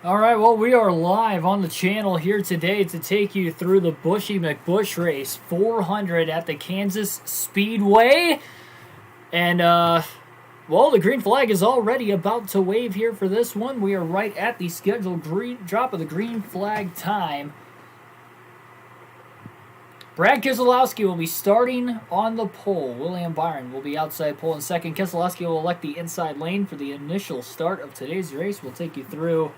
All right, well, we are live on the channel here today to take you through the Buschy McBusch race 400 at the Kansas Speedway. And, well, the green flag is already about to wave here for this one. We are right at the scheduled drop of the green flag time. Brad Keselowski will be starting on the pole. William Byron will be outside pole in second. Keselowski will elect the inside lane for the initial start of today's race. We'll take you through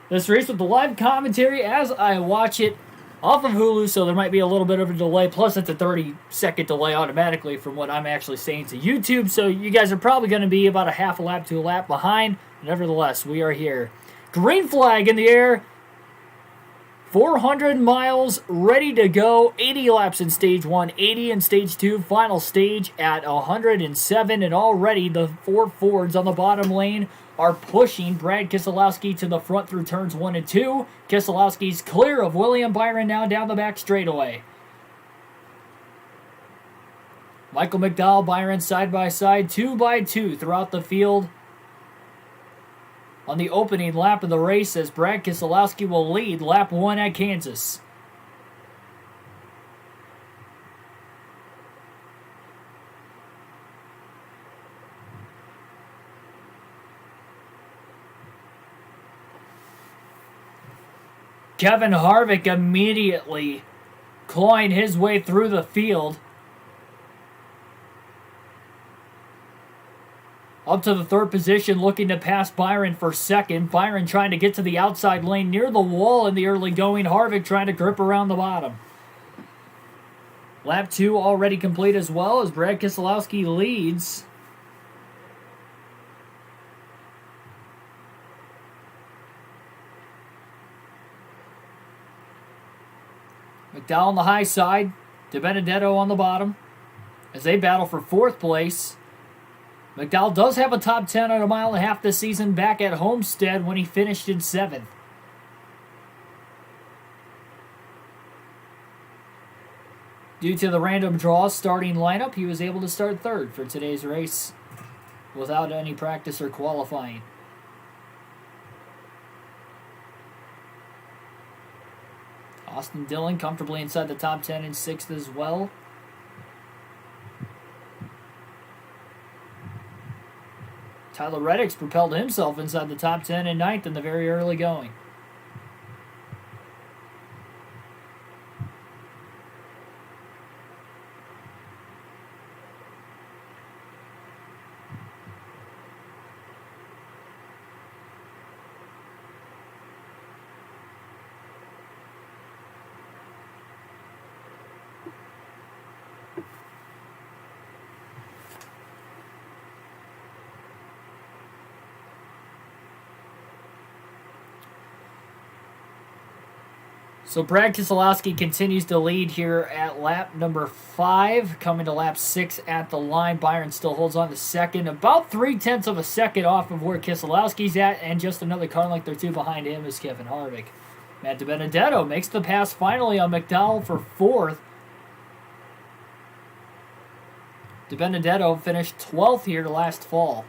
this race with the live commentary as I watch it off of Hulu, so there might be a little bit of a delay. Plus, it's a 30-second delay automatically from what I'm actually saying to YouTube, so you guys are probably going to be about a half a lap to a lap behind. Nevertheless, we are here. Green flag in the air. 400 miles ready to go. 80 laps in stage 1, 80 in stage 2. Final stage at 107, and already the four Fords on the bottom lane are pushing Brad Keselowski to the front through turns 1 and 2. Keselowski's clear of William Byron now down the back straightaway. Michael McDowell, Byron side by side, 2 by 2 throughout the field. On the opening lap of the race, as Brad Keselowski will lead lap 1 at Kansas. Kevin Harvick immediately clawing his way through the field. Up to the third position, looking to pass Byron for second. Byron trying to get to the outside lane near the wall in the early going. Harvick trying to grip around the bottom. Lap 2 already complete as well as Brad Keselowski leads. McDowell on the high side, DiBenedetto on the bottom as they battle for fourth place. McDowell does have a top 10 at a mile and a half this season back at Homestead when he finished in 7th. Due to the random draw starting lineup, he was able to start third for today's race without any practice or qualifying. Austin Dillon comfortably inside the top 10 in 6th as well. Tyler Reddick's propelled himself inside the top 10 in 9th in the very early going. So Brad Keselowski continues to lead here at lap number 5, coming to lap 6 at the line. Byron still holds on to second, about 0.3 of a second off of where Keselowski's at, and just another car length or 2 behind him is Kevin Harvick. Matt DiBenedetto makes the pass finally on McDowell for 4th. DiBenedetto finished 12th here last fall.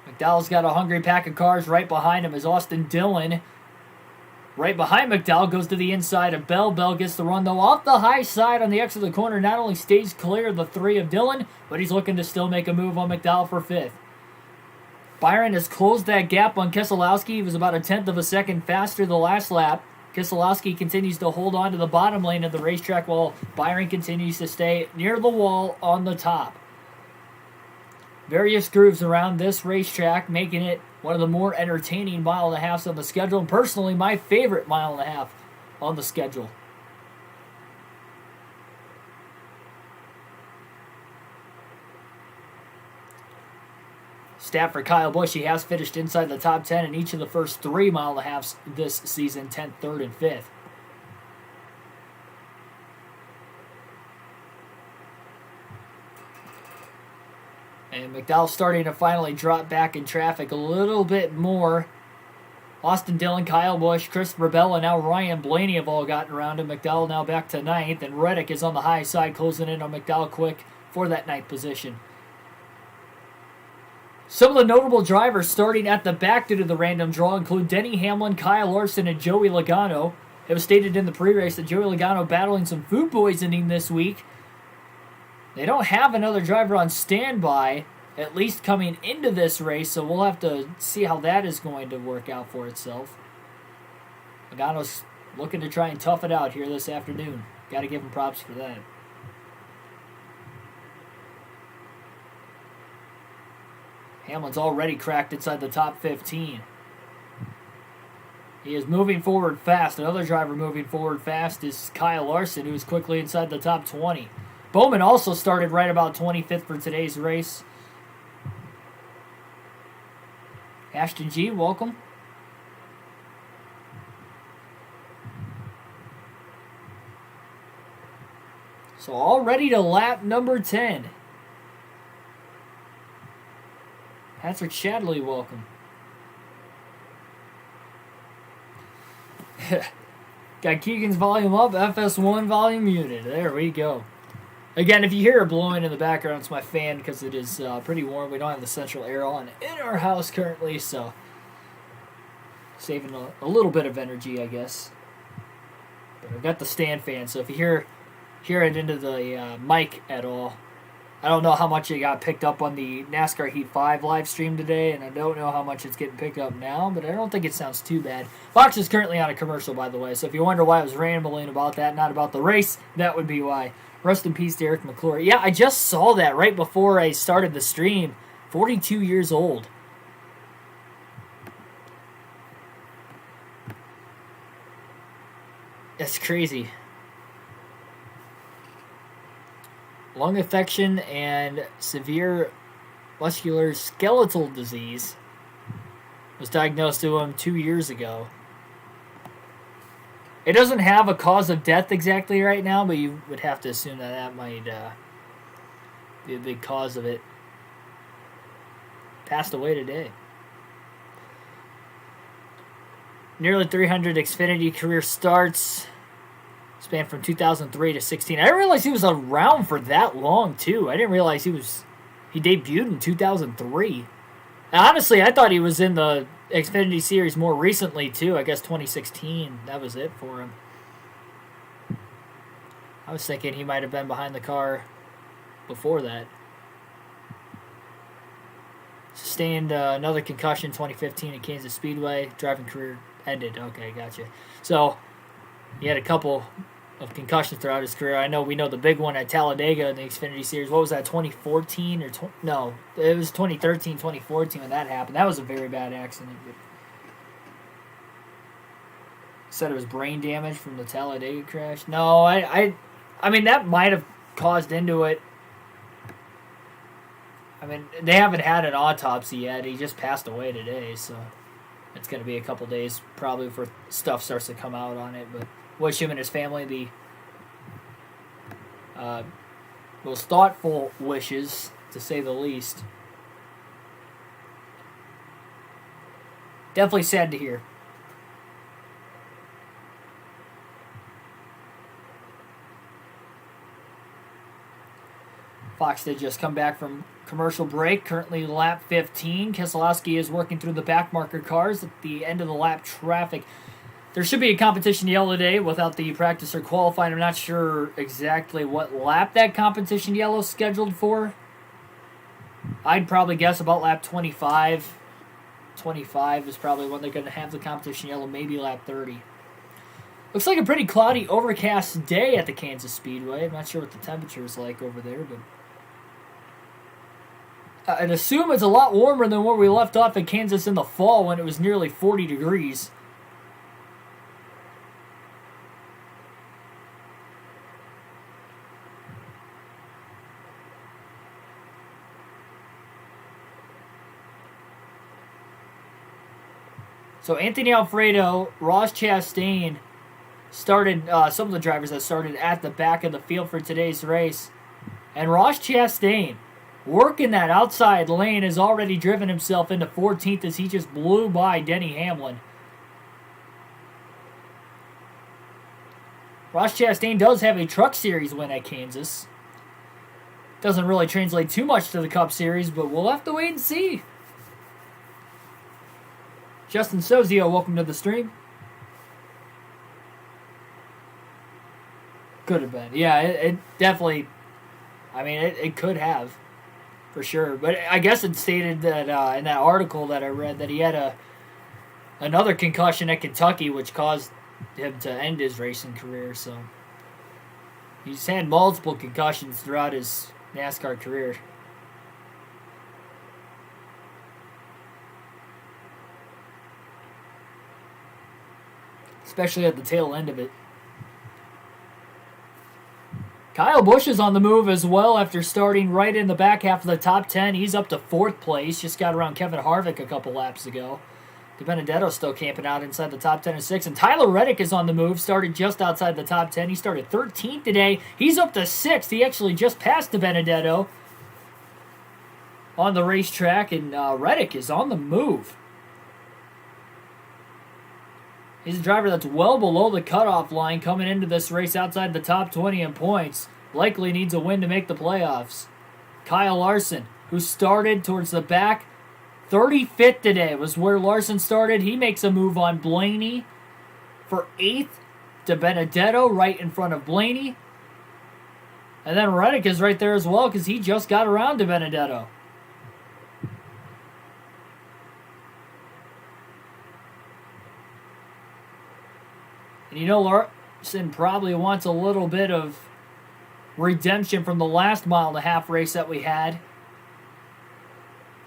McDowell's got a hungry pack of cars right behind him as Austin Dillon, right behind McDowell, goes to the inside of Bell. Bell gets the run, though, off the high side on the exit of the corner. Not only stays clear of the 3 of Dillon, but he's looking to still make a move on McDowell for 5th. Byron has closed that gap on Keselowski. He was about 1/10 of a second faster the last lap. Keselowski continues to hold on to the bottom lane of the racetrack while Byron continues to stay near the wall on the top. Various grooves around this racetrack, making it one of the more entertaining mile and a halves on the schedule, and personally my favorite mile and a half on the schedule. Stat for Kyle Busch, he has finished inside the top 10 in each of the first 3 mile and a halves this season, 10th, 3rd, and 5th. And McDowell starting to finally drop back in traffic a little bit more. Austin Dillon, Kyle Busch, Christopher Bell, and now Ryan Blaney have all gotten around him. McDowell now back to 9th, and Reddick is on the high side, closing in on McDowell quick for that 9th position. Some of the notable drivers starting at the back due to the random draw include Denny Hamlin, Kyle Larson, and Joey Logano. It was stated in the pre-race that Joey Logano battling some food poisoning this week. They don't have another driver on standby, at least coming into this race, so we'll have to see how that is going to work out for itself. Logano's looking to try and tough it out here this afternoon. Got to give him props for that. Hamlin's already cracked inside the top 15. He is moving forward fast. Another driver moving forward fast is Kyle Larson, who is quickly inside the top 20. Bowman also started right about 25th for today's race. Ashton G, welcome. So all ready to lap number 10. Patrick Shadley, welcome. Got Keegan's volume up, FS1 volume muted. There we go. Again, if you hear it blowing in the background, it's my fan because it is pretty warm. We don't have the central air on in our house currently, so saving a little bit of energy, I guess. But I've got the stand fan, so if you hear it into the mic at all, I don't know how much it got picked up on the NASCAR Heat 5 live stream today, and I don't know how much it's getting picked up now, but I don't think it sounds too bad. Fox is currently on a commercial, by the way, so if you wonder why I was rambling about that, not about the race, that would be why. Rest in peace to Eric McClure. Yeah, I just saw that right before I started the stream. 42 years old. That's crazy. Lung infection and severe musculoskeletal disease was diagnosed to him 2 years ago. It doesn't have a cause of death exactly right now, but you would have to assume that might be a big cause of it. Passed away today. Nearly 300 Xfinity career starts. Span from 2003 to 16. I didn't realize he was around for that long, too. I didn't realize he debuted in 2003. And honestly, I thought he was in the Xfinity Series more recently, too. I guess 2016. That was it for him. I was thinking he might have been behind the car before that. Sustained another concussion 2015 at Kansas Speedway. Driving career ended. Okay, gotcha. So, he had a couple of concussions throughout his career. We know the big one at Talladega in the Xfinity Series. What was that, 2014? No, it was 2013, 2014 when that happened. That was a very bad accident. Said it was brain damage from the Talladega crash. No, I mean, that might have caused into it. I mean, they haven't had an autopsy yet. He just passed away today, so it's going to be a couple days probably before stuff starts to come out on it, but wish him and his family the most thoughtful wishes, to say the least. Definitely sad to hear. Fox did just come back from commercial break, currently lap 15. Keselowski is working through the backmarker cars at the end of the lap traffic. There should be a competition yellow today without the practice or qualifying. I'm not sure exactly what lap that competition yellow is scheduled for. I'd probably guess about lap 25. 25 is probably when they're going to have the competition yellow, maybe lap 30. Looks like a pretty cloudy, overcast day at the Kansas Speedway. I'm not sure what the temperature is like over there, but I'd assume it's a lot warmer than where we left off in Kansas in the fall when it was nearly 40 degrees. So Anthony Alfredo, Ross Chastain started, some of the drivers that started at the back of the field for today's race. And Ross Chastain, working that outside lane, has already driven himself into 14th as he just blew by Denny Hamlin. Ross Chastain does have a Truck Series win at Kansas. Doesn't really translate too much to the Cup Series, but we'll have to wait and see. Justin Sozio, welcome to the stream. Could have been. Yeah, it definitely, I mean, it could have, for sure. But I guess it stated that in that article that I read that he had another concussion at Kentucky, which caused him to end his racing career. So he's had multiple concussions throughout his NASCAR career. Especially at the tail end of it. Kyle Busch is on the move as well after starting right in the back half of the top 10. He's up to 4th place. Just got around Kevin Harvick a couple laps ago. DiBenedetto still camping out inside the top 10 and 6. And Tyler Reddick is on the move. Started just outside the top 10. He started 13th today. He's up to 6th. He actually just passed DiBenedetto on the racetrack. And Reddick is on the move. He's a driver that's well below the cutoff line coming into this race outside the top 20 in points. Likely needs a win to make the playoffs. Kyle Larson, who started towards the back, 35th today was where Larson started. He makes a move on Blaney for 8th. DiBenedetto right in front of Blaney. And then Reddick is right there as well because he just got around DiBenedetto. And you know, Larson probably wants a little bit of redemption from the last 1.5 mile race that we had.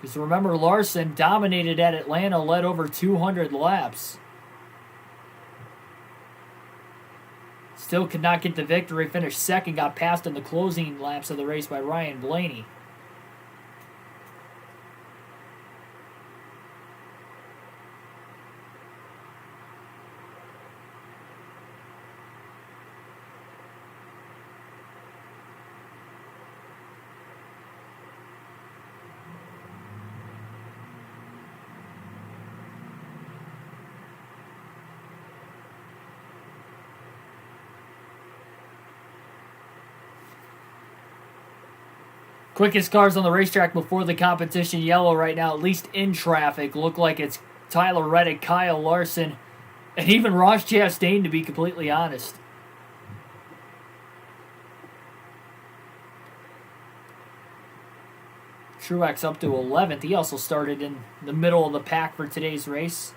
Because remember, Larson dominated at Atlanta, led over 200 laps. Still could not get the victory, finished second, got passed in the closing laps of the race by Ryan Blaney. Quickest cars on the racetrack before the competition yellow right now, at least in traffic. Look like it's Tyler Reddick, Kyle Larson, and even Ross Chastain, to be completely honest. Truex up to 11th. He also started in the middle of the pack for today's race.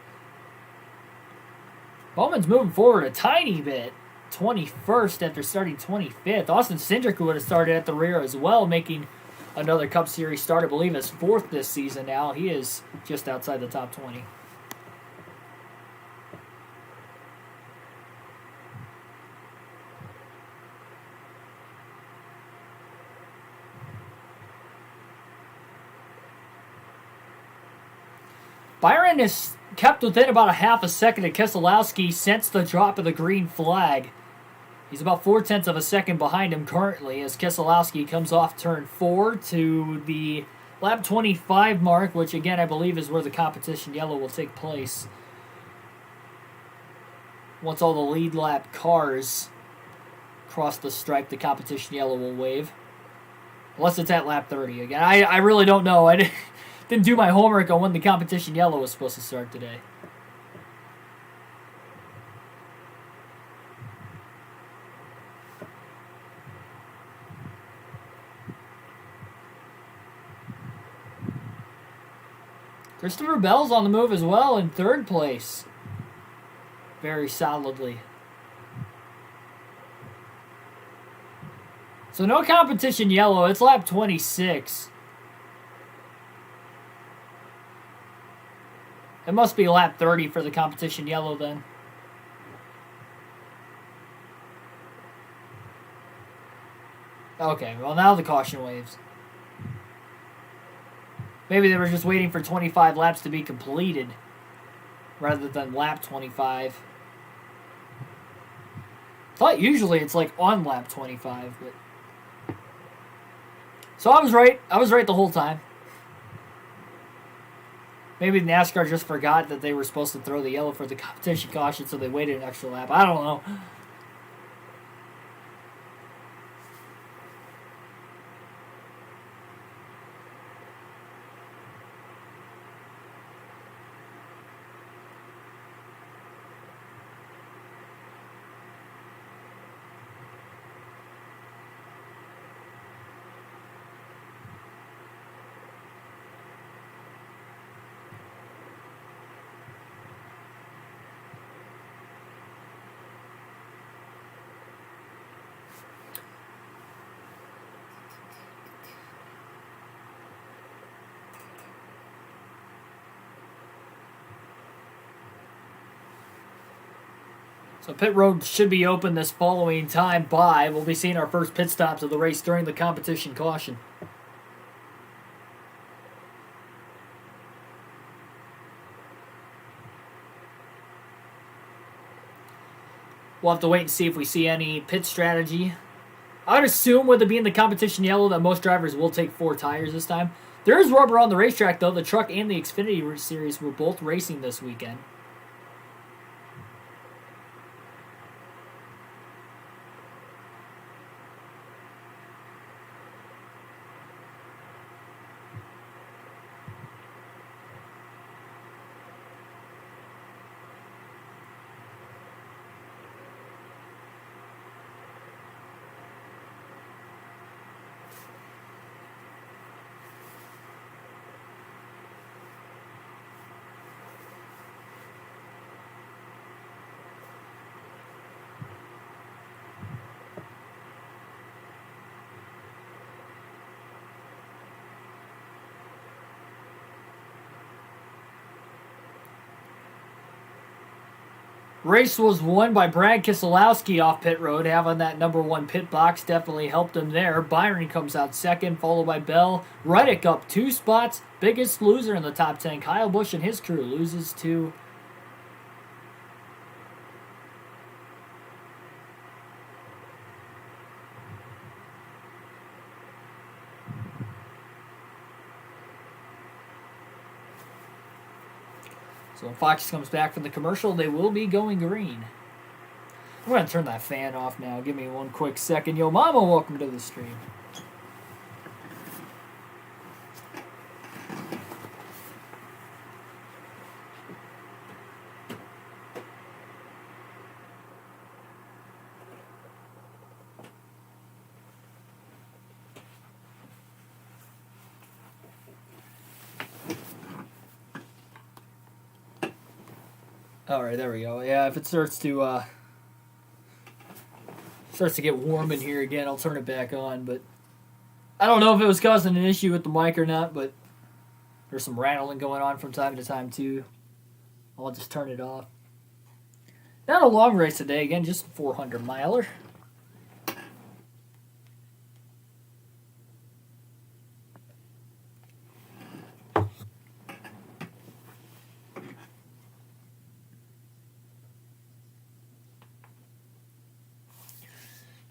Bowman's moving forward a tiny bit. 21st after starting 25th. Austin Cindric would have started at the rear as well, making another Cup Series start. I believe his 4th this season now. He is just outside the top 20. Byron is kept within about 1/2 second of Keselowski since the drop of the green flag. He's about 0.4 of a second behind him currently as Keselowski comes off turn 4 to the lap 25 mark, which again I believe is where the competition yellow will take place. Once all the lead lap cars cross the stripe, the competition yellow will wave. Unless it's at lap 30 again. I really don't know. I didn't do my homework on when the competition yellow was supposed to start today. Christopher Bell's on the move as well in 3rd place. Very solidly. So no competition yellow. It's lap 26. It must be lap 30 for the competition yellow then. Okay, well now the caution waves. Maybe they were just waiting for 25 laps to be completed rather than lap 25. I thought usually it's like on lap 25, but so I was right. I was right the whole time. Maybe NASCAR just forgot that they were supposed to throw the yellow for the competition caution, so they waited an extra lap. I don't know. So pit road should be open this following time by. We'll be seeing our first pit stops of the race during the competition caution. We'll have to wait and see if we see any pit strategy. I would assume with it being the competition yellow that most drivers will take 4 tires this time. There is rubber on the racetrack though. The truck and the Xfinity Series were both racing this weekend. Race was won by Brad Keselowski off pit road. Having that number 1 pit box definitely helped him there. Byron comes out second, followed by Bell. Reddick up 2 spots. Biggest loser in the top 10. Kyle Busch and his crew loses to... So when Fox comes back from the commercial, they will be going green. I'm going to turn that fan off now. Give me one quick second. Yo, Mama, welcome to the stream. All right, there we go. Yeah, if it starts to get warm in here again, I'll turn it back on. But I don't know if it was causing an issue with the mic or not. But there's some rattling going on from time to time too. I'll just turn it off. Not a long race today. Again, just a 400 miler.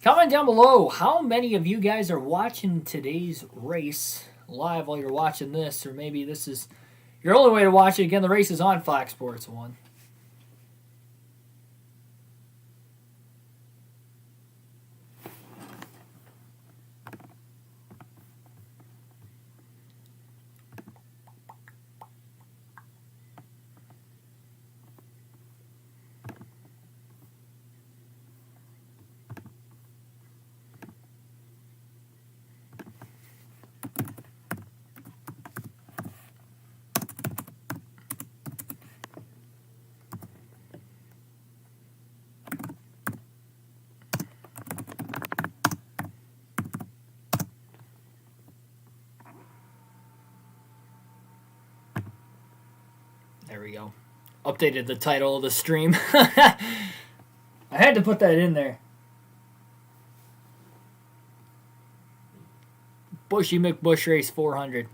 Comment down below how many of you guys are watching today's race live while you're watching this, or maybe this is your only way to watch it. Again, the race is on Fox Sports 1. There we go. Updated the title of the stream. I had to put that in there. Buschy McBusch Race 400.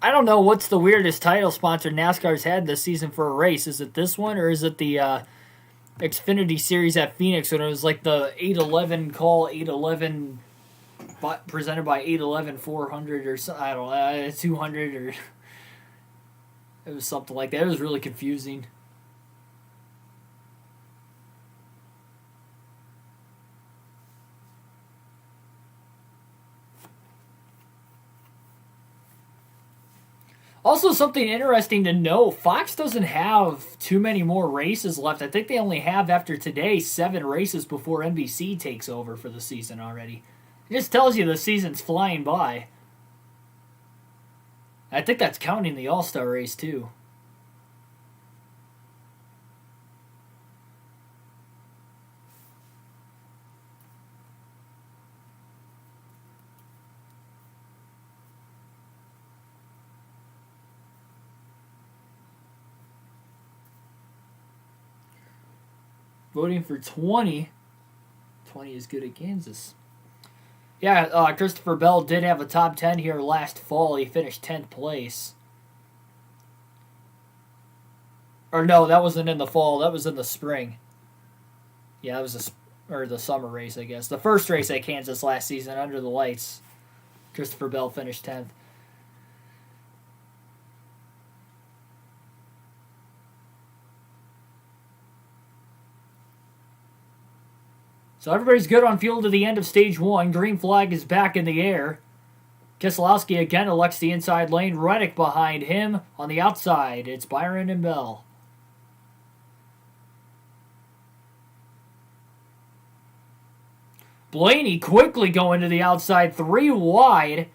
I don't know what's the weirdest title sponsor NASCAR's had this season for a race. Is it this one, or is it the Xfinity Series at Phoenix when it was like the 811 call, 811 presented by 811 400 or something? I don't know, 200 or it was something like that. It was really confusing. Also, something interesting to know, Fox doesn't have too many more races left. I think they only have, after today, 7 races before NBC takes over for the season already. It just tells you the season's flying by. I think that's counting the All-Star race, too. voting for 20. 20 is good at Kansas. Yeah, Christopher Bell did have a top 10 here last fall. He finished 10th place. Or no, that wasn't in the fall. That was in the spring. Yeah, that was the summer race, I guess. The first race at Kansas last season, under the lights. Christopher Bell finished 10th. So everybody's good on fuel to the end of stage 1. Green flag is back in the air. Keselowski again elects the inside lane. Reddick behind him on the outside. It's Byron and Bell. Blaney quickly going to the outside. 3 wide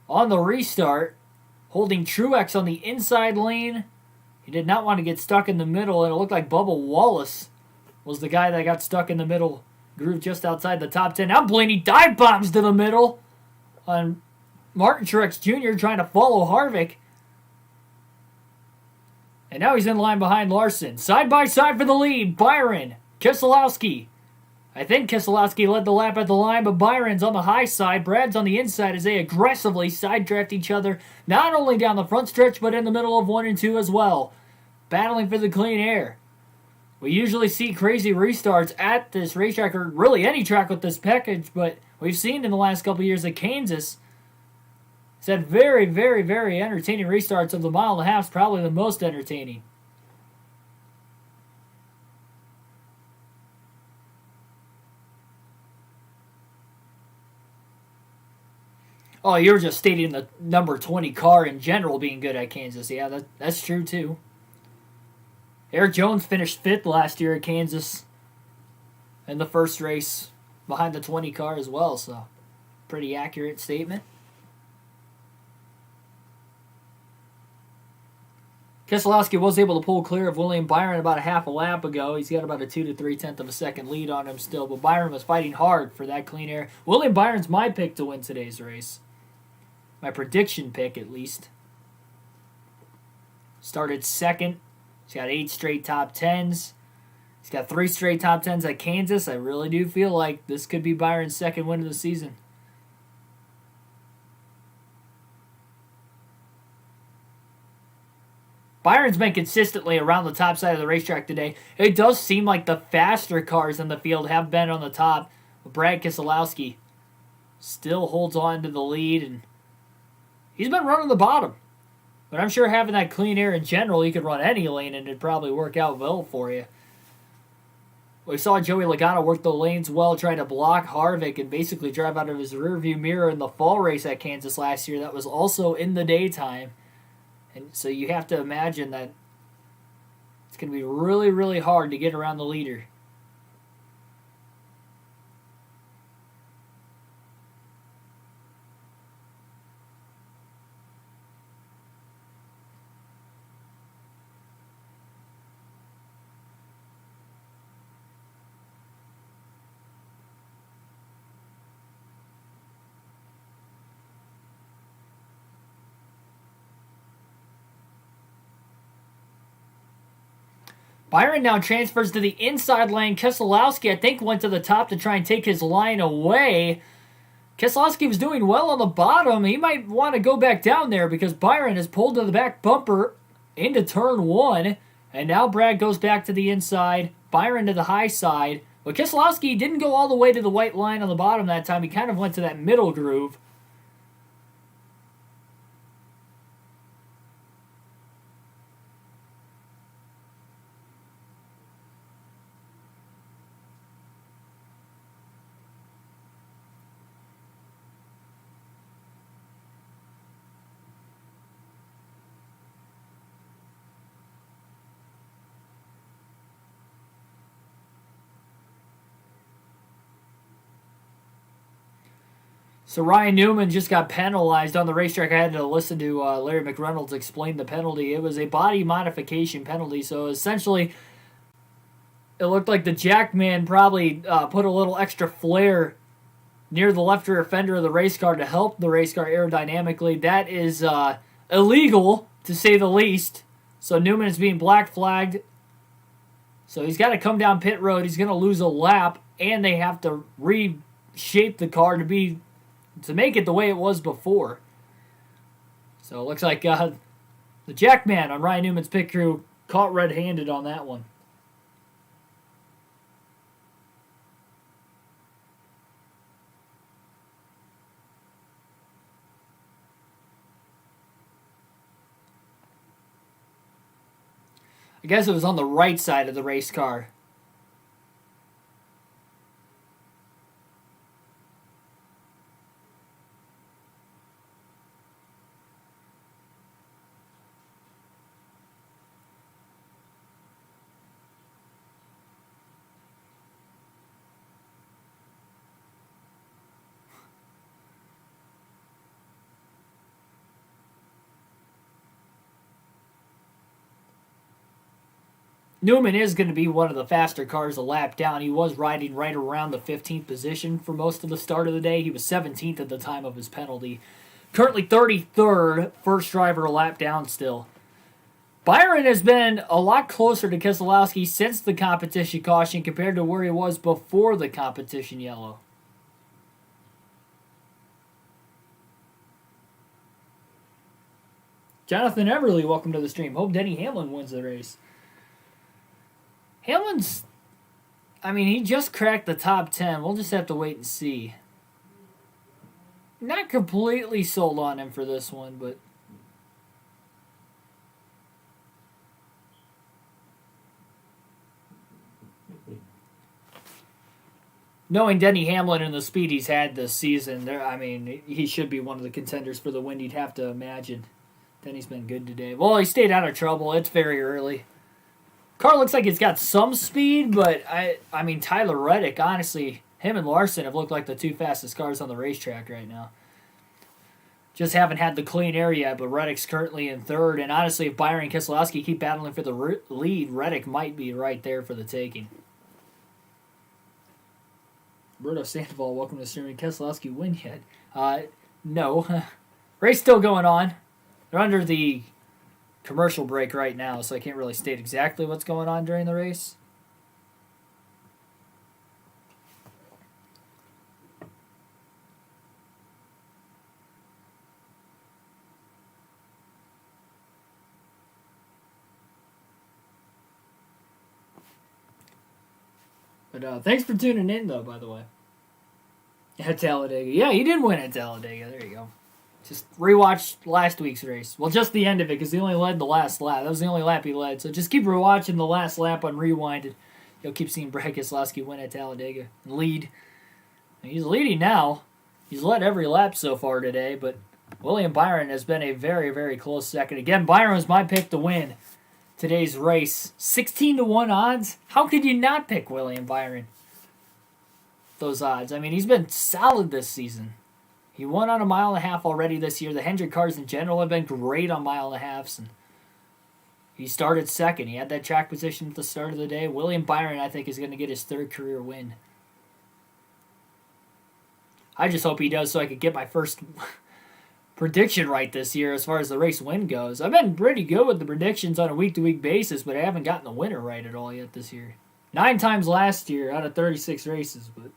on the restart. Holding Truex on the inside lane. He did not want to get stuck in the middle, and it looked like Bubba Wallace was the guy that got stuck in the middle groove just outside the top 10. Now Blaney dive bombs to the middle on Martin Truex Jr. trying to follow Harvick. And now he's in line behind Larson. Side by side for the lead. Byron, Keselowski. I think Keselowski led the lap at the line, but Byron's on the high side. Brad's on the inside as they aggressively side draft each other, not only down the front stretch, but in the middle of 1 and 2 as well. Battling for the clean air. We usually see crazy restarts at this racetrack, or really any track with this package, but we've seen in the last couple of years at Kansas, it's had very, very, very entertaining restarts of the mile and a half, probably the most entertaining. Oh, you were just stating the number 20 car in general being good at Kansas. Yeah, that's true too. Eric Jones finished 5th last year at Kansas in the first race behind the 20 car as well, so pretty accurate statement. Keselowski was able to pull clear of William Byron about a half a lap ago. He's got about a 2 to 3/10 of a second lead on him still, but Byron was fighting hard for that clean air. William Byron's my pick to win today's race. My prediction pick, at least. Started 2nd. He's got 8 straight top 10s. He's got 3 straight top 10s at Kansas. I really do feel like this could be Byron's second win of the season. Byron's been consistently around the top side of the racetrack today. It does seem like the faster cars in the field have been on the top. But Brad Keselowski still holds on to the lead, and he's been running the bottom. But I'm sure having that clean air in general, you could run any lane and it'd probably work out well for you. We saw Joey Logano work the lanes well, trying to block Harvick and basically drive out of his rearview mirror in the fall race at Kansas last year. That was also in the daytime. And so you have to imagine that it's going to be really, really hard to get around the leader. Byron now transfers to the inside lane. Keselowski, I think, went to the top to try and take his line away. Keselowski was doing well on the bottom. He might want to go back down there because Byron has pulled to the back bumper into turn 1. And now Brad goes back to the inside. Byron to the high side. But Keselowski didn't go all the way to the white line on the bottom that time. He kind of went to that middle groove. So Ryan Newman just got penalized on the racetrack. I had to listen to Larry McReynolds explain the penalty. It was a body modification penalty. So essentially, it looked like the jackman probably put a little extra flare near the left rear fender of the race car to help the race car aerodynamically. That is illegal, to say the least. So Newman is being black flagged. So he's got to come down pit road. He's going to lose a lap, and they have to reshape the car to make it the way it was before. So it looks like the Jackman on Ryan Newman's pit crew caught red-handed on that one. I guess it was on the right side of the race car. Newman is going to be one of the faster cars a lap down. He was riding right around the 15th position for most of the start of the day. He was 17th at the time of his penalty. Currently 33rd, first driver a lap down still. Byron has been a lot closer to Keselowski since the competition caution compared to where he was before the competition yellow. Jonathan Everly, welcome to the stream. Hope Denny Hamlin wins the race. Hamlin's, he just cracked the top 10. We'll just have to wait and see. Not completely sold on him for this one, but... Knowing Denny Hamlin and the speed he's had this season, he should be one of the contenders for the win, you'd have to imagine. Denny's been good today. Well, he stayed out of trouble. It's very early. Car looks like it's got some speed, but Tyler Reddick, honestly, him and Larson have looked like the two fastest cars on the racetrack right now. Just haven't had the clean air yet, but Reddick's currently in third. And honestly, if Byron and Keselowski keep battling for the lead, Reddick might be right there for the taking. Roberto Sandoval, welcome to the stream. Keselowski win yet? No. Race still going on. They're under the commercial break right now, so I can't really state exactly what's going on during the race. But thanks for tuning in, though, by the way. At Talladega. Yeah, he did win at Talladega. There you go. Just rewatch last week's race. Well, just the end of it, because he only led the last lap. That was the only lap he led. So just keep rewatching the last lap on Rewind. You'll keep seeing Brad Keselowski win at Talladega and lead. He's leading now. He's led every lap so far today, but William Byron has been a very, very close second. Again, Byron was my pick to win today's race. 16-1 odds. How could you not pick William Byron? Those odds. He's been solid this season. He won on a mile and a half already this year. The Hendrick cars in general have been great on mile and a halves. And he started second. He had that track position at the start of the day. William Byron, I think, is going to get his third career win. I just hope he does so I could get my first prediction right this year as far as the race win goes. I've been pretty good with the predictions on a week-to-week basis, but I haven't gotten the winner right at all yet this year. 9 times last year out of 36 races, but...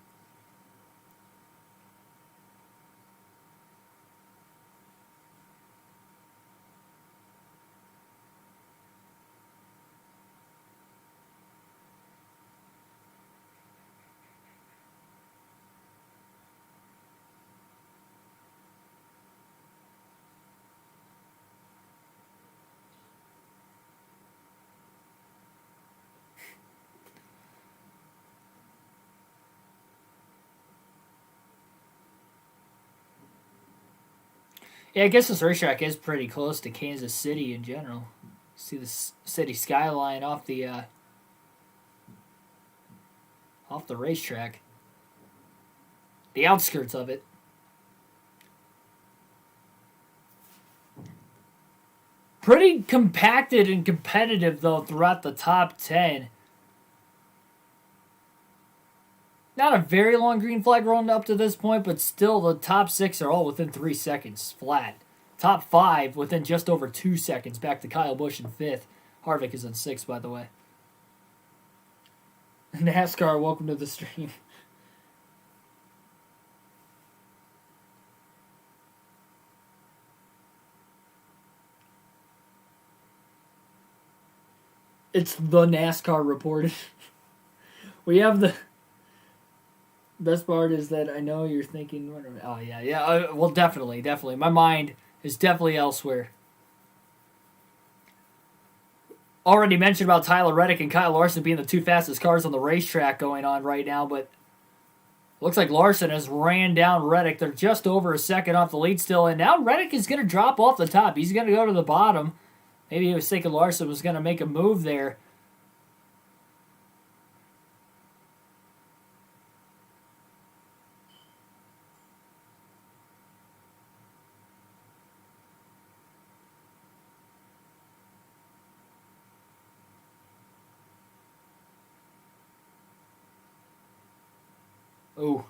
Yeah, I guess this racetrack is pretty close to Kansas City in general. See the city skyline off the racetrack. The outskirts of it. Pretty compacted and competitive, though, throughout the top 10. Not a very long green flag run up to this point, but still the top 6 are all within 3 seconds flat. Top 5 within just over 2 seconds, back to Kyle Busch in 5th. Harvick is in 6th, by the way. NASCAR, welcome to the stream. It's the NASCAR reported. We have the best part is that I know you're thinking, oh yeah. Well, definitely. My mind is definitely elsewhere. Already mentioned about Tyler Reddick and Kyle Larson being the two fastest cars on the racetrack going on right now, but looks like Larson has ran down Reddick. They're just over a second off the lead still, and now Reddick is going to drop off the top. He's going to go to the bottom. Maybe he was thinking Larson was going to make a move there. Ooh.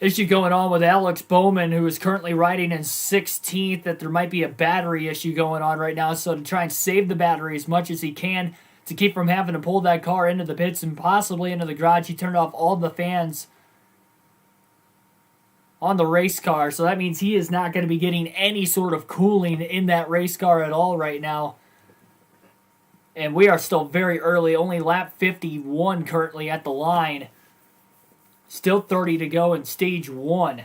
Issue going on with Alex Bowman, who is currently riding in 16th, that there might be a battery issue going on right now. So to try and save the battery as much as he can to keep from having to pull that car into the pits and possibly into the garage, he turned off all the fans on the race car. So that means he is not going to be getting any sort of cooling in that race car at all right now. And we are still very early, only lap 51 currently at the line. Still 30 to go in stage 1.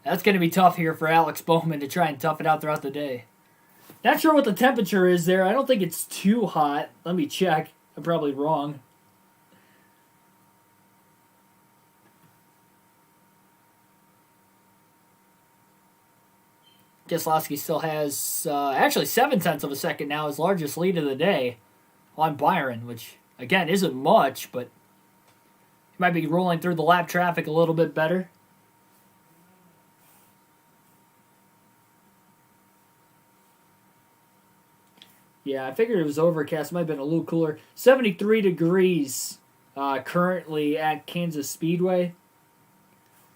That's going to be tough here for Alex Bowman to try and tough it out throughout the day. Not sure what the temperature is there. I don't think it's too hot. Let me check. I'm probably wrong. Keselowski still has actually 0.7 of a second now, his largest lead of the day on Byron, which again isn't much, but he might be rolling through the lap traffic a little bit better. Yeah, I figured it was overcast. Might have been a little cooler. 73 degrees currently at Kansas Speedway.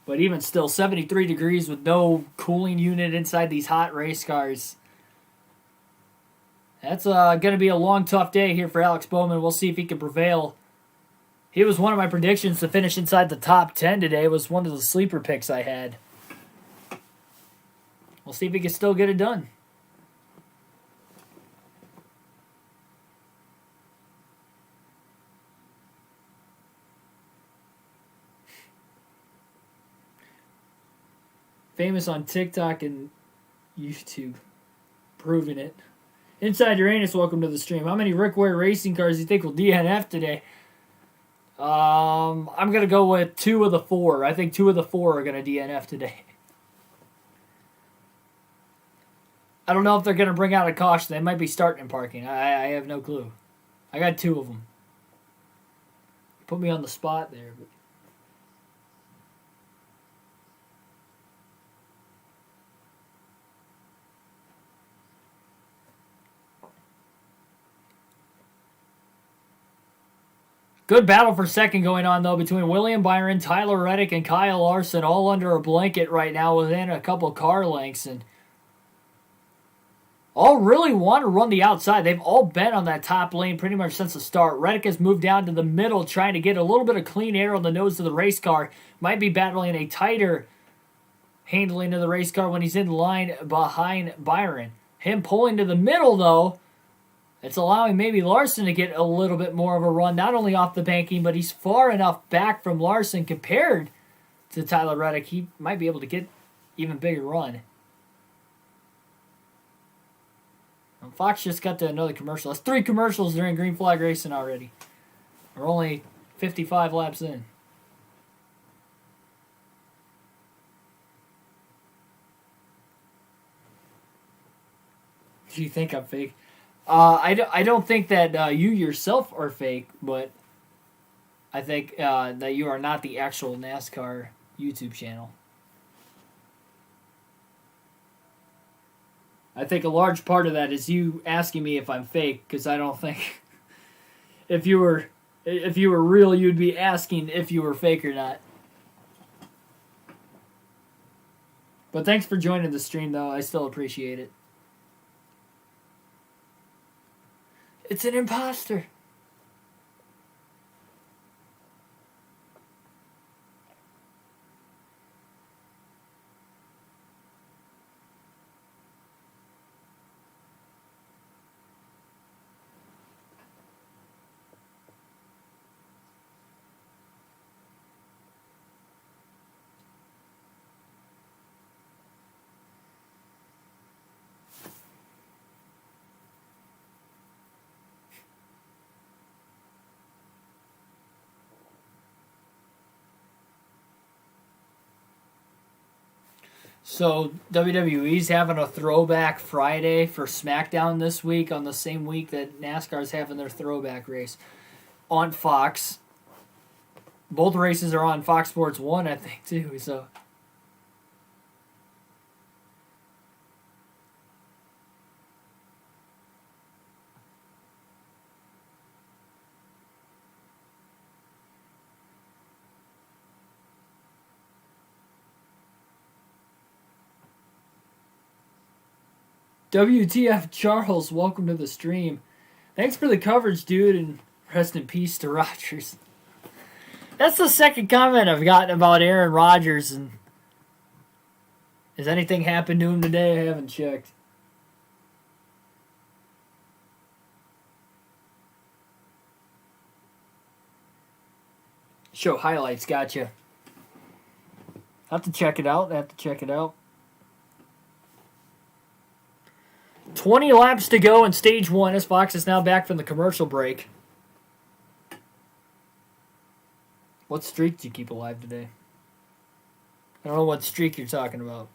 But even still, 73 degrees with no cooling unit inside these hot race cars. That's going to be a long, tough day here for Alex Bowman. We'll see if he can prevail. He was one of my predictions to finish inside the top 10 today. It was one of the sleeper picks I had. We'll see if he can still get it done. Famous on TikTok and YouTube. Proving it. Inside Uranus, welcome to the stream. How many Rick Ware racing cars do you think will DNF today? I'm going to go with 2 of the 4. I think 2 of the 4 are going to DNF today. I don't know if they're going to bring out a caution. They might be starting in parking. I have no clue. I got 2 of them. Put me on the spot there, but good battle for second going on, though, between William Byron, Tyler Reddick, and Kyle Larson, all under a blanket right now within a couple car lengths. And all really want to run the outside. They've all been on that top lane pretty much since the start. Reddick has moved down to the middle, trying to get a little bit of clean air on the nose of the race car. Might be battling a tighter handling of the race car when he's in line behind Byron. Him pulling to the middle, though, it's allowing maybe Larson to get a little bit more of a run, not only off the banking, but he's far enough back from Larson compared to Tyler Reddick. He might be able to get even bigger run. And Fox just got to another commercial. That's 3 commercials during green flag racing already. We're only 55 laps in. Do you think I'm fake? I don't think that you yourself are fake, but I think that you are not the actual NASCAR YouTube channel. I think a large part of that is you asking me if I'm fake, because I don't think if you were real, you'd be asking if you were fake or not. But thanks for joining the stream, though. I still appreciate it. It's an imposter. So WWE's having a throwback Friday for SmackDown this week on the same week that NASCAR's having their throwback race on Fox. Both races are on Fox Sports 1, I think, too. So WTF Charles, welcome to the stream. Thanks for the coverage, dude, and rest in peace to Rodgers. That's the second comment I've gotten about Aaron Rodgers. And has anything happened to him today? I haven't checked. Show highlights, gotcha. Have to check it out. 20 laps to go in stage 1 as Fox is now back from the commercial break. What streak do you keep alive today? I don't know what streak you're talking about.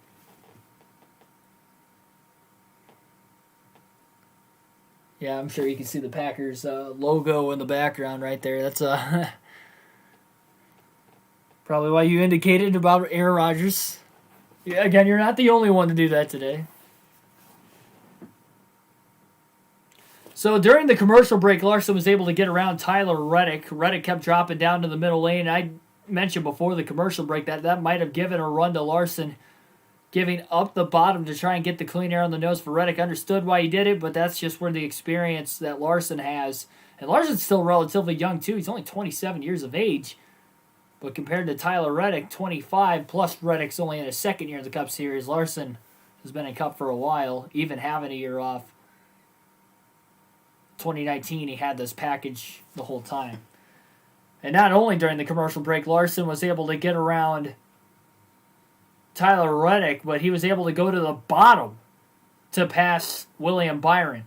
Yeah, I'm sure you can see the Packers logo in the background right there. That's probably why you indicated about Aaron Rodgers. Yeah, again, you're not the only one to do that today. So during the commercial break, Larson was able to get around Tyler Reddick. Reddick kept dropping down to the middle lane. I mentioned before the commercial break that might have given a run to Larson, giving up the bottom to try and get the clean air on the nose for Reddick. Understood why he did it, but that's just where the experience that Larson has. And Larson's still relatively young, too. He's only 27 years of age. But compared to Tyler Reddick, 25, plus Reddick's only in his second year in the Cup Series, Larson has been in Cup for a while, even having a year off. 2019, he had this package the whole time. And not only during the commercial break, Larson was able to get around Tyler Reddick, but he was able to go to the bottom to pass William Byron.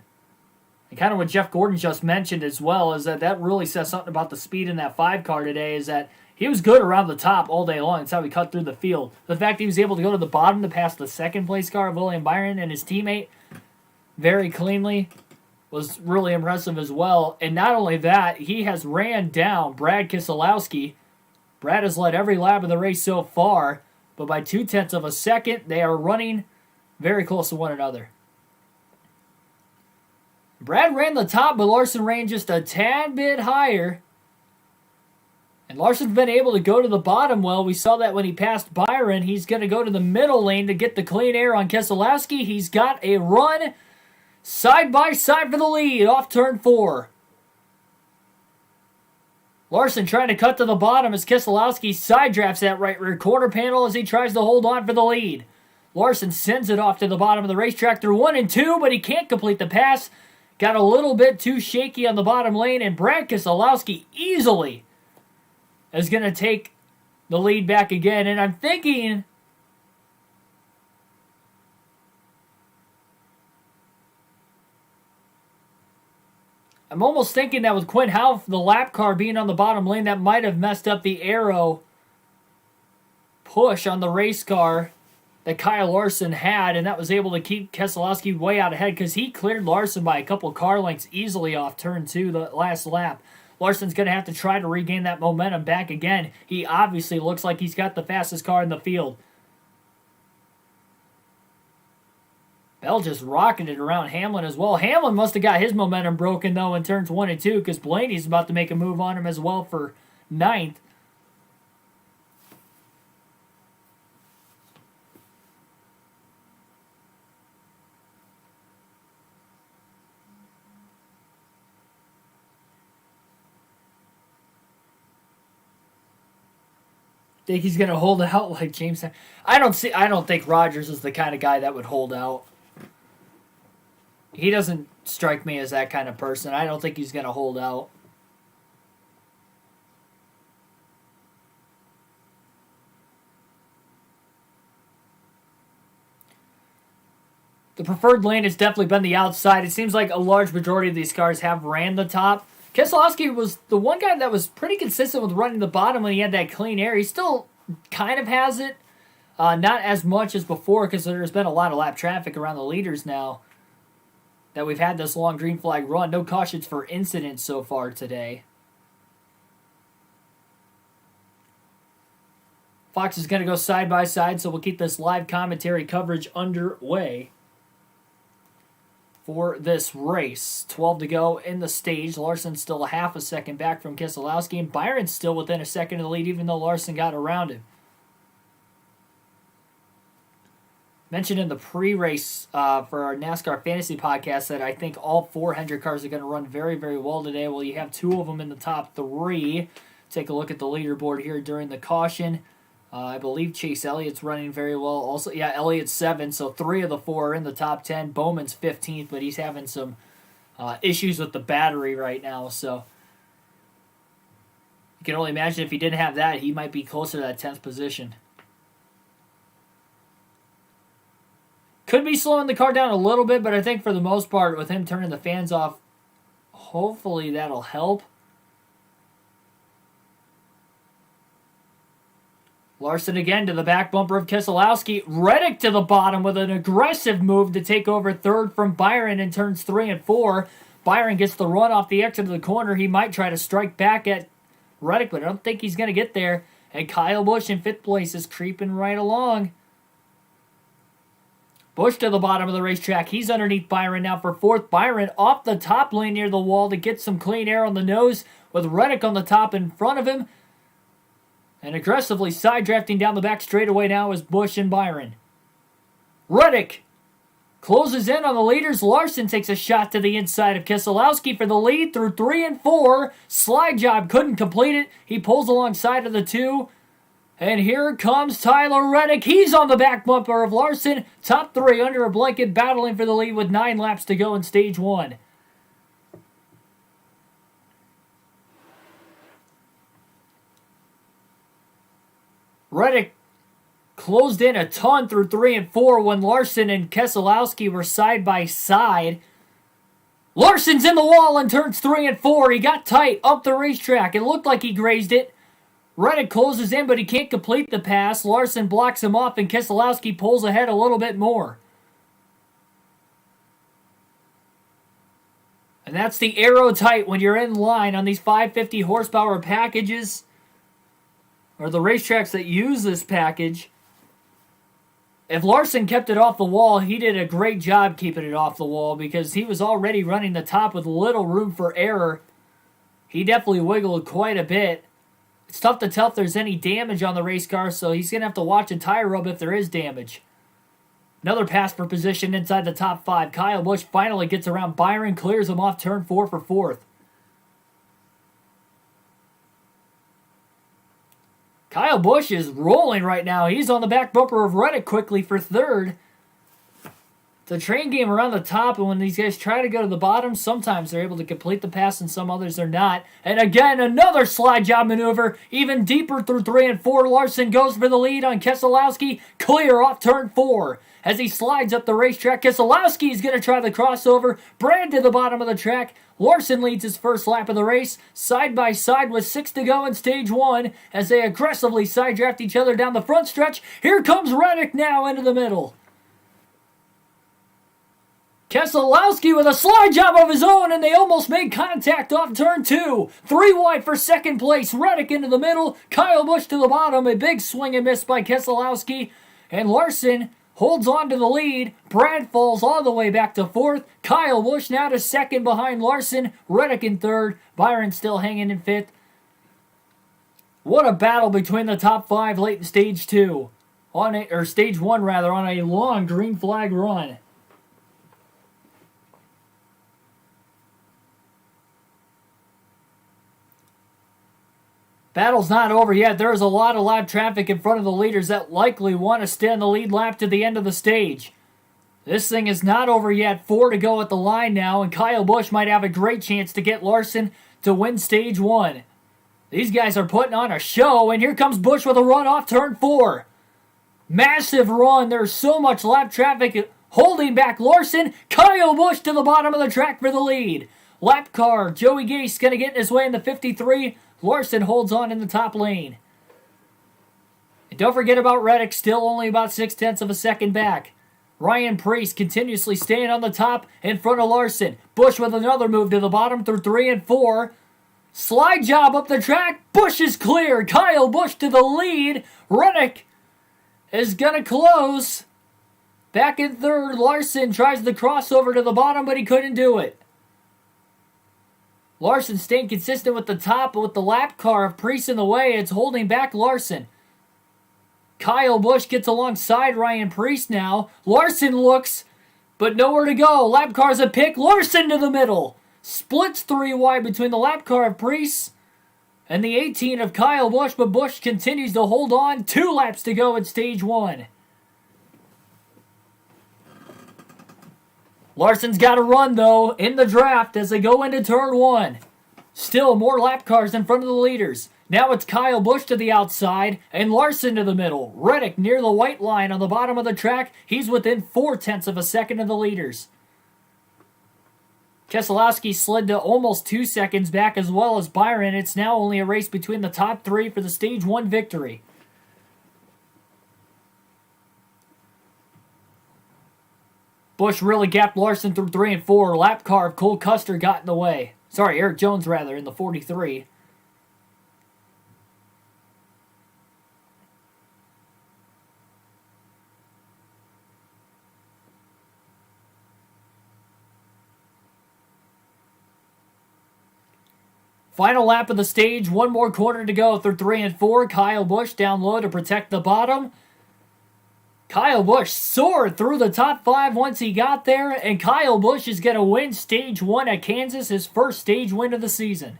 And kind of what Jeff Gordon just mentioned as well is that really says something about the speed in that 5 car today, is that he was good around the top all day long. That's how he cut through the field. The fact he was able to go to the bottom to pass the second place car of William Byron and his teammate very cleanly was really impressive as well. And not only that, he has ran down Brad Keselowski. Brad has led every lap of the race so far, but by 0.2 of a second, they are running very close to one another. Brad ran the top, but Larson ran just a tad bit higher. And Larson's been able to go to the bottom well. We saw that when he passed Byron. He's going to go to the middle lane to get the clean air on Keselowski. He's got a run side by side for the lead off turn 4. Larson trying to cut to the bottom as Keselowski side drafts that right rear quarter panel as he tries to hold on for the lead. Larson sends it off to the bottom of the racetrack through 1 and 2, but he can't complete the pass. Got a little bit too shaky on the bottom lane, and Brad Keselowski easily is going to take the lead back again. And I'm thinking, I'm almost thinking that with Quinn Houff, the lap car being on the bottom lane, that might have messed up the aero push on the race car that Kyle Larson had, and that was able to keep Keselowski way out ahead because he cleared Larson by a couple car lengths easily off turn 2 the last lap. Larson's going to have to try to regain that momentum back again. He obviously looks like he's got the fastest car in the field. Bell just rocketed around Hamlin as well. Hamlin must have got his momentum broken, though, in turns 1 and 2 because Blaney's about to make a move on him as well for 9th. Think he's gonna hold out like James? I don't think Rogers is the kind of guy that would hold out. He doesn't strike me as that kind of person. I don't think he's gonna hold out. The preferred lane has definitely been the outside. It seems like a large majority of these cars have ran the top. Keselowski was the one guy that was pretty consistent with running the bottom when he had that clean air. He still kind of has it. Not as much as before because there's been a lot of lap traffic around the leaders now that we've had this long green flag run. No cautions for incidents so far today. Fox is going to go side by side, so we'll keep this live commentary coverage underway for this race. 12 to go in the stage. Larson still a half a second back from Keselowski, and Byron's still within a second of the lead, even though Larson got around him. Mentioned in the pre-race for our NASCAR Fantasy podcast that I think all 4 Hendrick cars are going to run very, very well today. Well, you have 2 of them in the top 3. Take a look at the leaderboard here during the caution. I believe Chase Elliott's running very well. Also, yeah, Elliott's 7, so 3 of the 4 are in the top 10. Bowman's 15th, but he's having some issues with the battery right now. So you can only imagine if he didn't have that, he might be closer to that 10th position. Could be slowing the car down a little bit, but I think for the most part, with him turning the fans off, hopefully that'll help. Larson again to the back bumper of Keselowski. Reddick to the bottom with an aggressive move to take over third from Byron in turns 3 and 4. Byron gets the run off the exit of the corner. He might try to strike back at Reddick, but I don't think he's going to get there. And Kyle Busch in 5th place is creeping right along. Busch to the bottom of the racetrack. He's underneath Byron now for 4th. Byron off the top lane near the wall to get some clean air on the nose with Reddick on the top in front of him. And aggressively side drafting down the back straightaway now is Busch and Byron. Reddick closes in on the leaders. Larson takes a shot to the inside of Keselowski for the lead through 3 and 4. Slide job couldn't complete it. He pulls alongside of the 2. And here comes Tyler Reddick. He's on the back bumper of Larson. Top 3 under a blanket battling for the lead with 9 laps to go in stage 1. Reddick closed in a ton through 3 and 4 when Larson and Keselowski were side by side. Larson's in the wall in turns 3 and 4. He got tight up the racetrack. It looked like he grazed it. Reddick closes in, but he can't complete the pass. Larson blocks him off, and Keselowski pulls ahead a little bit more. And that's the aero tight when you're in line on these 550 horsepower packages, or the racetracks that use this package. If Larson kept it off the wall, he did a great job keeping it off the wall because he was already running the top with little room for error. He definitely wiggled quite a bit. It's tough to tell if there's any damage on the race car, so he's going to have to watch a tire rub if there is damage. Another pass for position inside the top 5. Kyle Busch finally gets around Byron, clears him off turn 4 for 4th. Kyle Busch is rolling right now. He's on the back bumper of Reddick quickly for 3rd. It's a train game around the top, and when these guys try to go to the bottom, sometimes they're able to complete the pass and some others are not. And again, another slide job maneuver, even deeper through 3 and 4. Larson goes for the lead on Keselowski, clear off turn 4. As he slides up the racetrack, Keselowski is going to try the crossover. Brad to the bottom of the track. Larson leads his first lap of the race, side by side with 6 to go in stage 1, as they aggressively side draft each other down the front stretch. Here comes Reddick now into the middle. Keselowski with a slide job of his own, and they almost made contact off turn 2. 3 wide for 2nd place. Reddick into the middle. Kyle Busch to the bottom. A big swing and miss by Keselowski. And Larson holds on to the lead. Brad falls all the way back to 4th. Kyle Busch now to 2nd behind Larson. Reddick in 3rd. Byron still hanging in 5th. What a battle between the top 5 late in stage 2. Stage 1 rather, on a long green flag run. Battle's not over yet. There is a lot of lap traffic in front of the leaders that likely want to stay on the lead lap to the end of the stage. This thing is not over yet. 4 to go at the line now, and Kyle Busch might have a great chance to get Larson to win stage 1. These guys are putting on a show, and here comes Busch with a run off turn 4. Massive run. There's so much lap traffic holding back Larson. Kyle Busch to the bottom of the track for the lead. Lap car, Joey Gase going to get in his way in the 53. Larson holds on in the top lane. And don't forget about Reddick, still only about 0.6 of a second back. Ryan Preece continuously staying on the top in front of Larson. Busch with another move to the bottom through 3 and 4. Slide job up the track. Busch is clear. Kyle Busch to the lead. Reddick is going to close. Back in third, Larson tries the crossover to the bottom, but he couldn't do it. Larson staying consistent with the top, but with the lap car of Preece in the way, it's holding back Larson. Kyle Busch gets alongside Ryan Preece now. Larson looks, but nowhere to go. Lap car's a pick. Larson to the middle. Splits 3 wide between the lap car of Preece and the 18 of Kyle Busch, but Busch continues to hold on. 2 laps to go in stage 1. Larson's got to run, though, in the draft as they go into turn 1. Still more lap cars in front of the leaders. Now it's Kyle Busch to the outside and Larson to the middle. Reddick near the white line on the bottom of the track. He's within 0.4 of a second of the leaders. Keselowski slid to almost 2 seconds back as well as Byron. It's now only a race between the top 3 for the stage 1 victory. Busch really gapped Larson through 3 and 4. Lap car of Cole Custer got in the way. Sorry, Eric Jones rather, in the 43. Final lap of the stage, 1 more corner to go through 3 and 4. Kyle Busch down low to protect the bottom. Kyle Busch soared through the top 5 once he got there, and Kyle Busch is going to win stage 1 at Kansas, his first stage win of the season.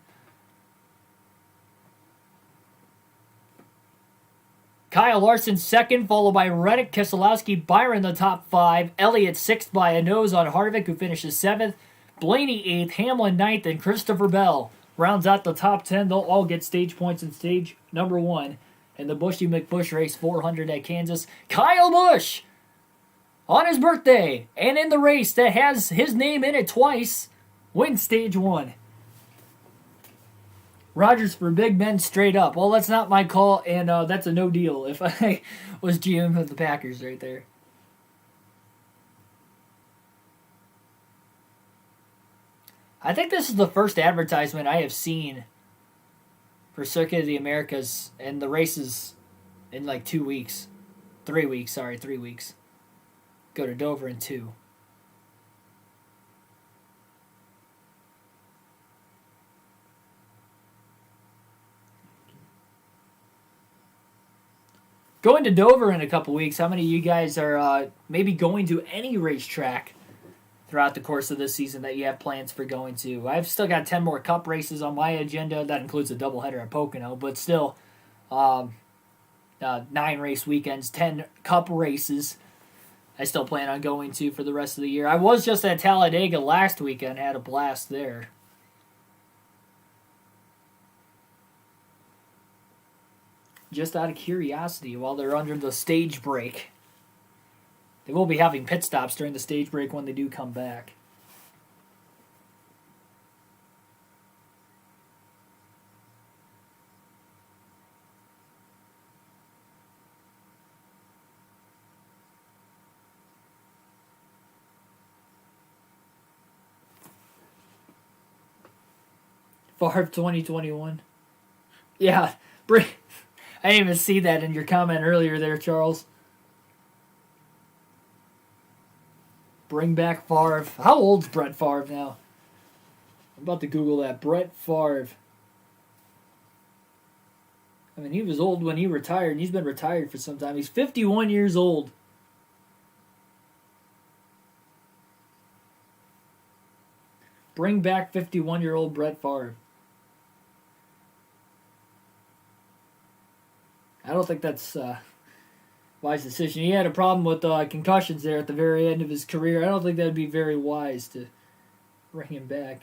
Kyle Larson second, followed by Reddick, Keselowski, Byron the top 5. Elliott 6th by a nose on Harvick, who finishes 7th. Blaney 8th, Hamlin 9th, and Christopher Bell rounds out the top 10. They'll all get stage points in stage number 1. In the Buschy McBusch race 400 at Kansas. Kyle Busch, on his birthday, and in the race that has his name in it twice, wins stage 1. Rogers for big men straight up. Well, that's not my call, and that's a no deal if I was GM of the Packers right there. I think this is the first advertisement I have seen for Circuit of the Americas and the races in like 2 weeks. 3 weeks, sorry, 3 weeks. Go to Dover in 2. Going to Dover in a couple weeks, how many of you guys are maybe going to any racetrack throughout the course of this season that you have plans for going to? I've still got 10 more Cup races on my agenda. That includes a doubleheader at Pocono, but still 9 race weekends, 10 Cup races I still plan on going to for the rest of the year. I was just at Talladega last weekend, had a blast there. Just out of curiosity, while they're under the stage break. They will be having pit stops during the stage break when they do come back. Favre 2021. Yeah, I didn't even see that in your comment earlier there, Charles. Bring back Favre. How old's Brett Favre now? I'm about to Google that. Brett Favre. I mean, he was old when he retired, and he's been retired for some time. He's 51 years old. Bring back 51-year-old Brett Favre. I don't think that's wise decision. He had a problem with concussions there at the very end of his career. I don't think that would be very wise to bring him back.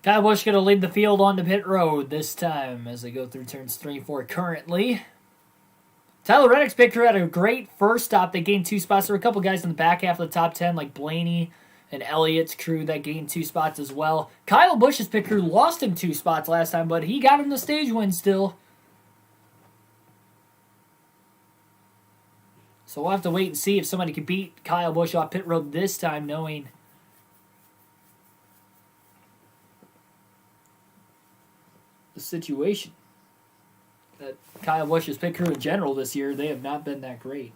Kyle Busch going to lead the field onto pit road this time as they go through turns 3 and 4 currently. Tyler Reddick's pit crew had a great first stop. They gained 2 spots. There were a couple guys in the back half of the top 10 like Blaney and Elliott's crew that gained 2 spots as well. Kyle Busch's pit crew lost him 2 spots last time, but he got him the stage win still. So we'll have to wait and see if somebody can beat Kyle Busch off pit road this time, knowing the situation. That Kyle Busch's pit crew in general this year, they have not been that great.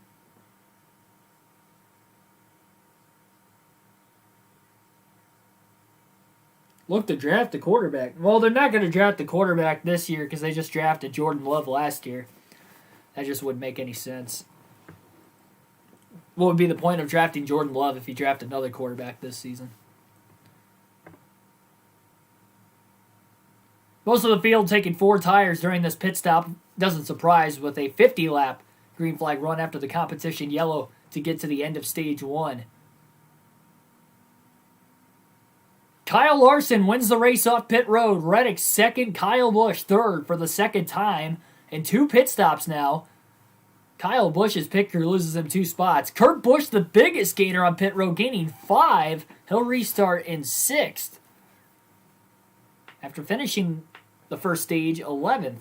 Look to draft the quarterback. Well, they're not going to draft the quarterback this year because they just drafted Jordan Love last year. That just wouldn't make any sense. What would be the point of drafting Jordan Love if you draft another quarterback this season? Most of the field taking 4 tires during this pit stop. Doesn't surprise with a 50-lap green flag run after the competition yellow to get to the end of stage 1. Kyle Larson wins the race off pit road. Reddick second, Kyle Busch third for the second time in 2 pit stops now. Kyle Busch's pit crew loses him 2 spots. Kurt Busch, the biggest gainer on pit road, gaining 5. He'll restart in 6th after finishing the first stage 11th.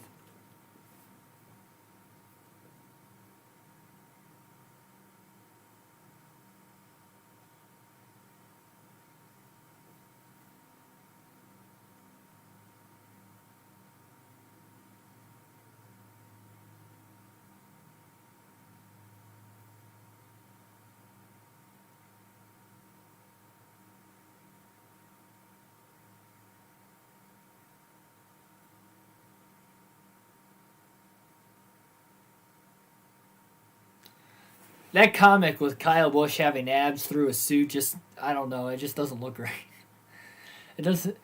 That comic with Kyle Busch having abs through a suit, just, I don't know, it just doesn't look right. It doesn't,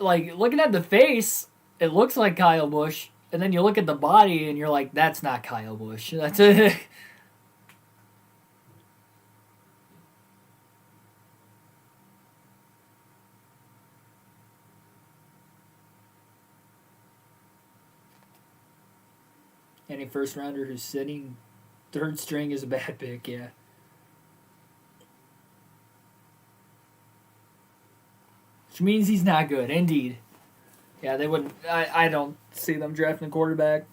like, looking at the face, it looks like Kyle Busch, and then you look at the body and you're like, that's not Kyle Busch. That's it. Any first rounder who's sitting third string is a bad pick, yeah. Which means he's not good, indeed. Yeah, they wouldn't. I don't see them drafting a quarterback.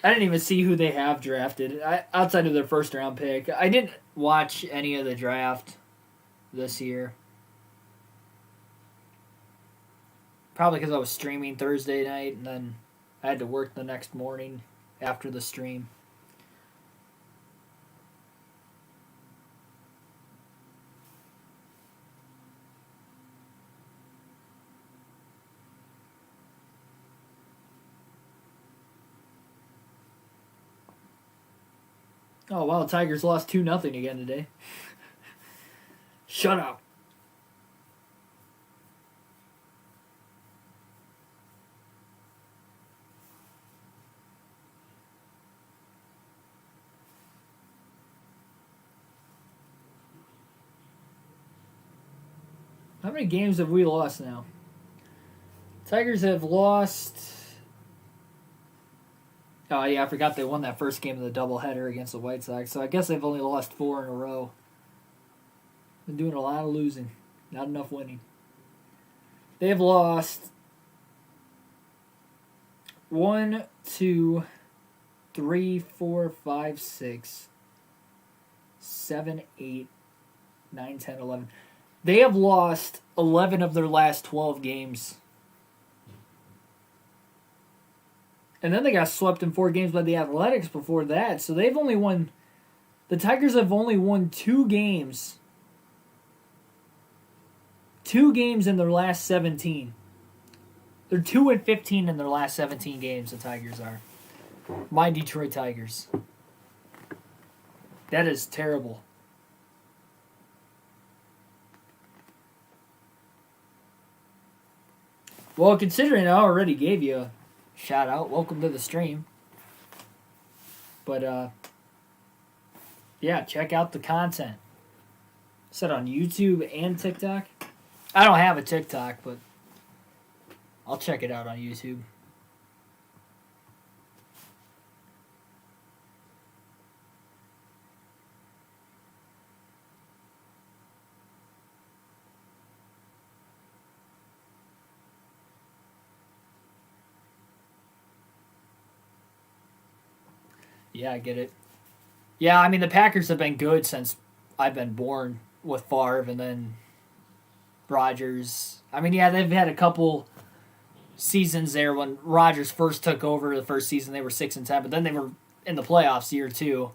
I didn't even see who they have drafted outside of their first round pick. I didn't watch any of the draft this year. Probably because I was streaming Thursday night and then I had to work the next morning after the stream. Oh, wow, Tigers lost 2-0 again today. Shut up. How many games have we lost now? Tigers have lost... Oh, yeah, I forgot they won that first game of the doubleheader against the White Sox, so I guess they've only lost 4 in a row. Been doing a lot of losing, not enough winning. They've lost 1, 2, 3, 4, 5, 6, 7, 8, 9, 10, 11. They have lost 11 of their last 12 games. And then they got swept in 4 games by the Athletics before that. So they've only won... The Tigers have only won 2 games. 2 games in their last 17. They're 2-15 in their last 17 games, the Tigers are. My Detroit Tigers. That is terrible. Well, considering I already gave you a shout out, welcome to the stream. But, yeah, check out the content. Is that on YouTube and TikTok? I don't have a TikTok, but I'll check it out on YouTube. Yeah, I get it. Yeah, I mean, the Packers have been good since I've been born with Favre and then Rodgers. I mean, yeah, they've had a couple seasons there when Rodgers first took over. The first season they were 6-10, but then they were in the playoffs year 2.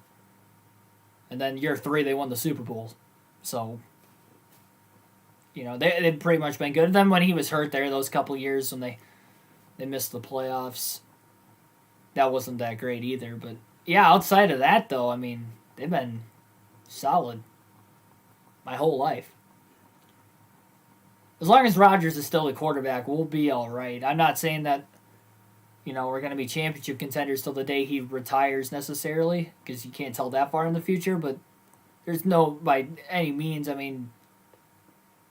And then year 3 they won the Super Bowl. So, you know, they've pretty much been good. And then when he was hurt there, those couple years when they missed the playoffs, that wasn't that great either, but yeah, outside of that, though, I mean, they've been solid my whole life. As long as Rodgers is still the quarterback, we'll be all right. I'm not saying that, you know, we're going to be championship contenders till the day he retires necessarily, because you can't tell that far in the future, but there's no, by any means, I mean,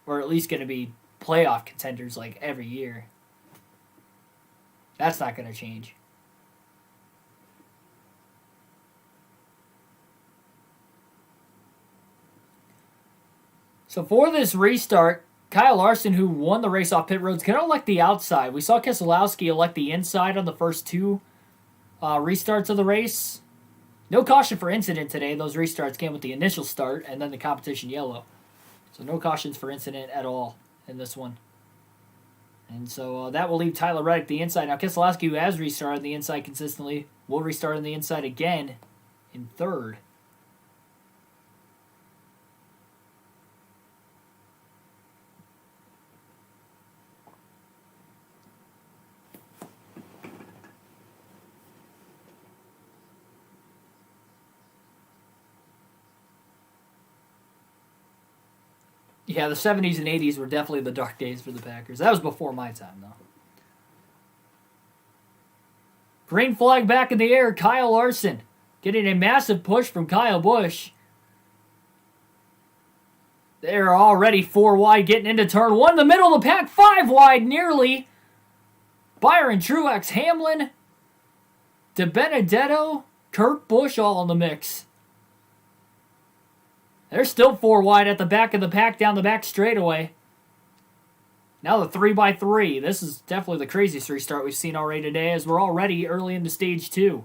we're at least going to be playoff contenders like every year. That's not going to change. So for this restart, Kyle Larson, who won the race off pit road, is going to elect the outside. We saw Keselowski elect the inside on the first 2 restarts of the race. No caution for incident today. Those restarts came with the initial start and then the competition yellow. So no cautions for incident at all in this one. And so that will leave Tyler Reddick the inside. Now Keselowski, who has restarted the inside consistently, will restart on the inside again in 3rd. Yeah, the 70s and 80s were definitely the dark days for the Packers. That was before my time, though. Green flag back in the air. Kyle Larson getting a massive push from Kyle Busch. They're already 4 wide, getting into turn 1. The middle of the pack, 5 wide, nearly. Byron Truex, Hamlin, DiBenedetto, Kurt Busch all in the mix. They're still 4 wide at the back of the pack down the back straightaway. Now the 3x3. This is definitely the craziest restart we've seen already today, as we're already early into stage 2.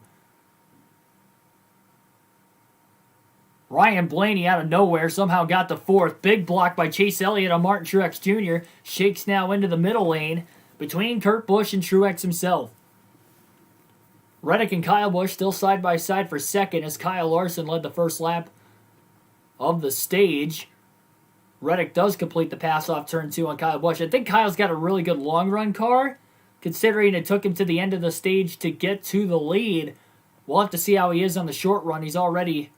Ryan Blaney out of nowhere somehow got the 4th. Big block by Chase Elliott on Martin Truex Jr. Shakes now into the middle lane between Kurt Busch and Truex himself. Reddick and Kyle Busch still side by side for second as Kyle Larson led the first lap of the stage. Reddick does complete the pass off turn 2 on Kyle Busch. I think Kyle's got a really good long run car, considering it took him to the end of the stage to get to the lead. We'll have to see how he is on the short run. He's already...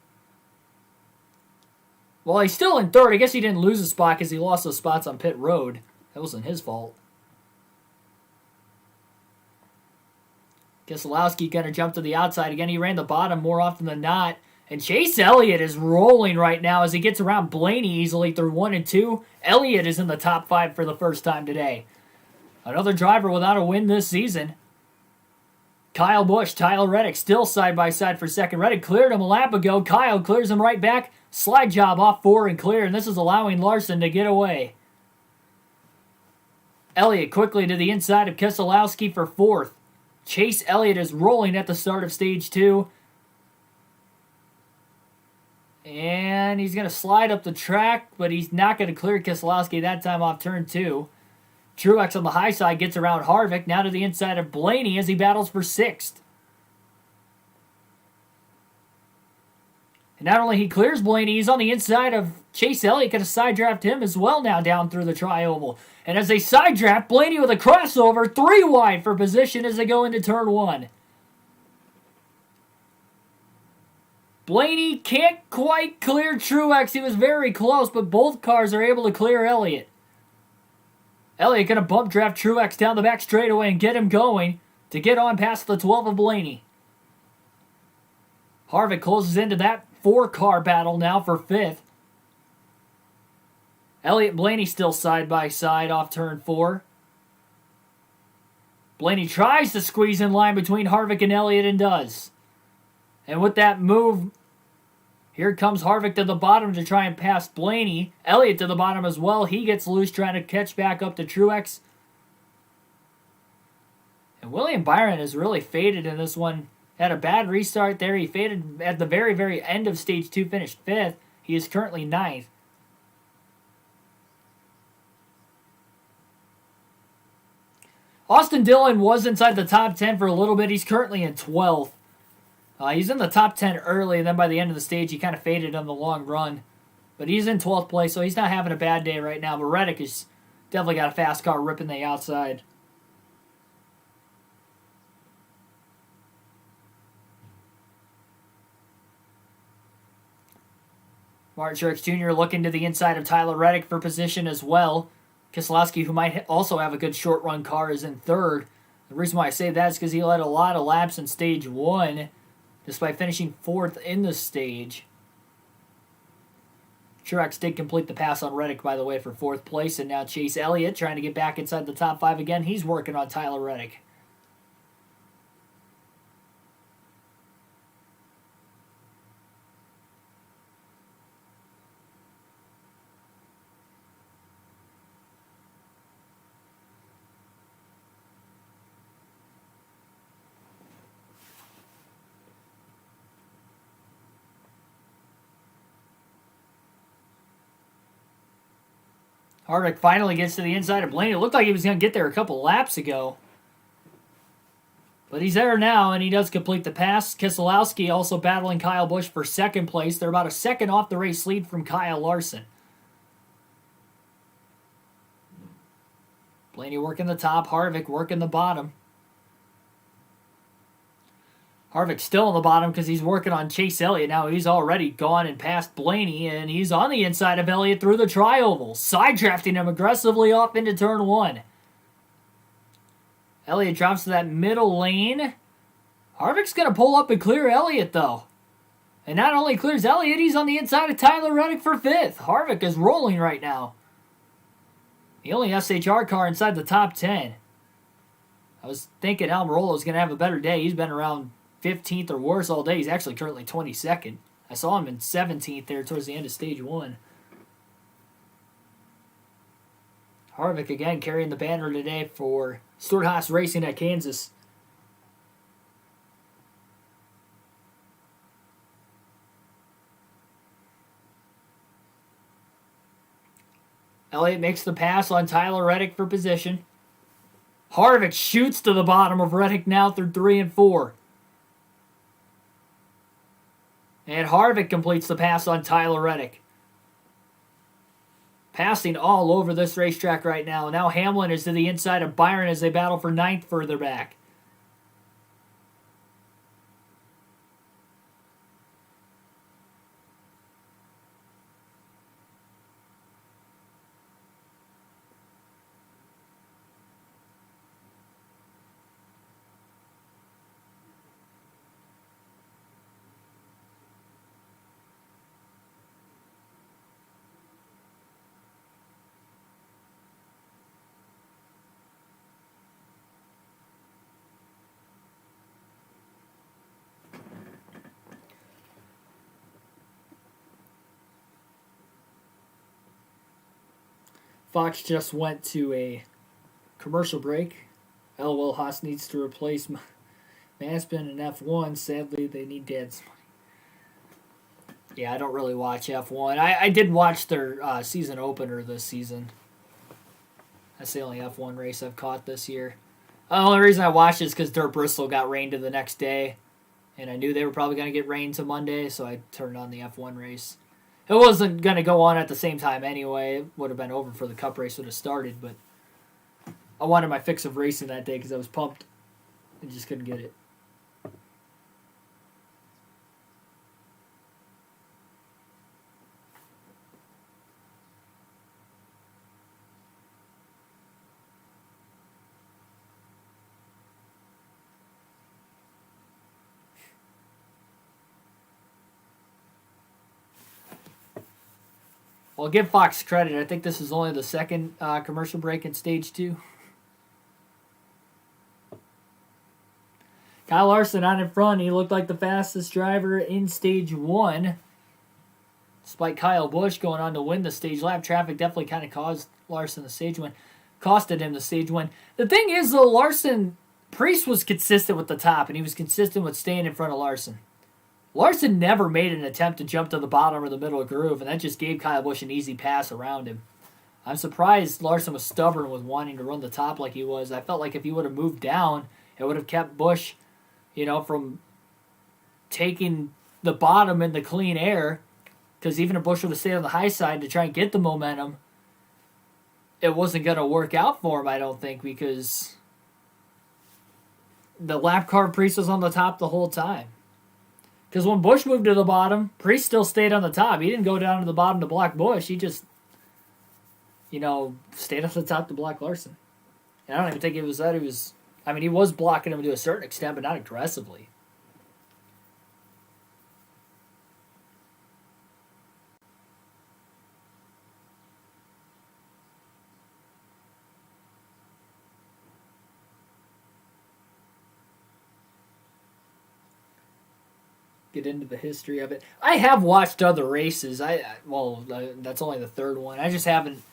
Well, he's still in 3rd. I guess he didn't lose a spot because he lost those spots on pit road. That wasn't his fault. Keselowski going to jump to the outside. Again, he ran the bottom more often than not. And Chase Elliott is rolling right now as he gets around Blaney easily through 1 and 2. Elliott is in the top 5 for the first time today. Another driver without a win this season. Kyle Busch, Tyler Reddick still side by side for second. Reddick cleared him a lap ago. Kyle clears him right back. Slide job off 4 and clear, and this is allowing Larson to get away. Elliott quickly to the inside of Keselowski for 4th. Chase Elliott is rolling at the start of stage 2. And he's going to slide up the track, but he's not going to clear Keselowski that time off turn 2. Truex on the high side gets around Harvick, now to the inside of Blaney as he battles for 6th. And not only he clears Blaney, he's on the inside of Chase Elliott, going to side draft him as well now down through the tri-oval. And as they side draft, Blaney with a crossover, 3 wide for position as they go into turn 1. Blaney can't quite clear Truex. He was very close, but both cars are able to clear Elliott. Elliott going to bump draft Truex down the back straightaway and get him going to get on past the 12 of Blaney. Harvick closes into that 4-car battle now for 5th. Elliott and Blaney still side by side off turn 4. Blaney tries to squeeze in line between Harvick and Elliott and does. And with that move, here comes Harvick to the bottom to try and pass Blaney. Elliott to the bottom as well. He gets loose trying to catch back up to Truex. And William Byron has really faded in this one. Had a bad restart there. He faded at the very, very end of Stage 2, finished 5th. He is currently 9th. Austin Dillon was inside the top 10 for a little bit. He's currently in 12th. He's in the top 10 early, and then by the end of the stage, he kind of faded on the long run. But he's in 12th place, so he's not having a bad day right now. But Reddick has definitely got a fast car ripping the outside. Martin Truex Jr. looking to the inside of Tyler Reddick for position as well. Keselowski, who might also have a good short run car, is in 3rd. The reason why I say that is because he led a lot of laps in Stage 1, despite finishing 4th in the stage. Truex did complete the pass on Reddick, by the way, for 4th place, and now Chase Elliott trying to get back inside the top 5 again. He's working on Tyler Reddick. Harvick finally gets to the inside of Blaney. It looked like he was going to get there a couple laps ago. But he's there now, and he does complete the pass. Keselowski also battling Kyle Busch for 2nd place. They're about a second off the race lead from Kyle Larson. Blaney working the top, Harvick working the bottom. Harvick's still on the bottom because he's working on Chase Elliott. Now he's already gone and passed Blaney, and he's on the inside of Elliott through the tri-oval, side drafting him aggressively off into turn 1. Elliott drops to that middle lane. Harvick's going to pull up and clear Elliott, though. And not only clears Elliott, he's on the inside of Tyler Reddick for 5th. Harvick is rolling right now. The only SHR car inside the top 10. I was thinking Almirola's going to have a better day. He's been around 15th or worse all day. He's actually currently 22nd. I saw him in 17th there towards the end of Stage 1. Harvick again carrying the banner today for Stewart-Haas Racing at Kansas. Elliott makes the pass on Tyler Reddick for position. Harvick shoots to the bottom of Reddick now through 3 and 4. And Harvick completes the pass on Tyler Reddick. Passing all over this racetrack right now. Now Hamlin is to the inside of Byron as they battle for 9th further back. Fox just went to a commercial break. LOL Haas needs to replace Mazepin in F1. Sadly, they need Dad's money. Yeah, I don't really watch F1. I did watch their season opener this season. That's the only F1 race I've caught this year. The only reason I watched is because Dirt Bristol got rained the next day, and I knew they were probably going to get rained to Monday, so I turned on the F1 race. It wasn't going to go on at the same time anyway. It would have been over before the Cup race would have started, but I wanted my fix of racing that day because I was pumped. I just couldn't get it. Well, give Fox credit. I think this is only the second commercial break in Stage 2. Kyle Larson out in front. He looked like the fastest driver in Stage 1. Despite Kyle Busch going on to win the stage lap, traffic definitely kind of caused Larson the stage win. Costed him the stage win. The thing is, though, Priest was consistent with the top, and he was consistent with staying in front of Larson. Larson never made an attempt to jump to the bottom or the middle groove, and that just gave Kyle Busch an easy pass around him. I'm surprised Larson was stubborn with wanting to run the top like he was. I felt like if he would have moved down, it would have kept Busch, from taking the bottom in the clean air, because even if Busch would have stayed on the high side to try and get the momentum, it wasn't going to work out for him, I don't think, because the lap car Priest was on the top the whole time. Because when Busch moved to the bottom, Priest still stayed on the top. He didn't go down to the bottom to block Busch. He just, stayed on the top to block Larson. And I don't even think it was that he was... he was blocking him to a certain extent, but not aggressively. Get into the history of it. I have watched other races. That's only the third one. I just haven't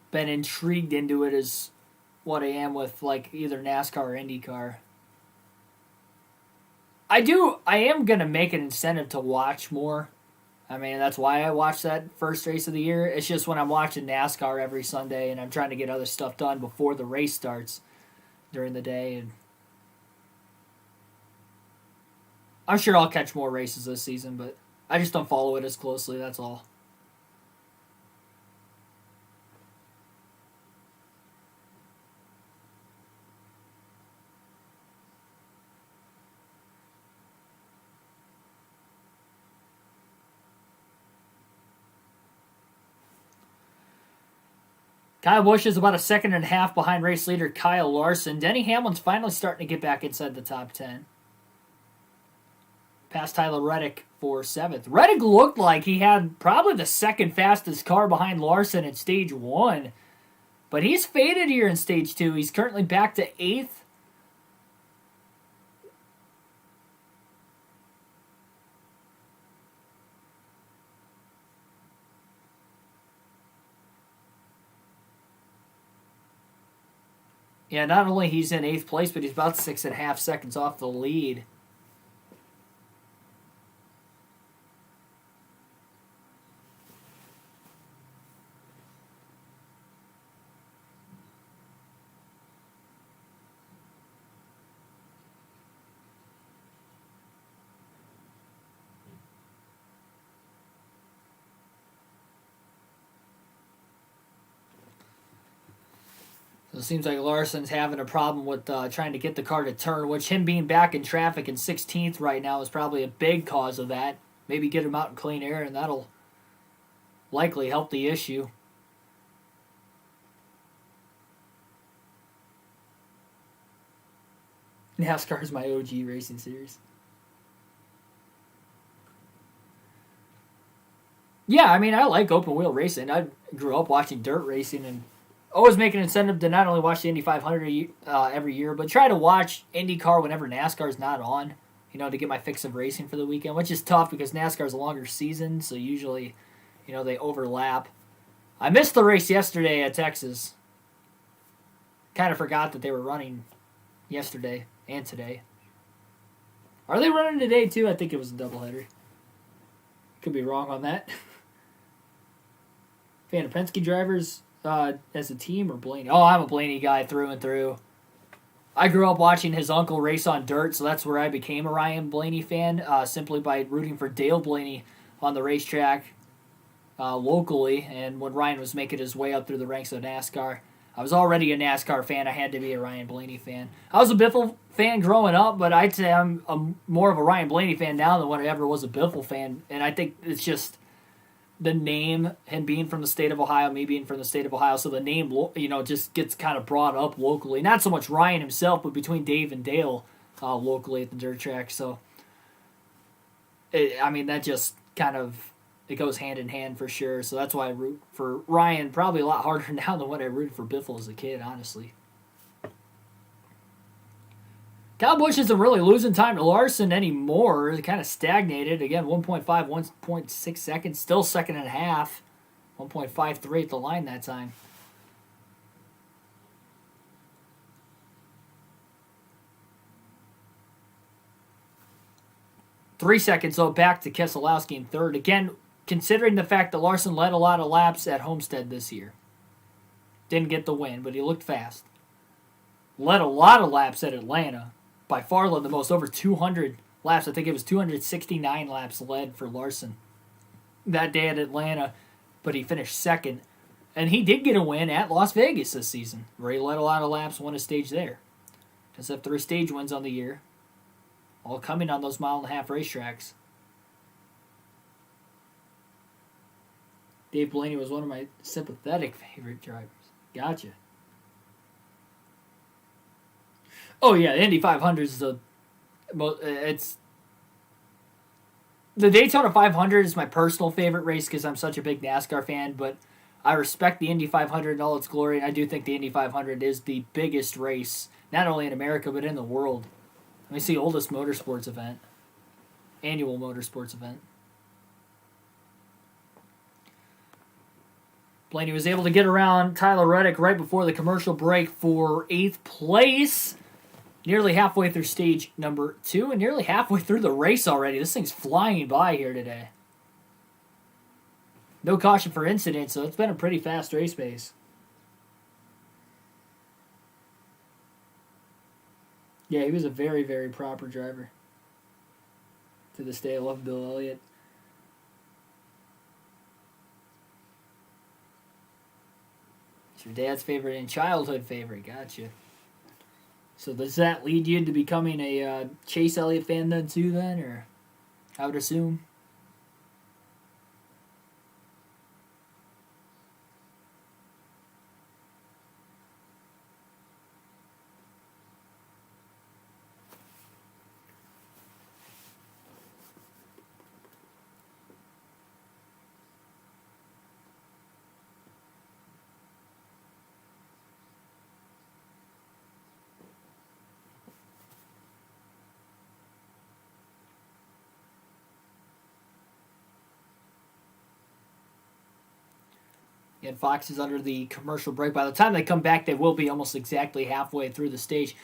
been intrigued into it as what I am with either NASCAR or IndyCar. I am gonna make an incentive to watch more. That's why I watched that first race of the year. It's just when I'm watching NASCAR every Sunday and I'm trying to get other stuff done before the race starts during the day, and I'm sure I'll catch more races this season, but I just don't follow it as closely, that's all. Kyle Busch is about a second and a half behind race leader Kyle Larson. Denny Hamlin's finally starting to get back inside the top 10. Past Tyler Reddick for 7th. Reddick looked like he had probably the second fastest car behind Larson in Stage 1. But he's faded here in Stage 2. He's currently back to 8th. Yeah, not only he's in 8th place, but he's about 6.5 seconds off the lead. So it seems like Larson's having a problem with trying to get the car to turn, which him being back in traffic in 16th right now is probably a big cause of that. Maybe get him out in clean air, and that'll likely help the issue. NASCAR is my OG racing series. Yeah, I like open wheel racing. I grew up watching dirt racing and always make an incentive to not only watch the Indy 500 every year, but try to watch IndyCar whenever NASCAR's not on, to get my fix of racing for the weekend, which is tough because NASCAR's a longer season, so usually, they overlap. I missed the race yesterday at Texas. Kind of forgot that they were running yesterday and today. Are they running today, too? I think it was a doubleheader. Could be wrong on that. Fan of Penske drivers as a team or Blaney? Oh, I'm a Blaney guy through and through. I grew up watching his uncle race on dirt, so that's where I became a Ryan Blaney fan, simply by rooting for Dale Blaney on the racetrack locally. And when Ryan was making his way up through the ranks of NASCAR, I was already a NASCAR fan. I had to be a Ryan Blaney fan. I was a Biffle fan growing up, but I'd say I'm more of a Ryan Blaney fan now than when I ever was a Biffle fan. And I think it's just the name, him being from the state of Ohio, me being from the state of Ohio, so the name, just gets kind of brought up locally. Not so much Ryan himself, but between Dave and Dale locally at the dirt track. So, that just kind of, it goes hand in hand for sure. So that's why I root for Ryan probably a lot harder now than what I rooted for Biffle as a kid, honestly. Kyle Busch isn't really losing time to Larson anymore. It kind of stagnated. Again, 1.5, 1.6 seconds. Still second and a half. 1.53 at the line that time. Three seconds, though, back to Keselowski in third. Again, considering the fact that Larson led a lot of laps at Homestead this year. Didn't get the win, but he looked fast. Led a lot of laps at Atlanta. By far led the most, over 200 laps. I think it was 269 laps led for Larson that day at Atlanta, but he finished second. And he did get a win at Las Vegas this season, where he led a lot of laps, won a stage there. Does have 3 stage wins on the year, all coming on those mile-and-a-half racetracks. Dave Blaney was one of my sympathetic favorite drivers. Gotcha. Oh yeah, the Indy 500 is the Daytona 500 is my personal favorite race because I'm such a big NASCAR fan, but I respect the Indy 500 in all its glory, and I do think the Indy 500 is the biggest race, not only in America, but in the world. I mean, it's the oldest motorsports event, annual motorsports event. Blaney was able to get around Tyler Reddick right before the commercial break for 8th place. Nearly halfway through stage number 2 and nearly halfway through the race already. This thing's flying by here today. No caution for incident, so it's been a pretty fast race pace. Yeah, he was a very, very proper driver. To this day, I love Bill Elliott. It's your dad's favorite and childhood favorite. Gotcha. So does that lead you into becoming a Chase Elliott fan then too, or I would assume? And Fox is under the commercial break. By the time they come back, they will be almost exactly halfway through the stage.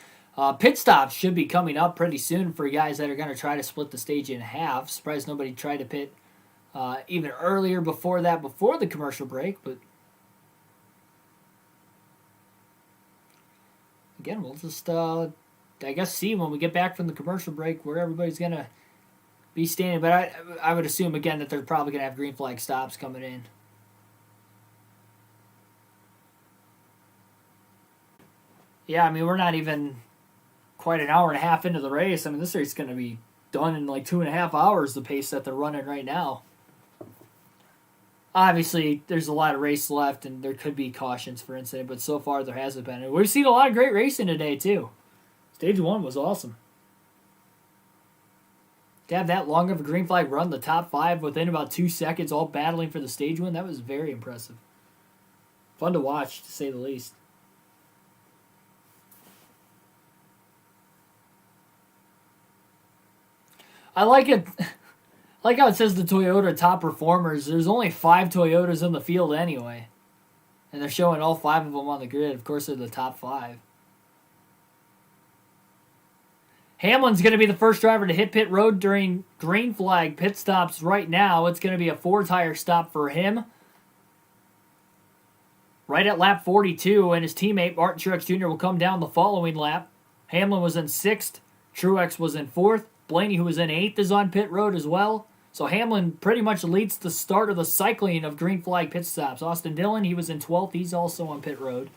Pit stops should be coming up pretty soon for guys that are going to try to split the stage in half. Surprised nobody tried to pit even earlier before that, before the commercial break. But again, we'll just, I guess, see when we get back from the commercial break where everybody's going to be standing. But I would assume, again, that they're probably going to have green flag stops coming in. Yeah, I mean, we're not even quite an hour and a half into the race. I mean, this race is going to be done in like 2.5 hours, the pace that they're running right now. Obviously, there's a lot of race left, and there could be cautions for incident, but so far there hasn't been. And we've seen a lot of great racing today, too. Stage 1 was awesome. To have that long of a green flag run, the top 5 within about 2 seconds, all battling for the stage win, that was very impressive. Fun to watch, to say the least. I like it. I like how it says the Toyota top performers. There's only 5 Toyotas in the field anyway. And they're showing all 5 of them on the grid. Of course, they're the top 5. Hamlin's going to be the first driver to hit pit road during green flag pit stops right now. It's going to be a 4-tire stop for him. Right at lap 42, and his teammate Martin Truex Jr. will come down the following lap. Hamlin was in 6th. Truex was in 4th. Blaney, who was in 8th, is on pit road as well. So Hamlin pretty much leads the start of the cycling of green flag pit stops. Austin Dillon, he was in 12th. He's also on pit road.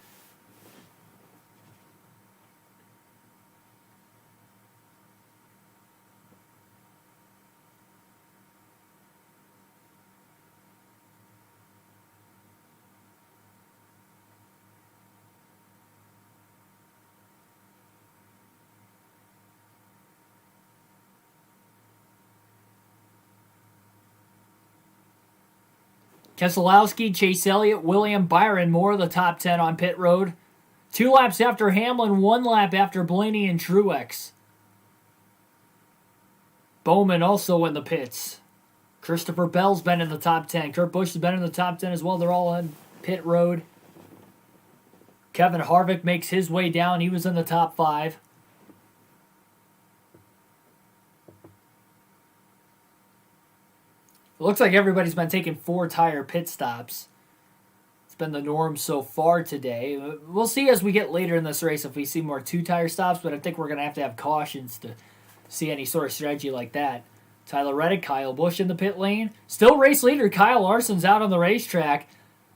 Keselowski, Chase Elliott, William Byron, more of the top 10 on pit road. 2 laps after Hamlin, 1 lap after Blaney and Truex. Bowman also in the pits. Christopher Bell's been in the top 10. Kurt Busch has been in the top 10 as well. They're all on pit road. Kevin Harvick makes his way down. He was in the top 5. It looks like everybody's been taking 4-tire pit stops. It's been the norm so far today. We'll see as we get later in this race if we see more 2-tire stops, but I think we're going to have cautions to see any sort of strategy like that. Tyler Reddick, Kyle Busch in the pit lane. Still race leader, Kyle Larson's out on the racetrack.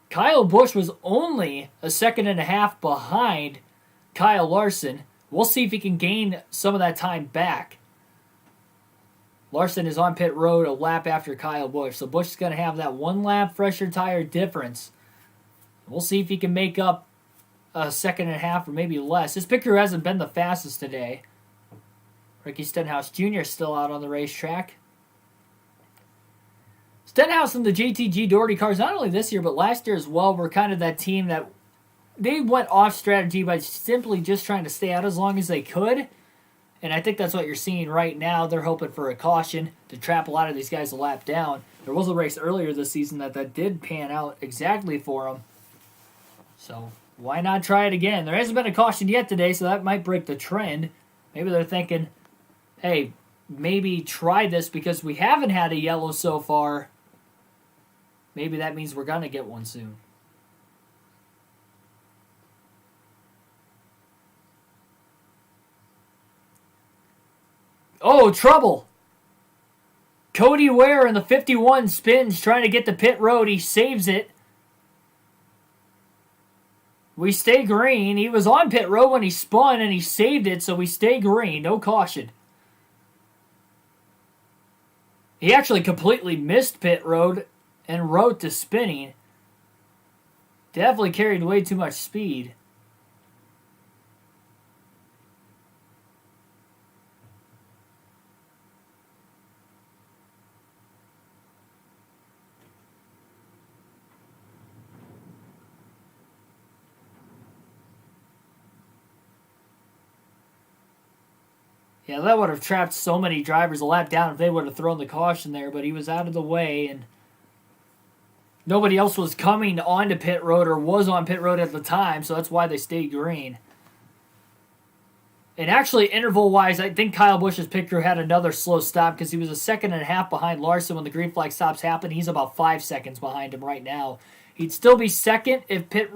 Kyle Busch was only a second and a half behind Kyle Larson. We'll see if he can gain some of that time back. Larson is on pit road a lap after Kyle Busch. So Busch is going to have that 1 lap fresher tire difference. We'll see if he can make up a second and a half or maybe less. His pick crew hasn't been the fastest today. Ricky Stenhouse Jr. is still out on the racetrack. Stenhouse and the JTG Doherty cars, not only this year but last year as well, were kind of that team that they went off strategy by simply just trying to stay out as long as they could. And I think that's what you're seeing right now. They're hoping for a caution to trap a lot of these guys a lap down. There was a race earlier this season that did pan out exactly for them. So why not try it again? There hasn't been a caution yet today, so that might break the trend. Maybe they're thinking, hey, maybe try this because we haven't had a yellow so far. Maybe that means we're going to get one soon. Oh, trouble. Cody Ware in the 51 spins trying to get to pit road. He saves it. We stay green. He was on pit road when he spun and he saved it, so we stay green. No caution. He actually completely missed pit road and rode to spinning. Definitely carried way too much speed. Yeah, that would have trapped so many drivers a lap down if they would have thrown the caution there, but he was out of the way, and nobody else was coming onto pit road or was on pit road at the time, so that's why they stayed green. And actually, interval-wise, I think Kyle Busch's pit crew had another slow stop because he was a second and a half behind Larson when the green flag stops happened. He's about 5 seconds behind him right now. He'd still be second if pit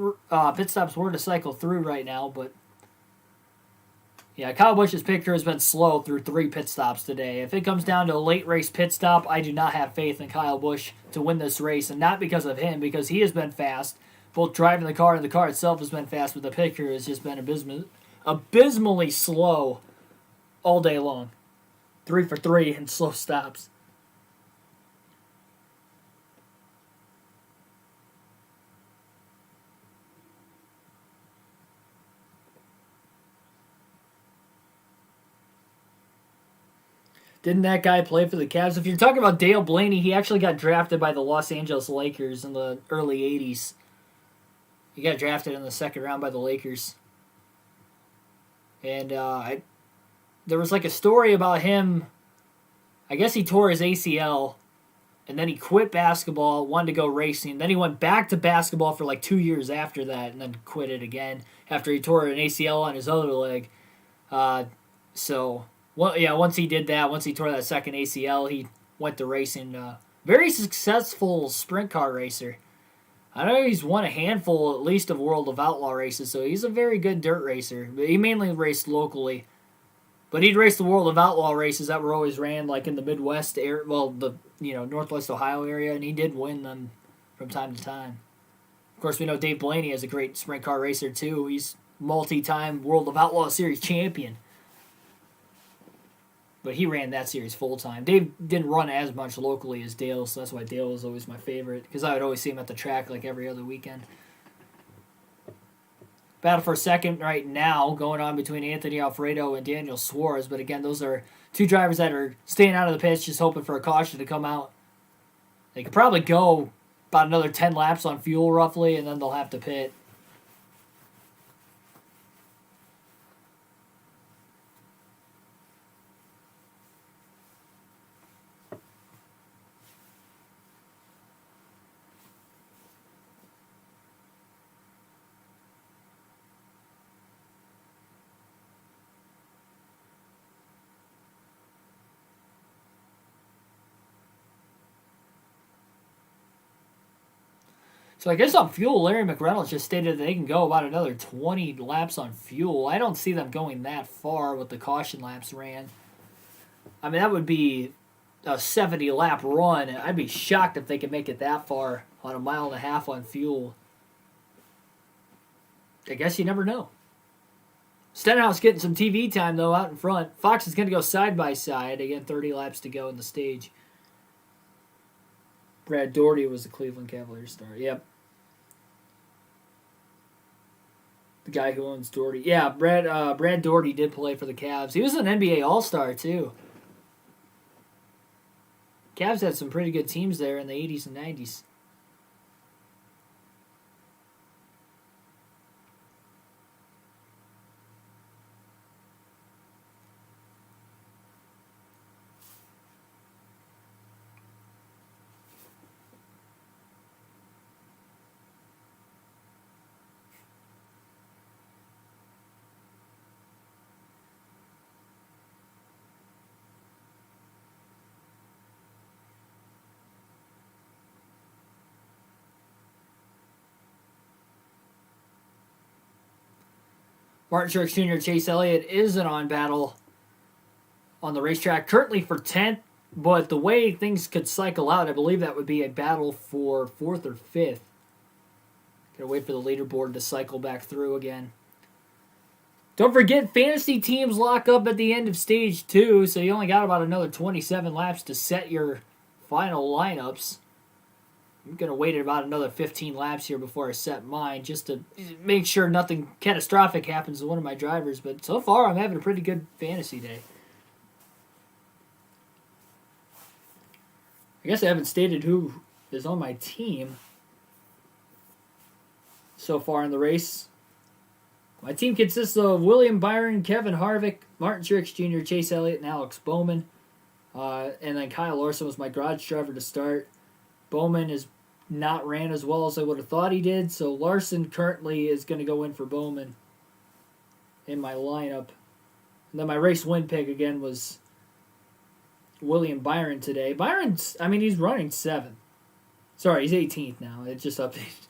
stops were to cycle through right now, but yeah, Kyle Busch's pit crew has been slow through 3 pit stops today. If it comes down to a late race pit stop, I do not have faith in Kyle Busch to win this race, and not because of him, because he has been fast. Both driving the car and the car itself has been fast, but the pit crew has just been abysmally slow all day long. 3 for 3 in slow stops. Didn't that guy play for the Cavs? If you're talking about Dale Blaney, he actually got drafted by the Los Angeles Lakers in the early 80s. He got drafted in the second round by the Lakers. And there was like a story about him. I guess he tore his ACL, and then he quit basketball, wanted to go racing. Then he went back to basketball for like 2 years after that, and then quit it again after he tore an ACL on his other leg. So Well, yeah, once he did that, once he tore that second ACL, he went to racing. Very successful sprint car racer. I know he's won a handful, at least, of World of Outlaw races, so he's a very good dirt racer. But he mainly raced locally. But he'd race the World of Outlaw races that were always ran like in the Midwest area, well, the Northwest Ohio area, and he did win them from time to time. Of course, we know Dave Blaney is a great sprint car racer too. He's multi-time World of Outlaw Series champion. But he ran that series full-time. Dave didn't run as much locally as Dale, so that's why Dale was always my favorite, because I would always see him at the track like every other weekend. Battle for second right now going on between Anthony Alfredo and Daniel Suarez, but again, those are two drivers that are staying out of the pits, just hoping for a caution to come out. They could probably go about another 10 laps on fuel roughly, and then they'll have to pit. So I guess on fuel, Larry McReynolds just stated that they can go about another 20 laps on fuel. I don't see them going that far with the caution laps ran. I mean, that would be a 70-lap run. I'd be shocked if they could make it that far on a mile and a half on fuel. I guess you never know. Stenhouse getting some TV time, though, out in front. Fox is going to go side by side. Again, 30 laps to go in the stage. Brad Daugherty was the Cleveland Cavaliers star. Yep. The guy who owns Daugherty. Yeah, Brad Daugherty did play for the Cavs. He was an NBA All-Star, too. Cavs had some pretty good teams there in the 80s and 90s. Martin Truex Jr. Chase Elliott is an on-battle on the racetrack, currently for 10th, but the way things could cycle out, I believe that would be a battle for 4th or 5th. Gotta wait for the leaderboard to cycle back through again. Don't forget, fantasy teams lock up at the end of Stage 2, so you only got about another 27 laps to set your final lineups. I'm going to wait about another 15 laps here before I set mine, just to make sure nothing catastrophic happens to one of my drivers. But so far, I'm having a pretty good fantasy day. I guess I haven't stated who is on my team so far in the race. My team consists of William Byron, Kevin Harvick, Martin Truex Jr., Chase Elliott, and Alex Bowman. And then Kyle Larson was my garage driver to start. Bowman is not ran as well as I would have thought he did, so Larson currently is going to go in for Bowman in my lineup. And then my race win pick again was William Byron today. He's running 7th. Sorry, he's 18th now. It just updated.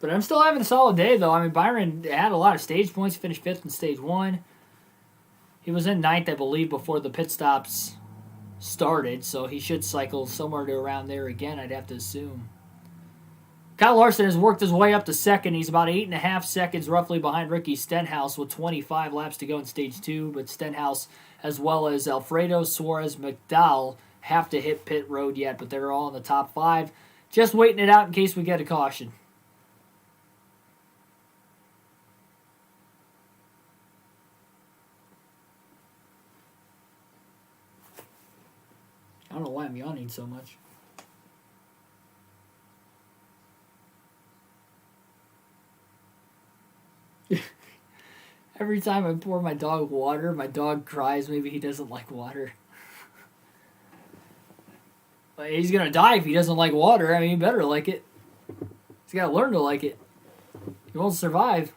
But I'm still having a solid day, though. I mean, Byron had a lot of stage points, finished 5th in Stage 1. He was in 9th, I believe, before the pit stops started, so he should cycle somewhere to around there again, I'd have to assume. Kyle Larson has worked his way up to 2nd. He's about 8.5 seconds roughly behind Ricky Stenhouse with 25 laps to go in Stage 2, but Stenhouse, as well as Alfredo, Suarez, McDowell, have to hit pit road yet, but they're all in the top 5. Just waiting it out in case we get a caution. I don't know why I'm yawning so much. Every time I pour my dog water, my dog cries. Maybe he doesn't like water. But he's going to die if he doesn't like water. I mean, he better like it. He's got to learn to like it. He won't survive.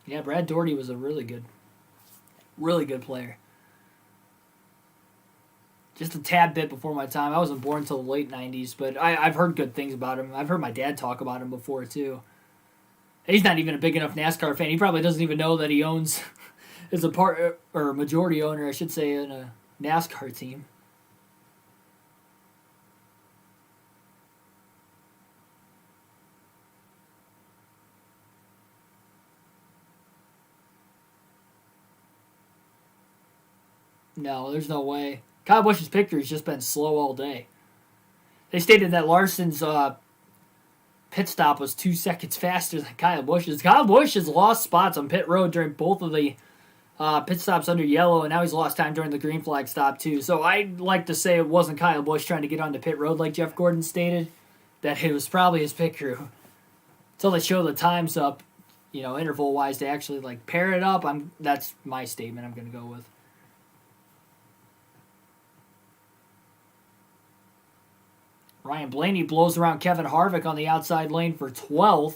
Yeah, Brad Doherty was a really good player. Just a tad bit before my time. I wasn't born until the late 90s, but I've heard good things about him. I've heard my dad talk about him before, too. He's not even a big enough NASCAR fan. He probably doesn't even know that he owns, is a part, or majority owner, I should say, in a NASCAR team. No, there's no way. Kyle Busch's picture has just been slow all day. They stated that Larson's pit stop was 2 seconds faster than Kyle Busch's. Kyle Busch has lost spots on pit road during both of the pit stops under yellow, and now he's lost time during the green flag stop too. So I'd like to say it wasn't Kyle Busch trying to get onto pit road like Jeff Gordon stated, that it was probably his pit crew. Until they show the times up, interval-wise to actually pair it up, that's my statement I'm going to go with. Ryan Blaney blows around Kevin Harvick on the outside lane for 12th.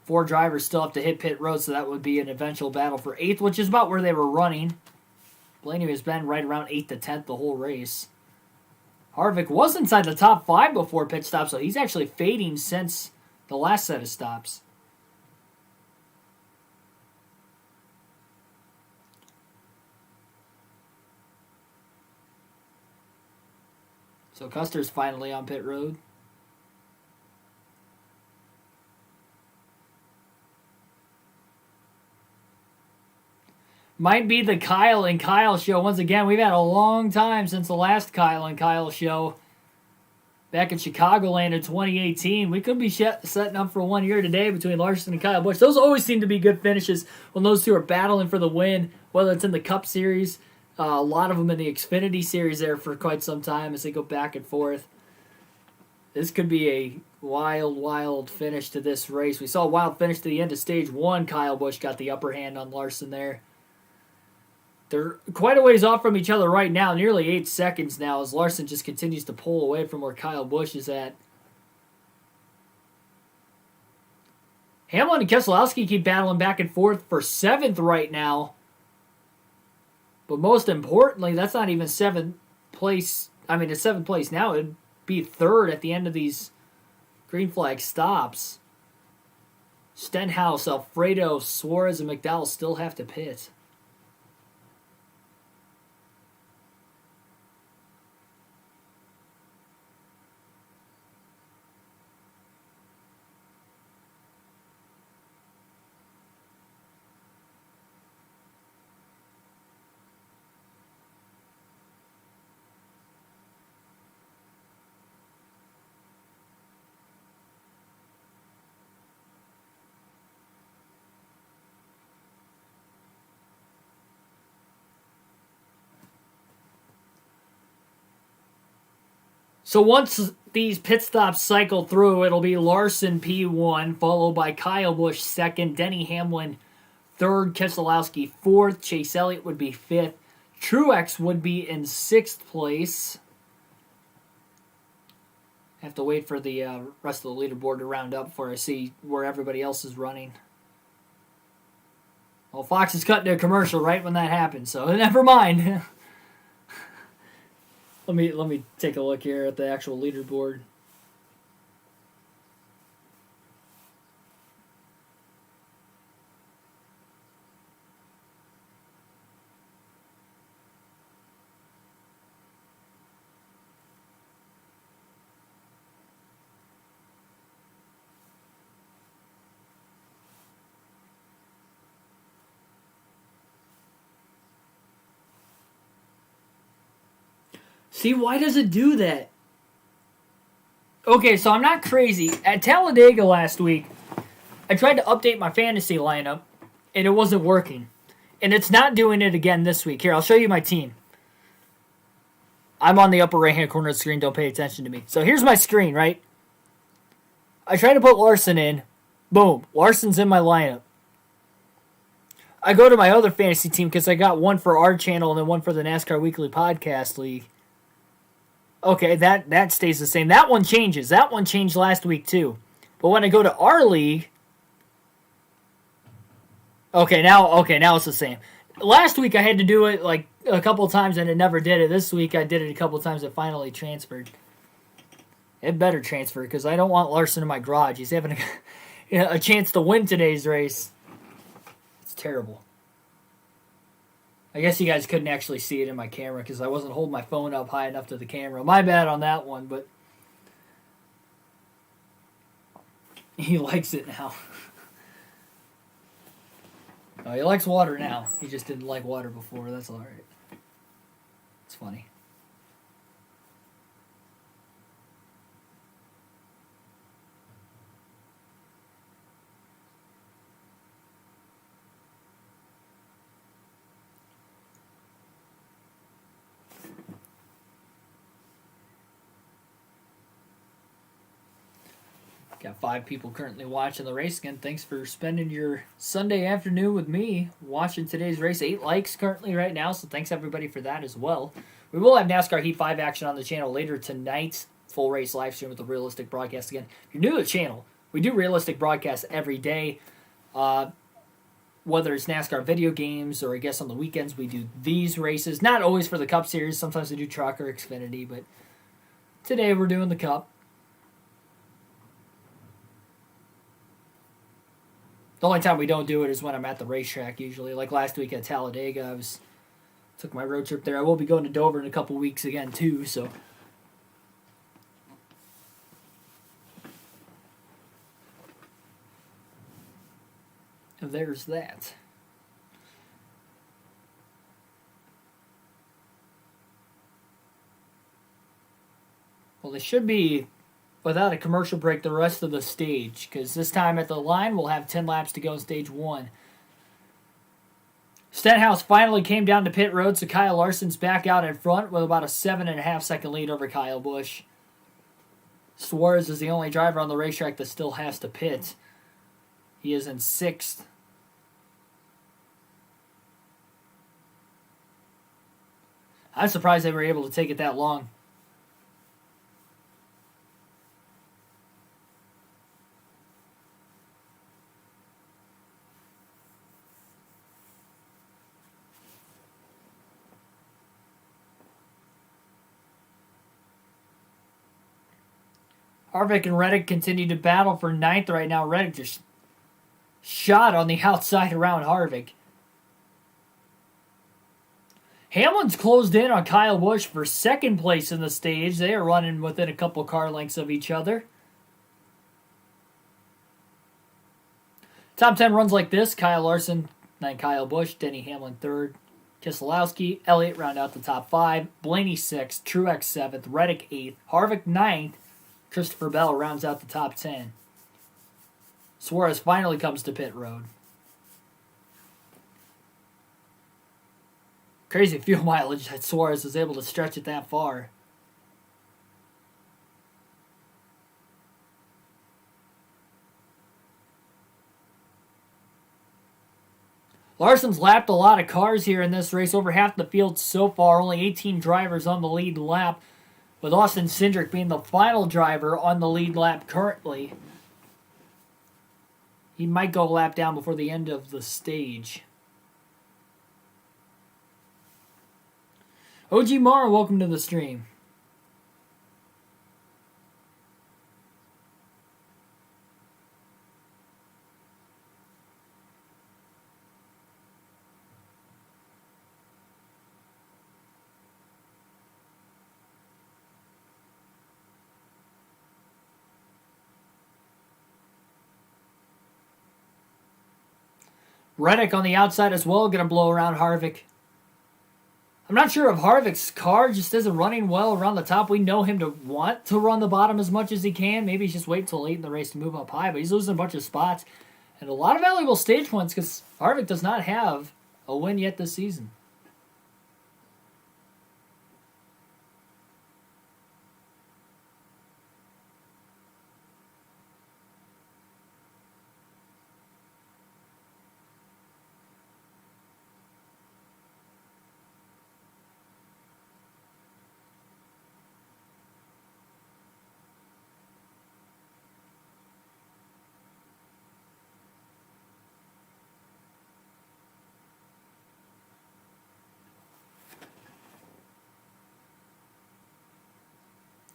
4 drivers still have to hit pit road, so that would be an eventual battle for 8th, which is about where they were running. Blaney has been right around 8th to 10th the whole race. Harvick was inside the top 5 before pit stop, so he's actually fading since the last set of stops. So Custer's finally on pit road. Might be the Kyle and Kyle show. Once again, we've had a long time since the last Kyle and Kyle show back in Chicagoland in 2018. We could be setting up for 1 year today between Larson and Kyle Busch. Those always seem to be good finishes when those two are battling for the win, whether it's in the Cup Series. A lot of them in the Xfinity Series there for quite some time as they go back and forth. This could be a wild, wild finish to this race. We saw a wild finish to the end of Stage 1. Kyle Busch got the upper hand on Larson there. They're quite a ways off from each other right now, nearly 8 seconds now, as Larson just continues to pull away from where Kyle Busch is at. Hamlin and Keselowski keep battling back and forth for 7th right now. But most importantly, that's not even 7th place. I mean, it's 7th place now. It'd be 3rd at the end of these green flag stops. Stenhouse, Alfredo, Suarez, and McDowell still have to pit. So once these pit stops cycle through, it'll be Larson P1, followed by Kyle Busch 2nd, Denny Hamlin 3rd, Keselowski 4th, Chase Elliott would be 5th, Truex would be in 6th place. I have to wait for the rest of the leaderboard to round up before I see where everybody else is running. Well, Fox is cutting to a commercial right when that happens, so never mind. Let me take a look here at the actual leaderboard. See, why does it do that? Okay, so I'm not crazy. At Talladega last week, I tried to update my fantasy lineup, and it wasn't working. And it's not doing it again this week. Here, I'll show you my team. I'm on the upper right-hand corner of the screen. Don't pay attention to me. So here's my screen, right? I tried to put Larson in. Boom. Larson's in my lineup. I go to my other fantasy team because I got one for our channel and then one for the NASCAR Weekly Podcast League. Okay, that stays the same. That one changes. That one changed last week too. But when I go to our league, Now it's the same. Last week I had to do it like a couple times and it never did it. This week I did it a couple times. It finally transferred. It better transfer because I don't want Larson in my garage. He's having a chance to win today's race. It's terrible. I guess you guys couldn't actually see it in my camera because I wasn't holding my phone up high enough to the camera. My bad on that one, but he likes it now. Oh, he likes water now. He just didn't like water before. That's all right. It's funny. Got 5 people currently watching the race again. Thanks for spending your Sunday afternoon with me watching today's race. 8 likes currently right now, so thanks everybody for that as well. We will have NASCAR Heat 5 action on the channel later tonight. Full race live stream with the realistic broadcast again. If you're new to the channel, we do realistic broadcasts every day. Whether it's NASCAR video games or I guess on the weekends we do these races. Not always for the Cup Series. Sometimes we do Truck or Xfinity, but today we're doing the Cup. The only time we don't do it is when I'm at the racetrack usually. Like last week at Talladega, took my road trip there. I will be going to Dover in a couple weeks again too, so. There's that. Well, they should be without a commercial break the rest of the stage, because this time at the line we'll have 10 laps to go in stage 1. Stenhouse finally came down to pit road, so Kyle Larson's back out in front with about a 7.5 second lead over Kyle Busch. Suarez is the only driver on the racetrack that still has to pit. He is in 6th. I'm surprised they were able to take it that long. Harvick and Reddick continue to battle for 9th right now. Reddick just shot on the outside around Harvick. Hamlin's closed in on Kyle Busch for 2nd place in the stage. They are running within a couple car lengths of each other. Top 10 runs like this. Kyle Larson, 9 Kyle Busch, Denny Hamlin 3rd, Keselowski, Elliott round out the top 5, Blaney 6th, Truex 7th, Reddick 8th, Harvick 9th, Christopher Bell rounds out the top 10. Suarez finally comes to pit road. Crazy fuel mileage that Suarez was able to stretch it that far. Larson's lapped a lot of cars here in this race. Over half the field so far. Only 18 drivers on the lead lap, with Austin Cindric being the final driver on the lead lap currently. He might go a lap down before the end of the stage. OG Mara, welcome to the stream. Reddick on the outside as well, going to blow around Harvick. I'm not sure if Harvick's car just isn't running well around the top. We know him to want to run the bottom as much as he can. Maybe he's just waiting till late in the race to move up high, but he's losing a bunch of spots. And a lot of valuable stage points because Harvick does not have a win yet this season.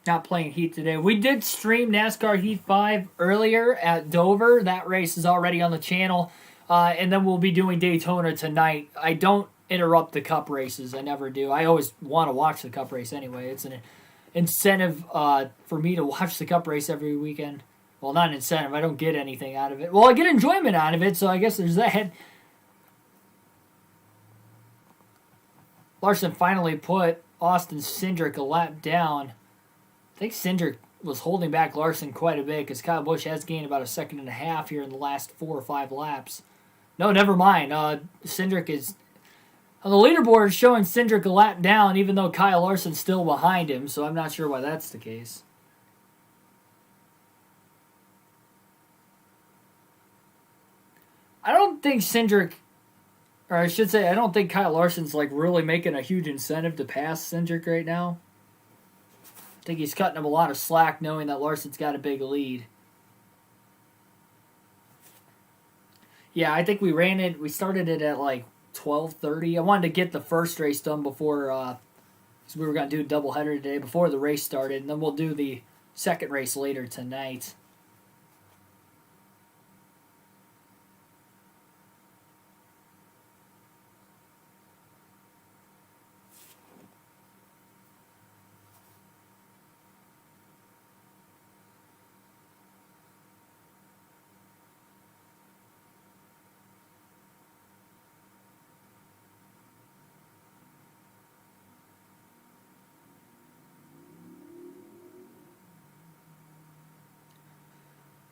not playing Heat today. We did stream NASCAR Heat 5 earlier at Dover. That race is already on the channel. And then we'll be doing Daytona tonight. I don't interrupt the Cup races. I never do. I always want to watch the Cup race anyway. It's an incentive for me to watch the Cup race every weekend. Well, not an incentive. I don't get anything out of it. Well, I get enjoyment out of it, so I guess there's that. Larson finally put Austin Cindric a lap down. I think Cindric was holding back Larson quite a bit because Kyle Busch has gained about a second and a half here in the last 4 or 5 laps. No, never mind. Cindric is on the leaderboard showing Cindric a lap down, even though Kyle Larson's still behind him, so I'm not sure why that's the case. I don't think Cindric, or I should say, I don't think Kyle Larson's like really making a huge incentive to pass Cindric right now. I think he's cutting him a lot of slack knowing that Larson's got a big lead. Yeah, I think we started it at like 12:30. I wanted to get the first race done before, because we were going to do a doubleheader today before the race started, and then we'll do the second race later tonight.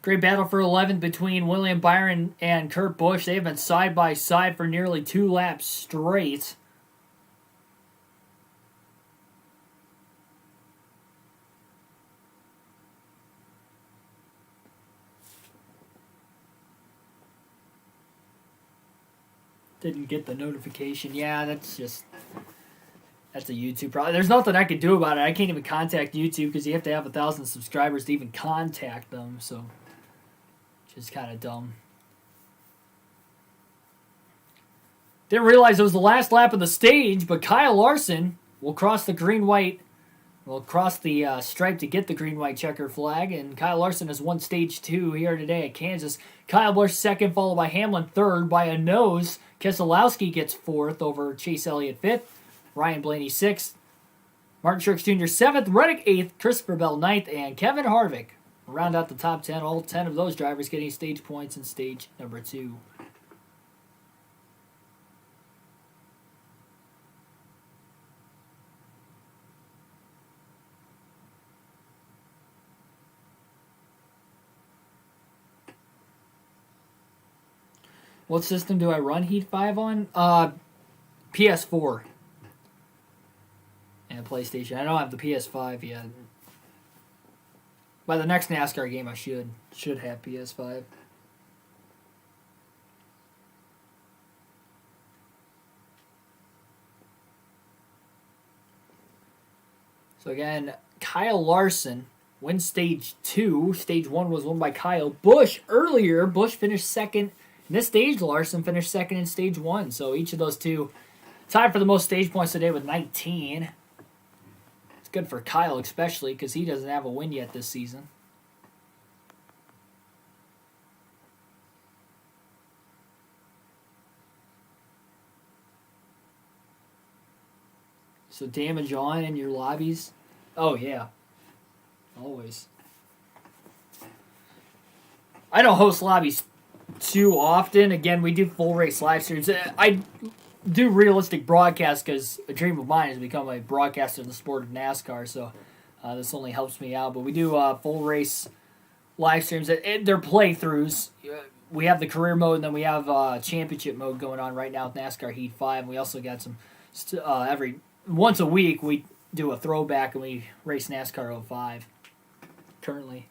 Great battle for 11th between William Byron and Kurt Busch. They have been side by side for nearly 2 laps straight. Didn't get the notification. Yeah, that's a YouTube problem. There's nothing I could do about it. I can't even contact YouTube because you have to have 1,000 subscribers to even contact them. So, just kind of dumb. Didn't realize it was the last lap of the stage, but Kyle Larson will cross the green-white, will cross the stripe to get the green-white checker flag, and Kyle Larson has won stage 2 here today at Kansas. Kyle Busch second, followed by Hamlin third. By a nose, Keselowski gets 4th over Chase Elliott 5th. Ryan Blaney 6th. Martin Truex Jr. 7th. Reddick 8th. Christopher Bell 9th. And Kevin Harvick round out the top 10. All 10 of those drivers getting stage points in stage number 2. What system do I run Heat 5 on? PS4. And PlayStation. I don't have the PS5 yet. By the next NASCAR game, I should have PS5. So again, Kyle Larson wins stage 2. Stage 1 was won by Kyle Busch. Earlier, Busch finished second. In this stage, Larson finished second in stage 1. So each of those two tied for the most stage points today with 19. It's good for Kyle especially because he doesn't have a win yet this season. So damage on in your lobbies? Oh, yeah. Always. I don't host lobbies too often. Again, we do full race live streams. I do realistic broadcasts because a dream of mine is to become a broadcaster in the sport of NASCAR, so this only helps me out. But we do full race live streams. They're playthroughs. We have the career mode, and then we have championship mode going on right now with NASCAR Heat 5. And we also got some, once a week, we do a throwback, and we race NASCAR 05 currently.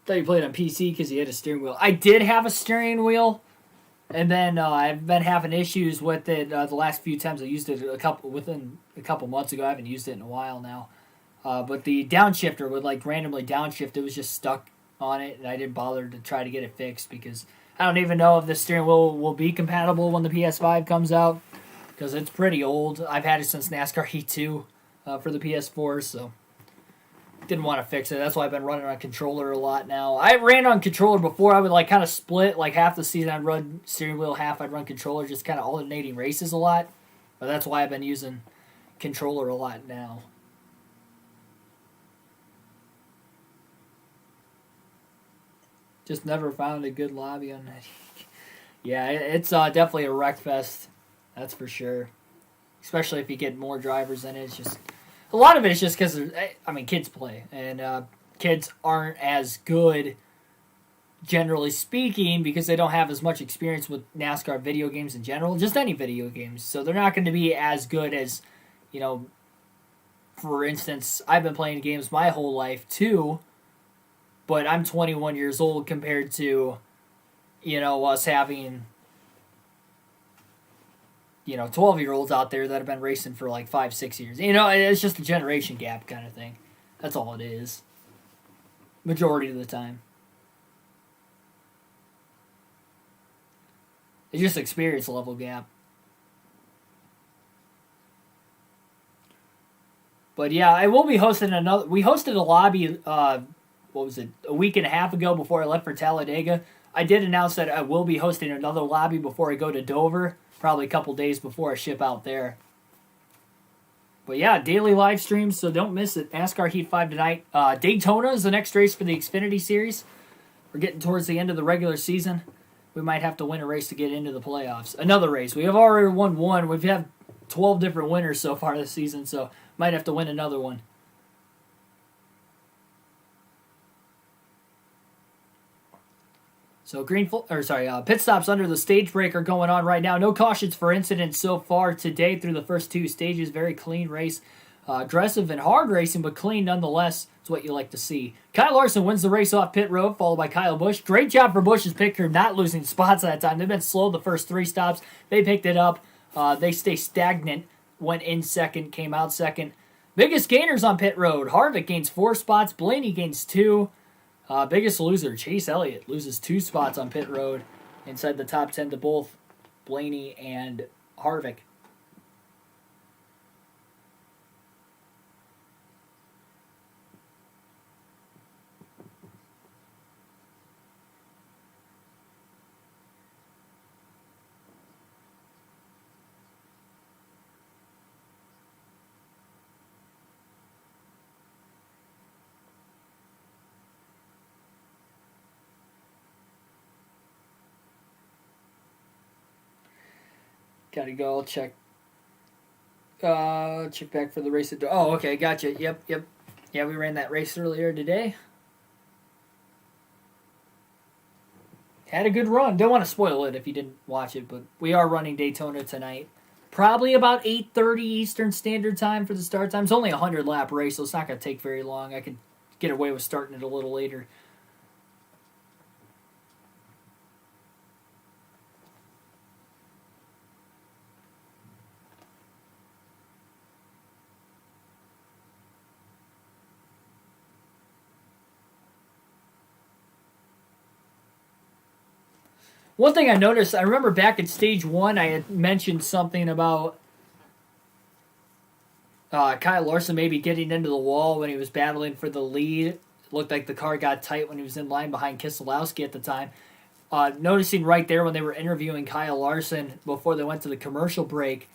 Thought you played on PC because you had a steering wheel. I did have a steering wheel, and then I've been having issues with it the last few times I used it within a couple months ago. I haven't used it in a while now. But the downshifter would like randomly downshift. It was just stuck on it, and I didn't bother to try to get it fixed because I don't even know if the steering wheel will be compatible when the PS5 comes out, because it's pretty old. I've had it since NASCAR Heat 2 for the PS4, so didn't want to fix it. That's why I've been running on controller a lot now. I ran on controller before. I would like kind of split, like half the season I'd run steering wheel, half I'd run controller, just kind of alternating races a lot. But that's why I've been using controller a lot now. Just never found a good lobby on that. Yeah, it's definitely a wreck fest. That's for sure. Especially if you get more drivers in it. It's just a lot of it is just because, I mean, kids play. And kids aren't as good, generally speaking, because they don't have as much experience with NASCAR video games in general. Just any video games. So they're not going to be as good as, you know, for instance, I've been playing games my whole life too. But I'm 21 years old compared to, you know, us having, you know, 12-year-olds out there that have been racing for like 5-6 years. You know, it's just a generation gap kind of thing. That's all it is. Majority of the time. It's just experience level gap. But yeah, I will be hosting another. We hosted a lobby, what was it, a week and a half ago before I left for Talladega. I did announce that I will be hosting another lobby before I go to Dover, probably a couple days before I ship out there. But yeah, daily live streams, so don't miss it. NASCAR Heat 5 tonight. Daytona is the next race for the Xfinity Series. We're getting towards the end of the regular season. We might have to win a race to get into the playoffs. Another race. We have already won one. We've had 12 different winners so far this season, so might have to win another one. So pit stops under the stage break are going on right now. No cautions for incidents so far today through the first two stages. Very clean race. Aggressive and hard racing, but clean nonetheless. It's what you like to see. Kyle Larson wins the race off pit road, followed by Kyle Busch. Great job for Busch's pick crew, not losing spots that time. They've been slow the first three stops. They picked it up. They stay stagnant. Went in second, came out second. Biggest gainers on pit road. Harvick gains 4 spots. Blaney gains 2. Biggest loser, Chase Elliott, loses 2 spots on pit road inside the top 10 to both Blaney and Harvick. Gotta go check back for the race. Oh, okay, gotcha. Yep. Yeah, we ran that race earlier today. Had a good run. Don't want to spoil it if you didn't watch it, but we are running Daytona tonight. Probably about 8:30 Eastern Standard Time for the start time. It's only a 100-lap race, so it's not going to take very long. I could get away with starting it a little later. One thing I noticed, I remember back at stage 1, I had mentioned something about Kyle Larson maybe getting into the wall when he was battling for the lead. It looked like the car got tight when he was in line behind Keselowski at the time. Noticing right there when they were interviewing Kyle Larson before they went to the commercial break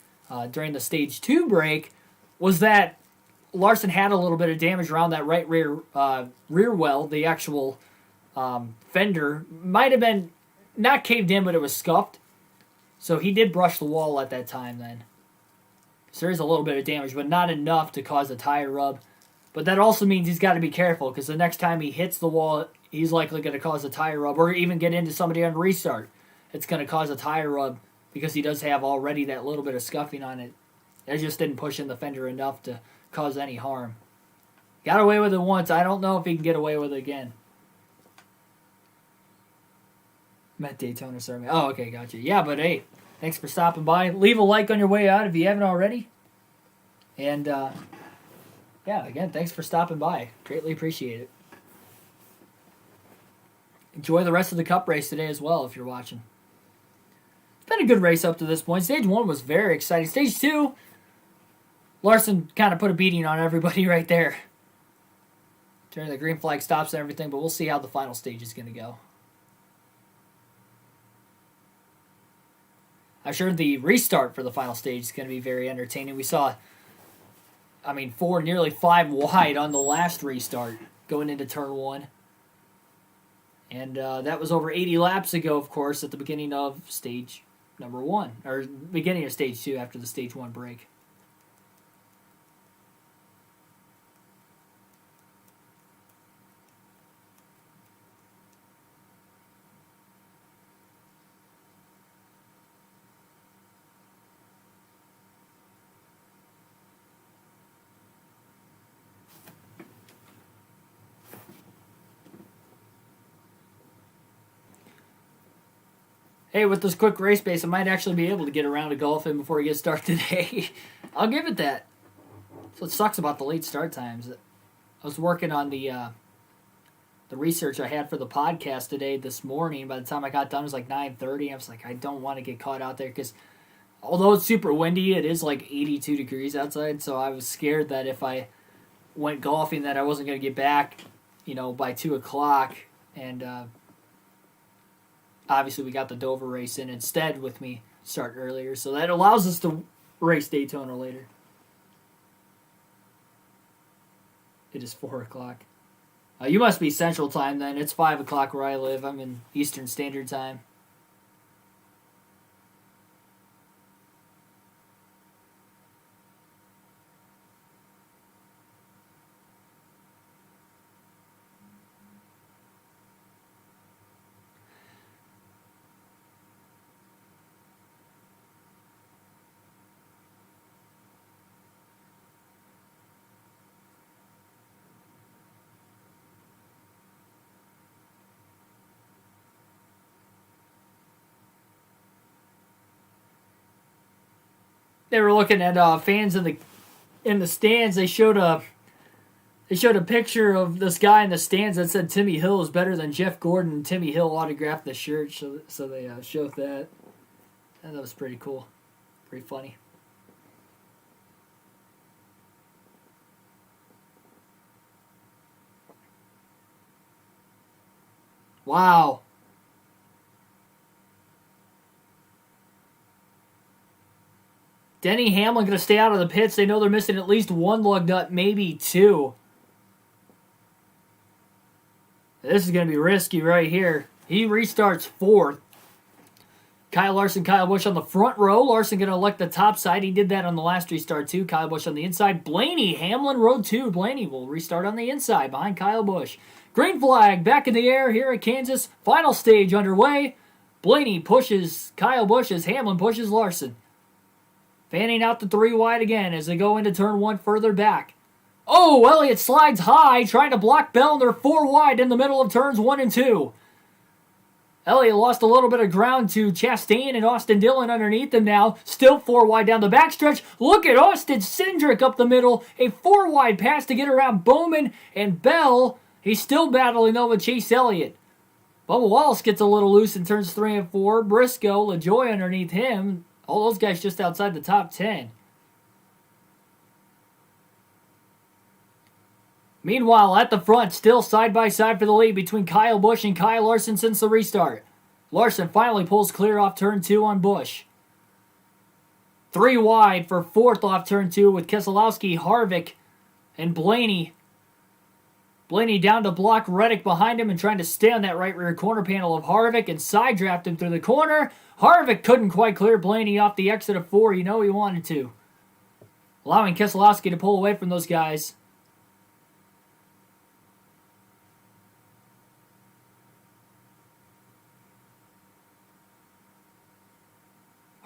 during the stage 2 break was that Larson had a little bit of damage around that right rear well. The actual fender might have been not caved in, but it was scuffed. So he did brush the wall at that time then. So there is a little bit of damage, but not enough to cause a tire rub. But that also means he's got to be careful, because the next time he hits the wall, he's likely going to cause a tire rub, or even get into somebody on restart. It's going to cause a tire rub, because he does have already that little bit of scuffing on it. It just didn't push in the fender enough to cause any harm. Got away with it once. I don't know if he can get away with it again. Met Daytona, sorry. Oh, okay, gotcha. Yeah, but hey, thanks for stopping by. Leave a like on your way out if you haven't already. And, yeah, again, thanks for stopping by. Greatly appreciate it. enjoy the rest of the Cup race today as well if you're watching. It's been a good race up to this point. Stage 1 was very exciting. Stage 2, Larson kind of put a beating on everybody right there. During the green flag stops and everything, but we'll see how the final stage is going to go. I'm sure the restart for the final stage is going to be very entertaining. We saw, nearly 5 wide on the last restart going into turn 1. And that was over 80 laps ago, of course, at the beginning of stage number 1, or beginning of stage 2 after the stage 1 break. Hey, with this quick race pace, I might actually be able to get around to golfing before we get started today. I'll give it that. That's what sucks about the late start times. I was working on the research I had for the podcast today this morning. By the time I got done, it was like 9:30. I was like, I don't want to get caught out there because although it's super windy, it is like 82 degrees outside. So I was scared that if I went golfing that I wasn't going to get back, by 2 o'clock. And obviously, we got the Dover race in instead with me starting earlier. So that allows us to race Daytona later. It is 4 o'clock. You must be Central Time then. It's 5 o'clock where I live. I'm in Eastern Standard Time. They were looking at fans in the stands. They showed a picture of this guy in the stands that said Timmy Hill is better than Jeff Gordon. And Timmy Hill autographed the shirt, so they showed that. And that was pretty cool, pretty funny. Wow. Denny Hamlin going to stay out of the pits. They know they're missing at least 1 lug nut, maybe 2. This is going to be risky right here. He restarts 4th. Kyle Larson, Kyle Busch on the front row. Larson going to elect the top side. He did that on the last restart too. Kyle Busch on the inside. Blaney, Hamlin, row 2. Blaney will restart on the inside behind Kyle Busch. Green flag back in the air here at Kansas. Final stage underway. Blaney pushes Kyle Busch as Hamlin pushes Larson. Fanning out the 3 wide again as they go into turn 1 further back. Oh, Elliott slides high, trying to block Bell, and they're 4 wide in the middle of turns 1 and 2. Elliott lost a little bit of ground to Chastain and Austin Dillon underneath him now. Still 4 wide down the backstretch. Look at Austin Cindric up the middle. A 4 wide pass to get around Bowman and Bell. He's still battling though with Chase Elliott. Bubba Wallace gets a little loose in turns 3 and 4. Briscoe, LaJoie underneath him. All those guys just outside the top 10. Meanwhile, at the front, still side by side for the lead between Kyle Busch and Kyle Larson since the restart. Larson finally pulls clear off turn 2 on Busch. 3 wide for 4th off turn 2 with Keselowski, Harvick, and Blaney. Blaney down to block Reddick behind him and trying to stay on that right rear corner panel of Harvick and side draft him through the corner. Harvick couldn't quite clear Blaney off the exit of 4. You know he wanted to. Allowing Keselowski to pull away from those guys.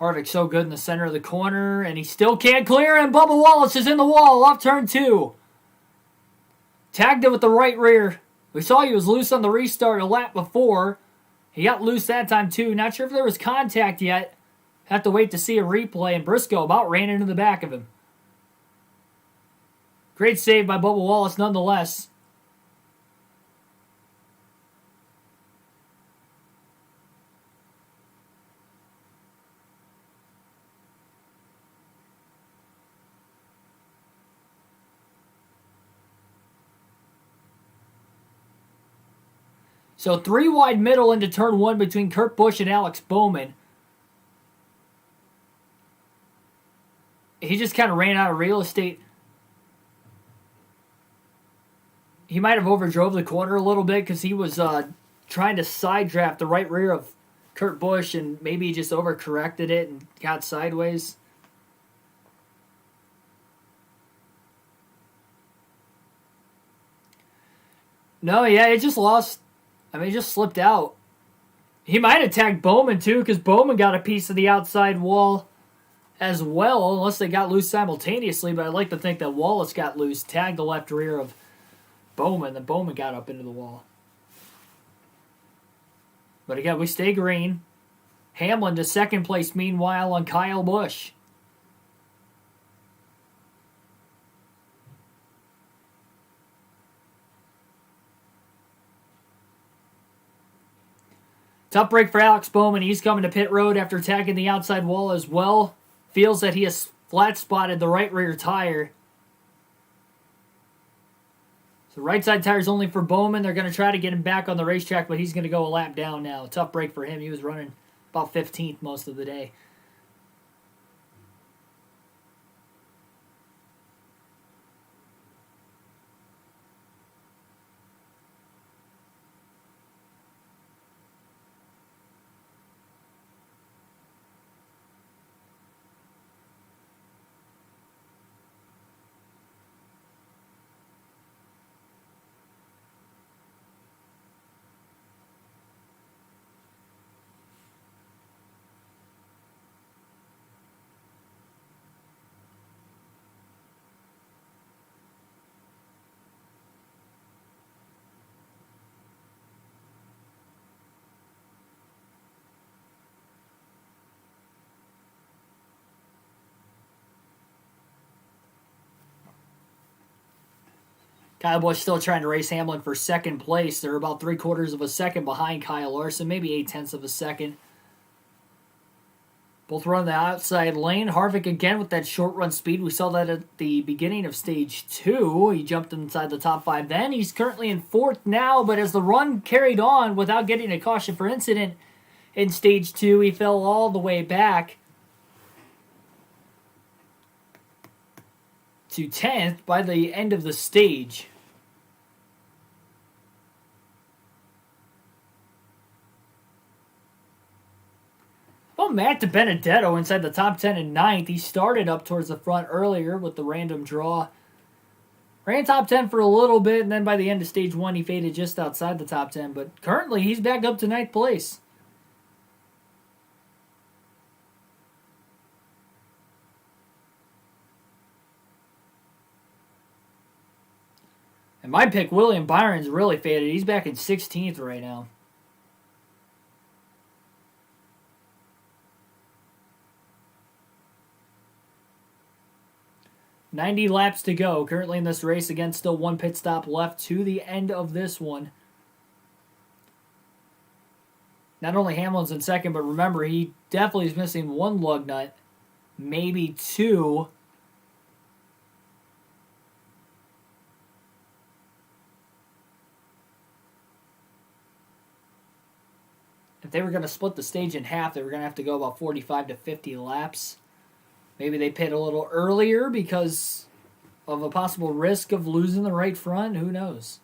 Harvick so good in the center of the corner, and he still can't clear, and Bubba Wallace is in the wall off turn 2. Tagged it with the right rear. We saw he was loose on the restart a lap before. He got loose that time too. Not sure if there was contact yet. Have to wait to see a replay, and Briscoe about ran into the back of him. Great save by Bubba Wallace nonetheless. So 3 wide middle into turn 1 between Kurt Busch and Alex Bowman. He just kind of ran out of real estate. He might have overdrove the corner a little bit because he was trying to side draft the right rear of Kurt Busch, and maybe he just overcorrected it and got sideways. No, yeah, it just lost. I mean, he just slipped out. He might have tagged Bowman, too, because Bowman got a piece of the outside wall as well, unless they got loose simultaneously. But I'd like to think that Wallace got loose, tagged the left rear of Bowman, then Bowman got up into the wall. But again, we stay green. Hamlin to second place, meanwhile, on Kyle Busch. Tough break for Alex Bowman. He's coming to pit road after tagging the outside wall as well. Feels that he has flat spotted the right rear tire. So right side tire's only for Bowman. They're going to try to get him back on the racetrack, but he's going to go a lap down now. Tough break for him. He was running about 15th most of the day. Kyle Busch still trying to race Hamlin for second place. They're about 3/4 of a second behind Kyle Larson, maybe 0.8 of a second. Both run the outside lane. Harvick again with that short run speed. We saw that at the beginning of stage 2. He jumped inside the top 5 then. He's currently in 4th now, but as the run carried on without getting a caution for incident in stage 2, he fell all the way back to 10th by the end of the stage. Well, Matt DiBenedetto inside the top 10 in 9th. He started up towards the front earlier with the random draw. Ran top 10 for a little bit, and then by the end of stage 1, he faded just outside the top 10. But currently, he's back up to 9th place. And my pick, William Byron's really faded. He's back in 16th right now. .90 laps to go. Currently in this race, again, still 1 pit stop left to the end of this one. Not only Hamlin's in second, but remember, he definitely is missing 1 lug nut. Maybe 2. If they were going to split the stage in half, they were going to have to go about 45 to 50 laps. Maybe they pit a little earlier because of a possible risk of losing the right front. Who knows?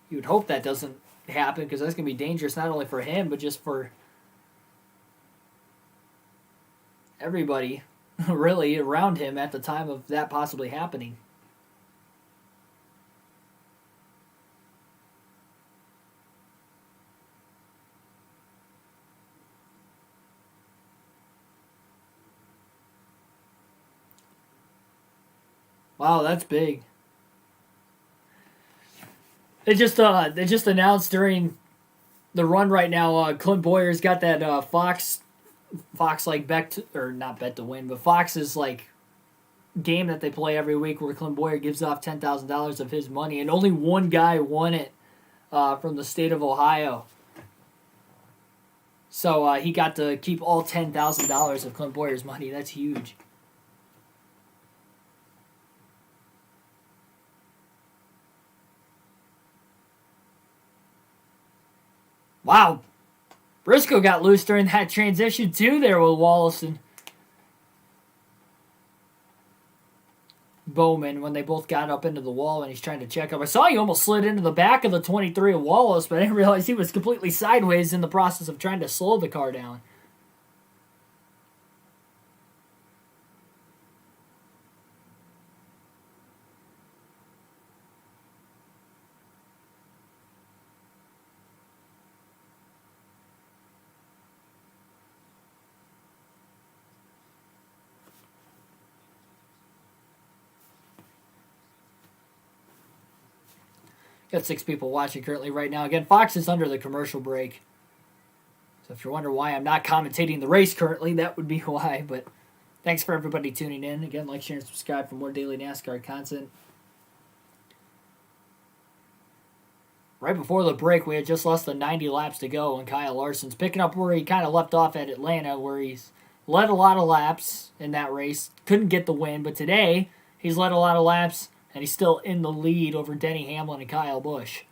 You would hope that doesn't happen because that's going to be dangerous not only for him, but just for everybody really around him at the time of that possibly happening. Wow, that's big. They just announced during the run right now. Clint Boyer's got that Fox like bet to, or not bet to win, but Fox's like game that they play every week where Clint Boyer gives off $10,000 of his money, and only one guy won it from the state of Ohio. So he got to keep all $10,000 of Clint Boyer's money. That's huge. Wow. Briscoe got loose during that transition too there with Wallace and Bowman when they both got up into the wall and he's trying to check up. I saw he almost slid into the back of the 23 of Wallace, but I didn't realize he was completely sideways in the process of trying to slow the car down. Got 6 people watching currently right now. Again, Fox is under the commercial break. So if you're wondering why I'm not commentating the race currently, that would be why. But thanks for everybody tuning in. Again, like, share, and subscribe for more daily NASCAR content. Right before the break, we had just less than 90 laps to go, and Kyle Larson's picking up where he kind of left off at Atlanta, where he's led a lot of laps in that race. Couldn't get the win, but today he's led a lot of laps, and he's still in the lead over Denny Hamlin and Kyle Busch.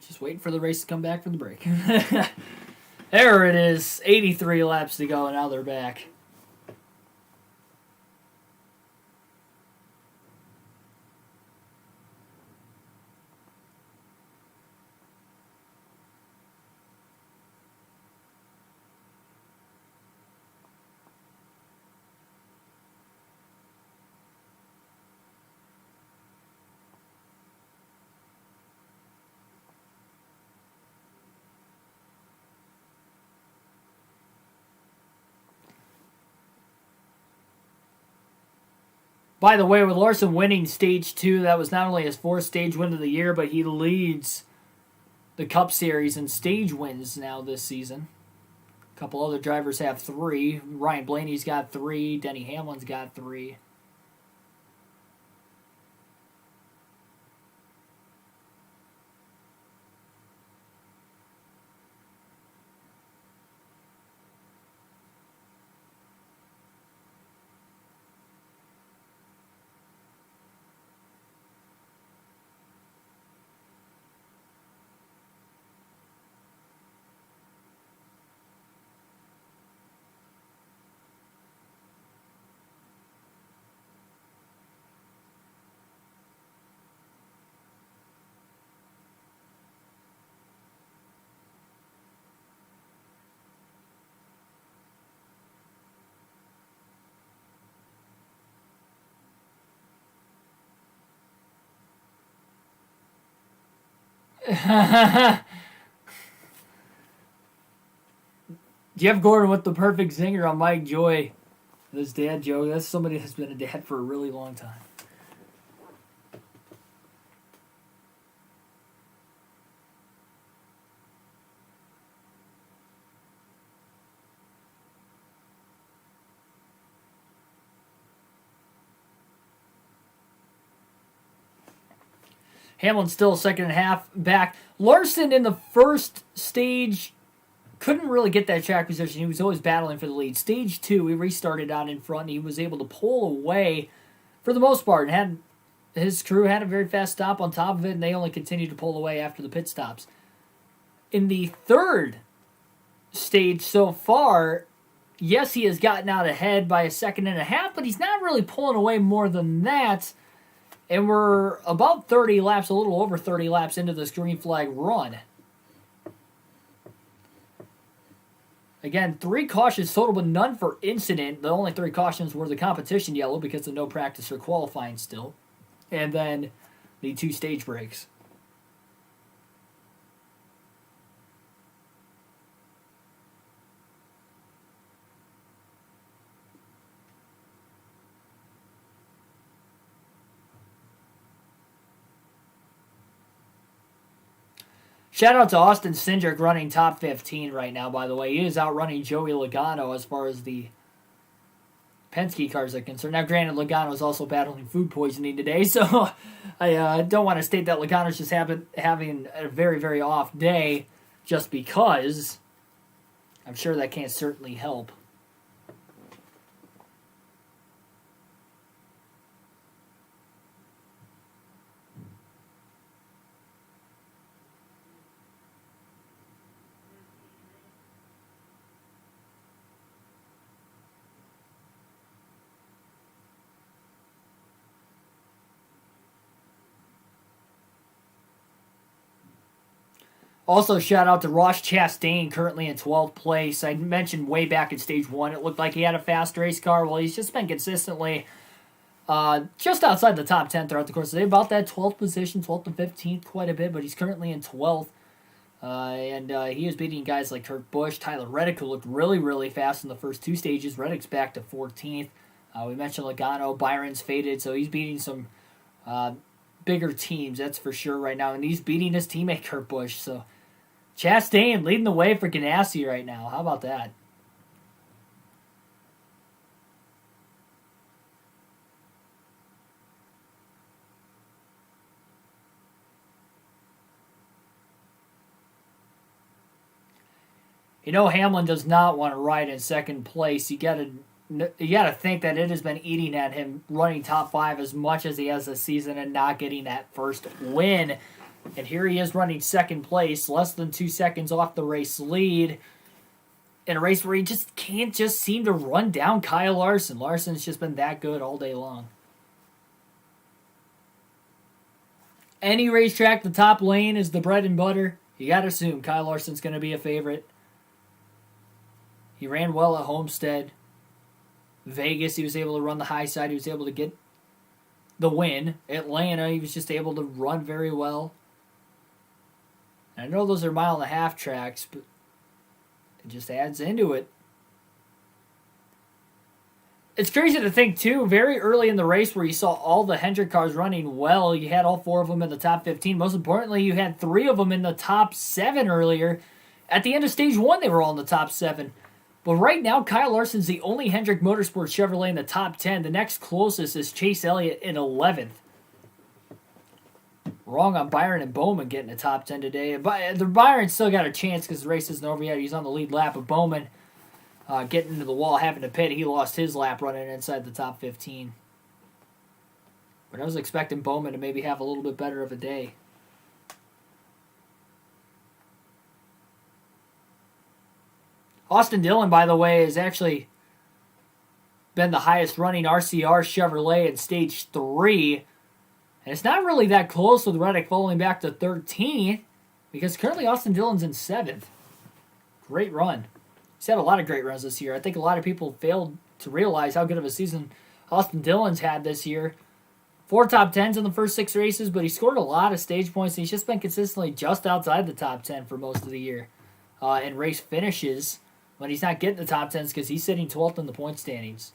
Just waiting for the race to come back from the break. There it is. 83 laps to go, and now they're back. By the way, with Larson winning Stage 2, that was not only his 4th stage win of the year, but he leads the Cup Series in stage wins now this season. A couple other drivers have 3. Ryan Blaney's got 3. Denny Hamlin's got 3. Jeff Gordon with the perfect zinger on Mike Joy. This dad joke. That's somebody that's been a dad for a really long time. Hamlin still 2.5 back. Larson in the first stage couldn't really get that track position. He was always battling for the lead. Stage 2, he restarted out in front, and he was able to pull away for the most part. And his crew had a very fast stop on top of it, and they only continued to pull away after the pit stops. In the third stage so far, yes, he has gotten out ahead by 1.5 seconds, but he's not really pulling away more than that. And we're about 30 laps, a little over 30 laps into this green flag run. Again, 3 cautions total, but none for incident. The only 3 cautions were the competition yellow because of no practice or qualifying still. and then the 2 stage breaks. Shout out to Austin Cindric running top 15 right now, by the way. He is outrunning Joey Logano as far as the Penske cars are concerned. Now, granted, Logano is also battling food poisoning today, so I don't want to state that Logano's just having a very, very off day just because. I'm sure that can't certainly help. Also, shout out to Ross Chastain, currently in 12th place. I mentioned way back in Stage 1, it looked like he had a fast race car. Well, he's just been consistently just outside the top 10 throughout the course of the day. About that 12th position, 12th to 15th, quite a bit, but he's currently in 12th. And he is beating guys like Kurt Busch, Tyler Reddick, who looked really, really fast in the first 2 stages. Reddick's back to 14th. We mentioned Logano. Byron's faded, so he's beating some bigger teams, that's for sure right now. And he's beating his teammate Kurt Busch, so Chastain leading the way for Ganassi right now. How about that? You know, Hamlin does not want to ride in second place. You got to think that it has been eating at him running top 5 as much as he has this season and not getting that first win. And here he is running second place, less than 2 seconds off the race lead, in a race where he just can't just seem to run down Kyle Larson. Larson's just been that good all day long. Any racetrack, the top lane is the bread and butter. You got to assume Kyle Larson's going to be a favorite. He ran well at Homestead. Vegas, he was able to run the high side. He was able to get the win. Atlanta, he was just able to run very well. I know those are 1.5 mile tracks, but it just adds into it. It's crazy to think, too, very early in the race where you saw all the Hendrick cars running well, you had all 4 of them in the top 15. Most importantly, you had 3 of them in the top 7 earlier. At the end of Stage 1, they were all in the top 7. But right now, Kyle Larson's the only Hendrick Motorsports Chevrolet in the top 10. The next closest is Chase Elliott in 11th. Wrong on Byron and Bowman getting a top 10 today. The Byron still got a chance because the race isn't over yet. He's on the lead lap. But Bowman getting into the wall, having to pit. He lost his lap running inside the top 15. But I was expecting Bowman to maybe have a little bit better of a day. Austin Dillon, by the way, has actually been the highest running RCR Chevrolet in Stage 3. And it's not really that close with Reddick falling back to 13th because currently Austin Dillon's in 7th. Great run. He's had a lot of great runs this year. I think a lot of people failed to realize how good of a season Austin Dillon's had this year. 4 top 10s in the first 6 races, but he scored a lot of stage points. And he's just been consistently just outside the top 10 for most of the year. And race finishes when he's not getting the top 10s because he's sitting 12th in the point standings.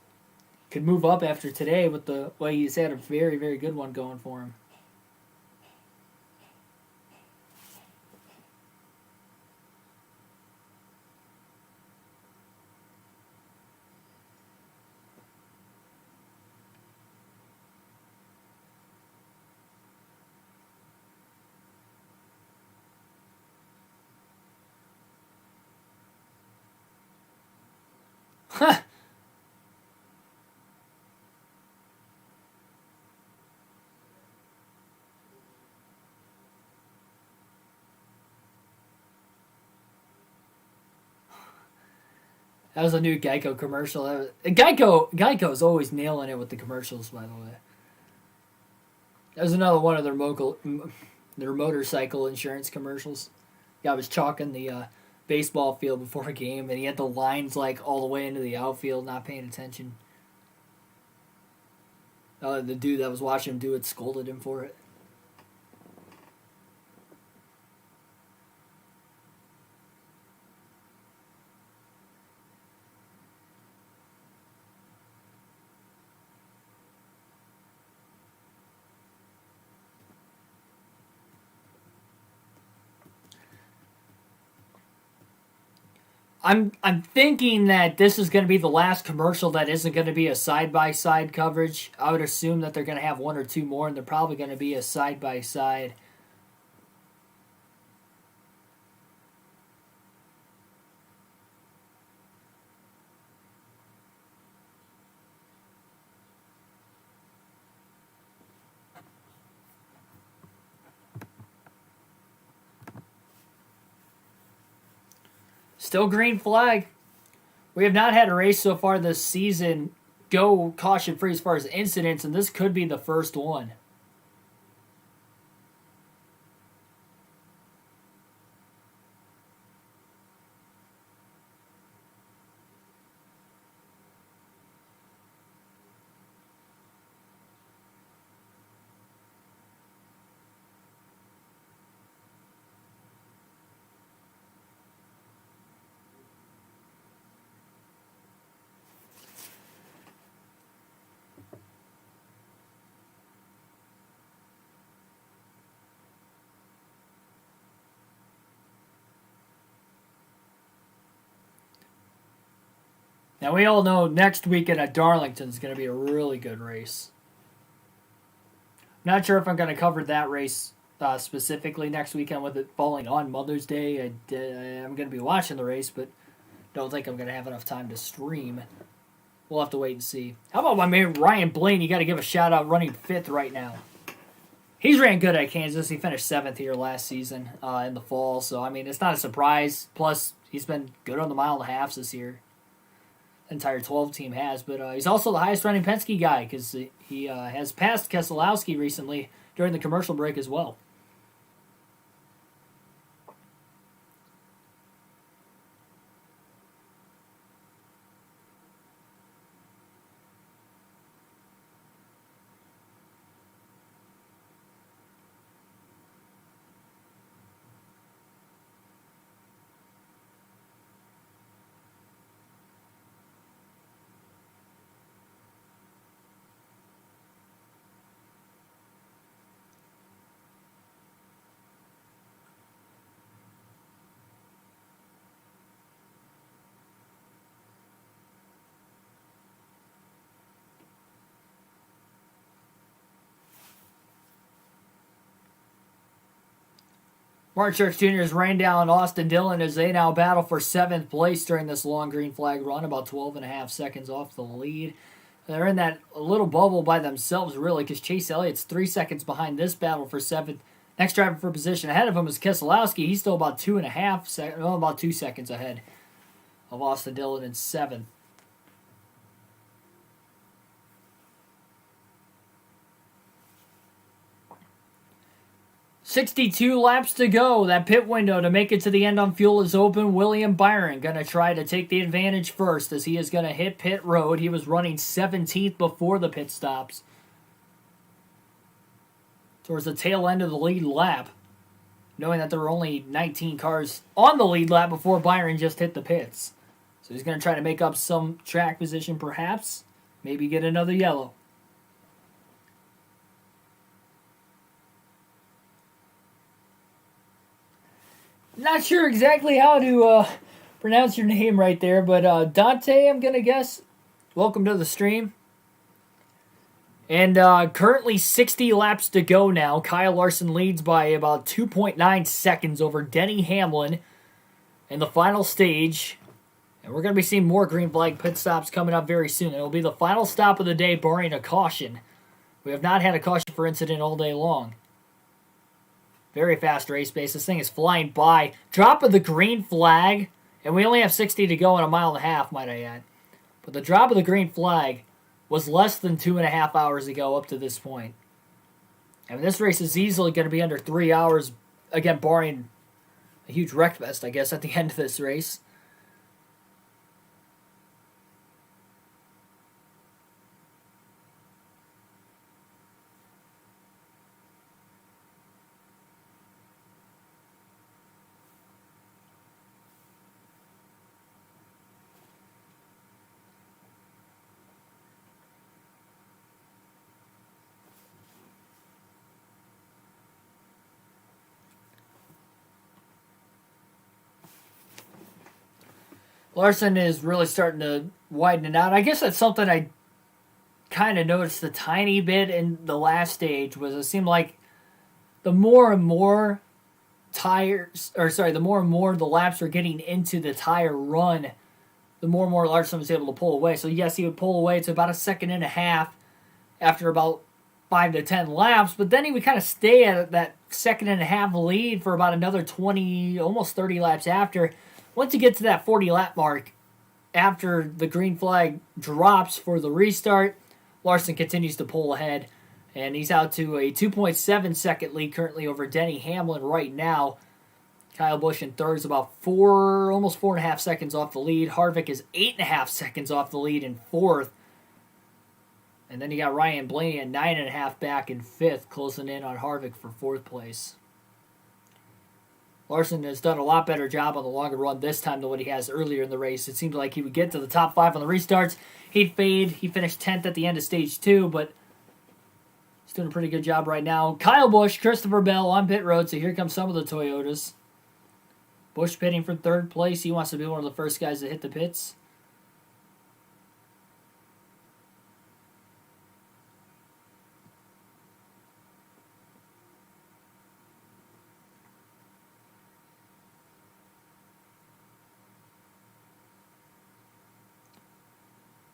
Could move up after today with the way he's had a very, very good one going for him. Huh. That was a new Geico commercial. Geico's always nailing it with the commercials, by the way. That was another one of their motorcycle insurance commercials. Guy was chalking the baseball field before a game, and he had the lines like all the way into the outfield, not paying attention. The dude that was watching him do it scolded him for it. I'm thinking that this is going to be the last commercial that isn't going to be a side-by-side coverage. I would assume that they're going to have one or two more, and they're probably going to be a side-by-side. Still green flag. We have not had a race so far this season go caution-free as far as incidents, and this could be the first one. Now, we all know next weekend at Darlington is going to be a really good race. Not sure if I'm going to cover that race specifically next weekend with it falling on Mother's Day. I'm going to be watching the race, but don't think I'm going to have enough time to stream. We'll have to wait and see. How about my man Ryan Blaine? You got to give a shout-out running 5th right now. He's ran good at Kansas. He finished 7th here last season in the fall. So, I mean, it's not a surprise. Plus, he's been good on the mile and a half this year. The entire 12 team has, but he's also the highest running Penske guy because he has passed Keselowski recently during the commercial break as well. Martin Truex Jr. has rained down Austin Dillon as they now battle for 7th place during this long green flag run, about 12.5 seconds off the lead. They're in that little bubble by themselves, really, because Chase Elliott's 3 seconds behind this battle for 7th. Next driver for position ahead of him is Keselowski. He's still about 2 seconds ahead of Austin Dillon in 7th. 62 laps to go. That pit window to make it to the end on fuel is open. William Byron going to try to take the advantage first as he is going to hit pit road. He was running 17th before the pit stops. Towards the tail end of the lead lap. Knowing that there were only 19 cars on the lead lap before Byron just hit the pits. So he's going to try to make up some track position perhaps. Maybe get another yellow. Not sure exactly how to pronounce your name right there, but Dante, I'm going to guess. Welcome to the stream. And currently 60 laps to go now. Kyle Larson leads by about 2.9 seconds over Denny Hamlin in the final stage. And we're going to be seeing more green flag pit stops coming up very soon. It'll be the final stop of the day, barring a caution. We have not had a caution for incident all day long. Very fast race pace. This thing is flying by. Drop of the green flag. And we only have 60 to go in a mile and a half, might I add. But the drop of the green flag was less than 2.5 hours ago up to this point. I mean, this race is easily going to be under 3 hours. Again, barring a huge wreck fest, I guess, at the end of this race. Larson is really starting to widen it out. I guess that's something I kind of noticed a tiny bit in the last stage was it seemed like the more and more the more and more the laps are getting into the tire run, the more and more Larson was able to pull away. So yes, he would pull away to about a second and a half after about 5 to 10 laps, but then he would kind of stay at that second and a half lead for about another 20, almost 30 laps after. Once you get to that 40 lap mark, after the green flag drops for the restart, Larson continues to pull ahead, and he's out to a 2.7 second lead currently over Denny Hamlin right now. Kyle Busch in third is about almost 4.5 seconds off the lead. Harvick is 8.5 seconds off the lead in fourth. And then you got Ryan Blaney at 9.5 back in fifth, closing in on Harvick for fourth place. Larson has done a lot better job on the longer run this time than what he has earlier in the race. It seemed like he would get to the top 5 on the restarts. He'd fade. He finished 10th at the end of stage 2, but he's doing a pretty good job right now. Kyle Busch, Christopher Bell on pit road, so here come some of the Toyotas. Busch pitting for third place. He wants to be one of the first guys to hit the pits.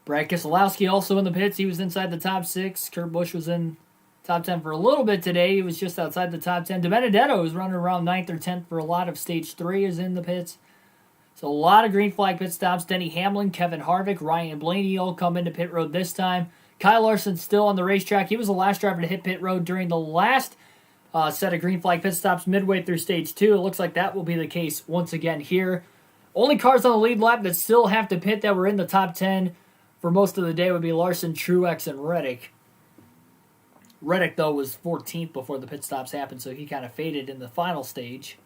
Brad Keselowski also in the pits. He was inside the top 6. Kurt Busch was in top 10 for a little bit today. He was just outside the top 10. DiBenedetto was running around 9th or 10th for a lot of stage 3 is in the pits. So a lot of green flag pit stops. Denny Hamlin, Kevin Harvick, Ryan Blaney all come into pit road this time. Kyle Larson still on the racetrack. He was the last driver to hit pit road during the last set of green flag pit stops midway through stage 2. It looks like that will be the case once again here. Only cars on the lead lap that still have to pit that were in the top 10 for most of the day would be Larson, Truex, and Reddick. Reddick, though, was 14th before the pit stops happened, so he kind of faded in the final stage.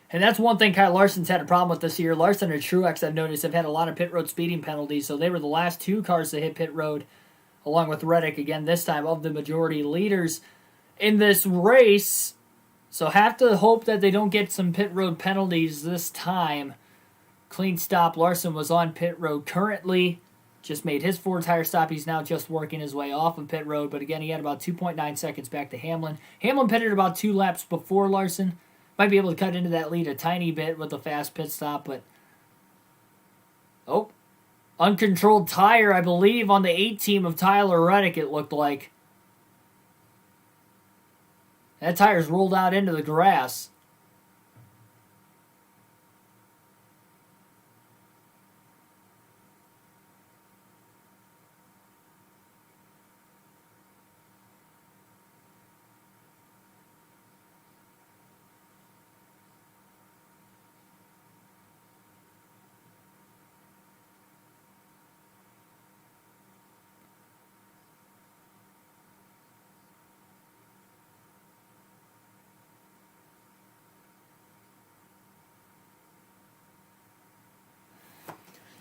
And that's one thing Kyle Larson's had a problem with this year. Larson and Truex, I've noticed, have had a lot of pit road speeding penalties, so they were the last 2 cars to hit pit road, along with Reddick, again, this time, of the majority leaders in this race. So have to hope that they don't get some pit road penalties this time. Clean stop. Larson was on pit road currently. Just made his 4-tire stop. He's now just working his way off of pit road. But again, he had about 2.9 seconds back to Hamlin. Hamlin pitted about 2 laps before Larson. Might be able to cut into that lead a tiny bit with a fast pit stop. But uncontrolled tire, I believe, on the 8 team of Tyler Reddick, it looked like. That tire's rolled out into the grass.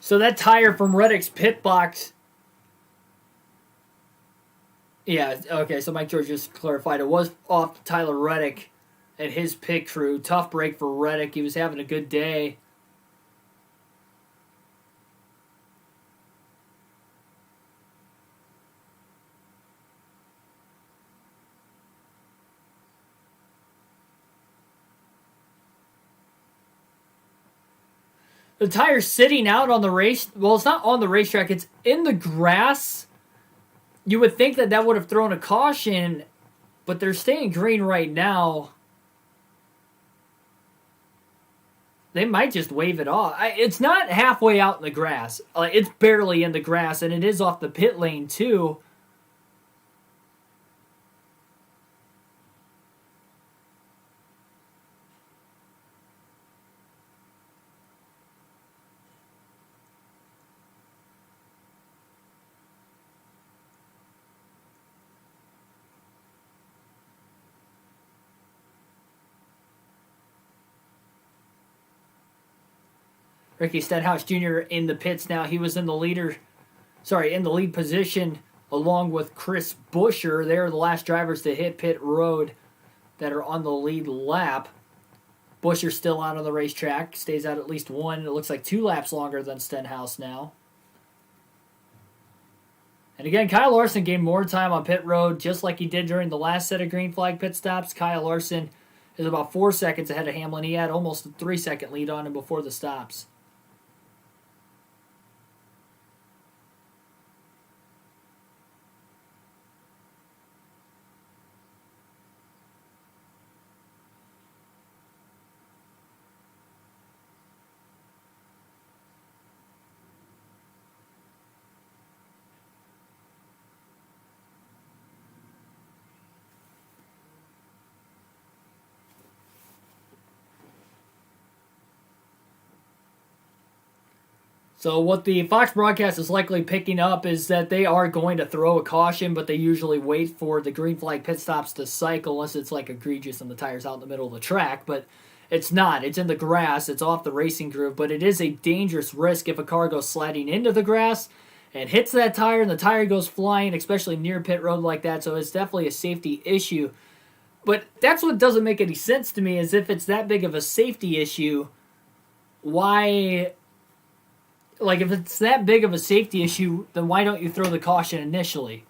So that tire from Reddick's pit box. Yeah, okay, so Mike George just clarified. It was off Tyler Reddick and his pit crew. Tough break for Reddick. He was having a good day. The tire's sitting out on the race. Well, it's not on the racetrack. It's in the grass. You would think that that would have thrown a caution, but they're staying green right now. They might just wave it off. It's not halfway out in the grass. It's barely in the grass, and it is off the pit lane, too. Ricky Stenhouse Jr. in the pits now. He was in the lead position along with Chris Buschy. They're the last drivers to hit pit road that are on the lead lap. Buschy's still out on the racetrack, stays out at least one. It looks like 2 laps longer than Stenhouse now. And again, Kyle Larson gained more time on pit road, just like he did during the last set of green flag pit stops. Kyle Larson is about 4 seconds ahead of Hamlin. He had almost a 3-second lead on him before the stops. So what the Fox broadcast is likely picking up is that they are going to throw a caution, but they usually wait for the green flag pit stops to cycle unless it's like egregious and the tire's out in the middle of the track. But it's not. It's in the grass. It's off the racing groove. But it is a dangerous risk if a car goes sliding into the grass and hits that tire and the tire goes flying, especially near pit road like that. So it's definitely a safety issue. But that's what doesn't make any sense to me, is if it's that big of a safety issue, why... Like, if it's that big of a safety issue, then why don't you throw the caution initially?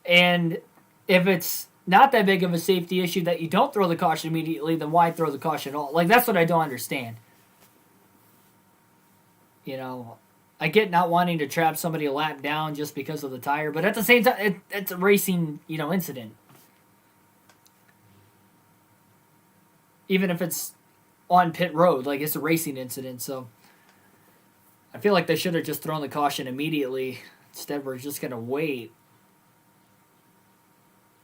And if it's not that big of a safety issue that you don't throw the caution immediately, then why throw the caution at all? Like, that's what I don't understand. You know, I get not wanting to trap somebody a lap down just because of the tire, but at the same time, it's a racing, incident. Even if it's on pit road, like it's a racing incident, so I feel like they should have just thrown the caution immediately. Instead, we're just going to wait.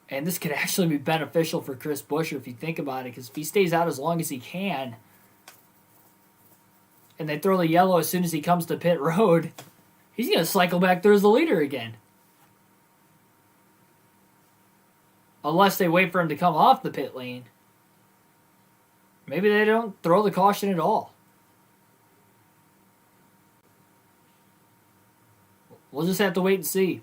And this could actually be beneficial for Chris Buschy if you think about it, because if he stays out as long as he can, and they throw the yellow as soon as he comes to pit road, he's going to cycle back through as the leader again. Unless they wait for him to come off the pit lane. Maybe they don't throw the caution at all. We'll just have to wait and see.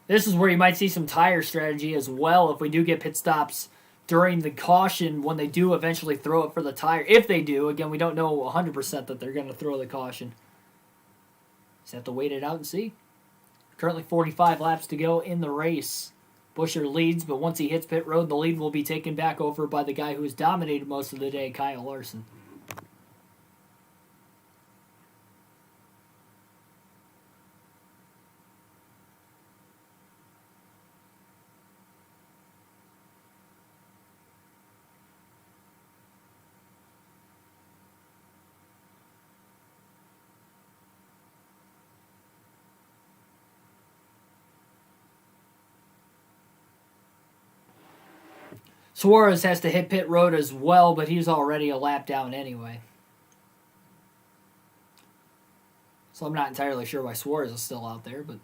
This is where you might see some tire strategy as well if we do get pit stops during the caution when they do eventually throw it for the tire. If they do, again, we don't know 100% that they're going to throw the caution. Just have to wait it out and see. Currently 45 laps to go in the race. Buschy leads, but once he hits pit road, the lead will be taken back over by the guy who has dominated most of the day, Kyle Larson. Suarez has to hit pit road as well, but he's already a lap down anyway. So I'm not entirely sure why Suarez is still out there, but...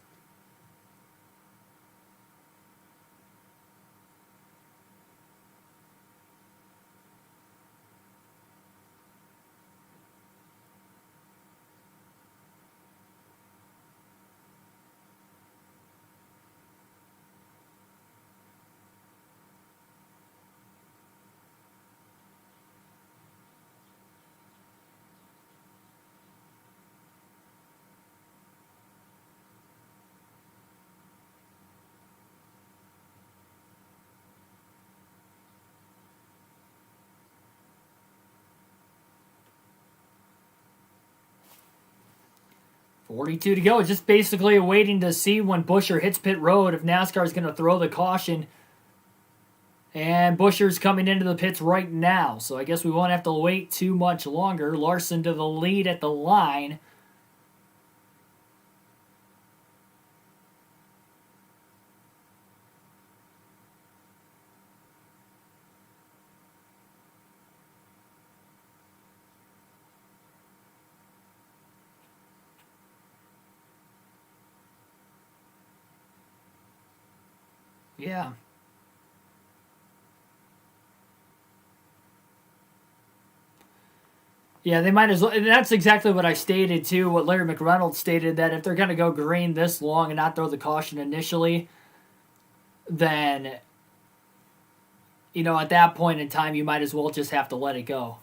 .42 to go. It's just basically waiting to see when Buschy hits pit road if NASCAR is going to throw the caution. And Buschy's coming into the pits right now, so I guess we won't have to wait too much longer. Larson to the lead at the line. Yeah. Yeah, they might as well. And that's exactly what I stated, too, what Larry McReynolds stated, that if they're going to go green this long and not throw the caution initially, then, at that point in time, you might as well just have to let it go.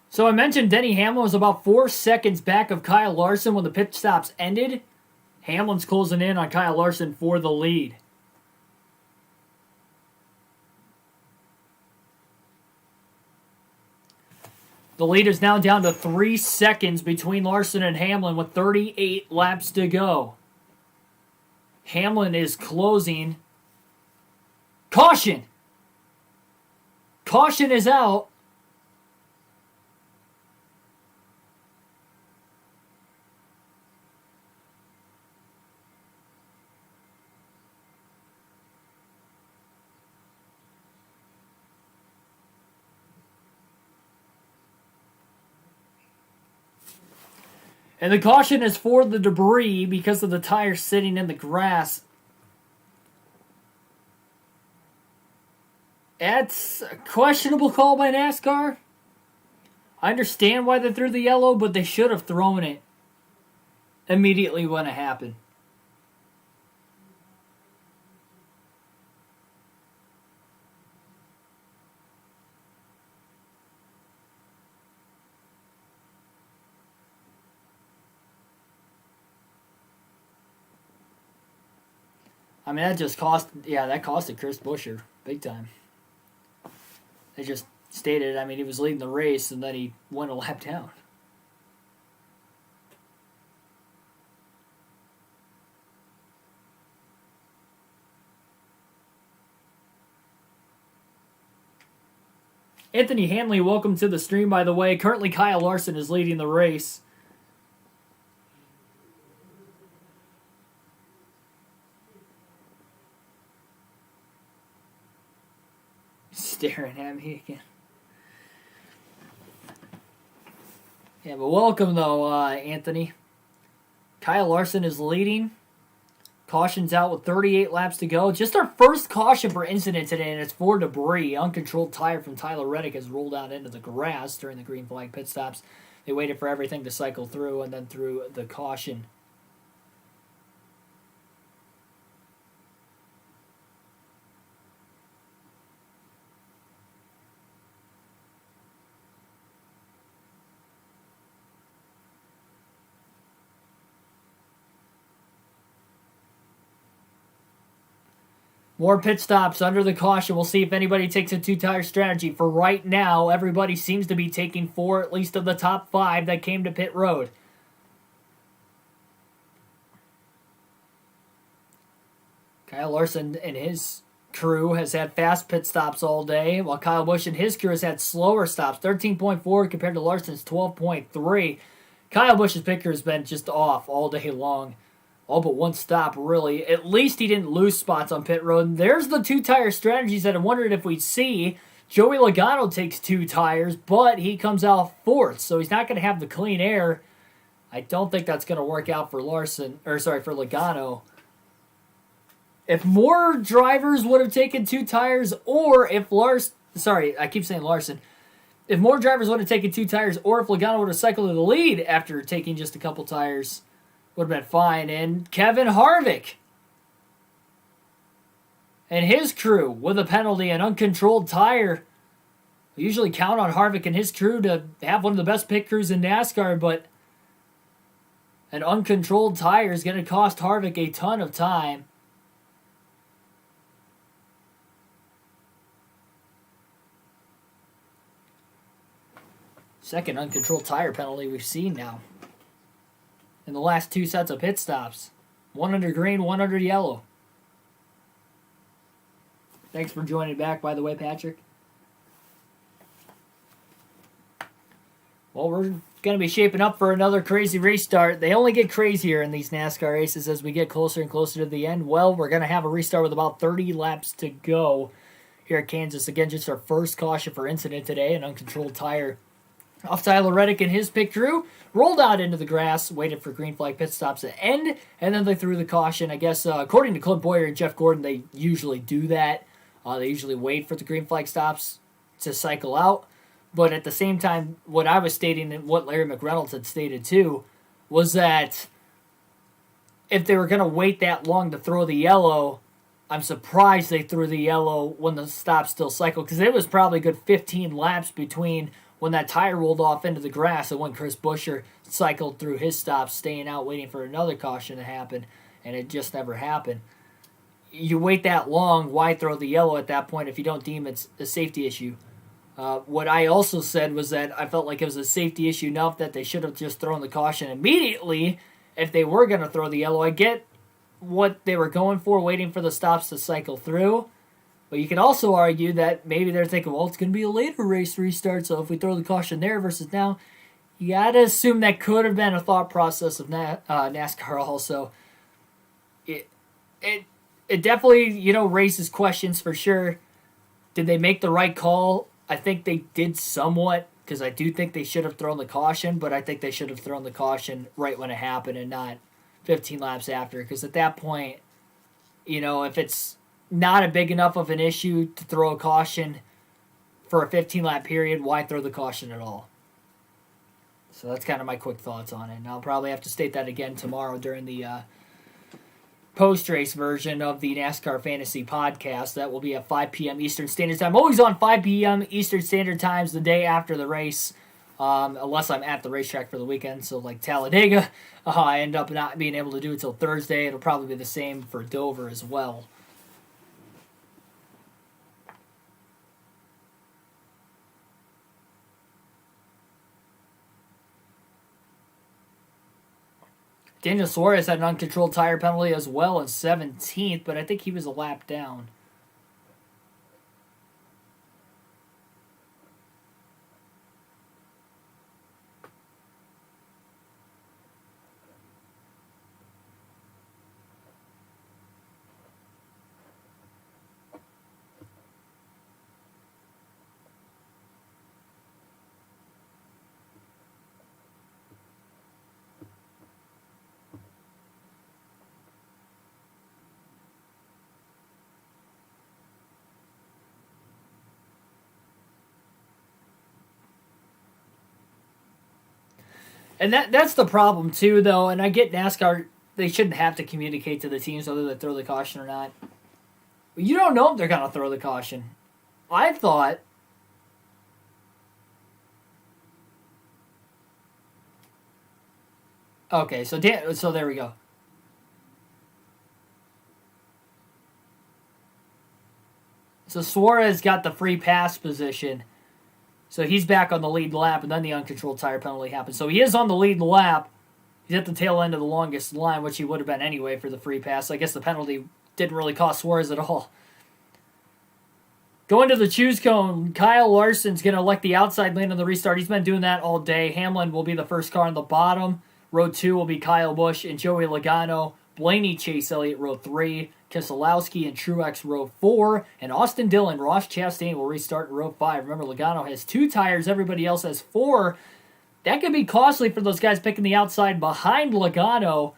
So I mentioned Denny Hamlin was about 4 seconds back of Kyle Larson when the pit stops ended. Hamlin's closing in on Kyle Larson for the lead. The lead is now down to 3 seconds between Larson and Hamlin with 38 laps to go. Hamlin is closing. Caution! Caution is out. And the caution is for the debris because of the tires sitting in the grass. That's a questionable call by NASCAR. I understand why they threw the yellow, but they should have thrown it immediately when it happened. I mean, that costed Chris Buschy big time. They just stated, he was leading the race and then he went a lap down. Anthony Hanley, welcome to the stream, by the way. Currently, Kyle Larson is leading the race. Staring at me again. Yeah, but welcome, though, Anthony. Kyle Larson is leading. Caution's out with 38 laps to go. Just our first caution for incident today, and it's for debris. Uncontrolled tire from Tyler Reddick has rolled out into the grass during the green flag pit stops. They waited for everything to cycle through and then threw the caution. More pit stops under the caution. We'll see if anybody takes a two-tire strategy. For right now, everybody seems to be taking 4, at least of the top 5 that came to pit road. Kyle Larson and his crew has had fast pit stops all day, while Kyle Busch and his crew has had slower stops, 13.4 compared to Larson's 12.3. Kyle Busch's pit crew has been just off all day long. All but one stop, really. At least he didn't lose spots on pit road. And there's the two-tire strategies that I wondered if we'd see. Joey Logano takes 2 tires, but he comes out 4th, so he's not going to have the clean air. I don't think that's going to work out for for Logano. If more drivers would have taken 2 tires, or if Larson... Sorry, I keep saying Larson. If more drivers would have taken 2 tires, or if Logano would have cycled to the lead after taking just a couple tires, would have been fine. And Kevin Harvick and his crew with a penalty, an uncontrolled tire. We usually count on Harvick and his crew to have one of the best pit crews in NASCAR, but an uncontrolled tire is going to cost Harvick a ton of time. Second uncontrolled tire penalty we've seen now in the last 2 sets of pit stops. One under green, one under yellow. Thanks for joining back, by the way, Patrick. Well, we're going to be shaping up for another crazy race start. They only get crazier in these NASCAR races as we get closer and closer to the end. Well, we're going to have a restart with about 30 laps to go here at Kansas. Again, just our first caution for incident today, an uncontrolled tire off Tyler Reddick and his pit crew. Rolled out into the grass, waited for green flag pit stops to end, and then they threw the caution. I guess, according to Clint Boyer and Jeff Gordon, they usually do that. They usually wait for the green flag stops to cycle out. But at the same time, what I was stating and what Larry McReynolds had stated too was that if they were going to wait that long to throw the yellow, I'm surprised they threw the yellow when the stops still cycled, because it was probably a good 15 laps between when that tire rolled off into the grass and when Chris Buescher cycled through his stops, staying out waiting for another caution to happen, and it just never happened. You wait that long, why throw the yellow at that point if you don't deem it's a safety issue? What I also said was that I felt like it was a safety issue enough that they should have just thrown the caution immediately if they were going to throw the yellow. I get what they were going for, waiting for the stops to cycle through. But you can also argue that maybe they're thinking, well, it's going to be a later race restart, so if we throw the caution there versus now, you got to assume that could have been a thought process of NASCAR also. It definitely, raises questions for sure. Did they make the right call? I think they did somewhat, because I do think they should have thrown the caution, but I think they should have thrown the caution right when it happened and not 15 laps after, because at that point, if it's not a big enough of an issue to throw a caution for a 15-lap period, why throw the caution at all? So that's kind of my quick thoughts on it. And I'll probably have to state that again tomorrow during the post-race version of the NASCAR Fantasy Podcast. That will be at 5 p.m. Eastern Standard Time. Always on 5 p.m. Eastern Standard Times the day after the race, unless I'm at the racetrack for the weekend. So like Talladega, I end up not being able to do it till Thursday. It'll probably be the same for Dover as well. Daniel Suarez had an uncontrolled tire penalty as well in 17th, but I think he was a lap down. And that's the problem, too, though. And I get NASCAR, they shouldn't have to communicate to the teams whether they throw the caution or not. You don't know if they're going to throw the caution. I thought... Okay, so there we go. So Suarez got the free pass position. So he's back on the lead lap, and then the uncontrolled tire penalty happens. So he is on the lead lap. He's at the tail end of the longest line, which he would have been anyway for the free pass. I guess the penalty didn't really cost Suarez at all. Going to the choose cone, Kyle Larson's going to elect the outside lane on the restart. He's been doing that all day. Hamlin will be the first car on the bottom. Row 2 will be Kyle Busch and Joey Logano. Blaney, Chase Elliott, row 3. Keselowski and Truex, row 4. And Austin Dillon, Ross Chastain will restart in row 5. Remember, Logano has 2 tires. Everybody else has 4. That could be costly for those guys picking the outside behind Logano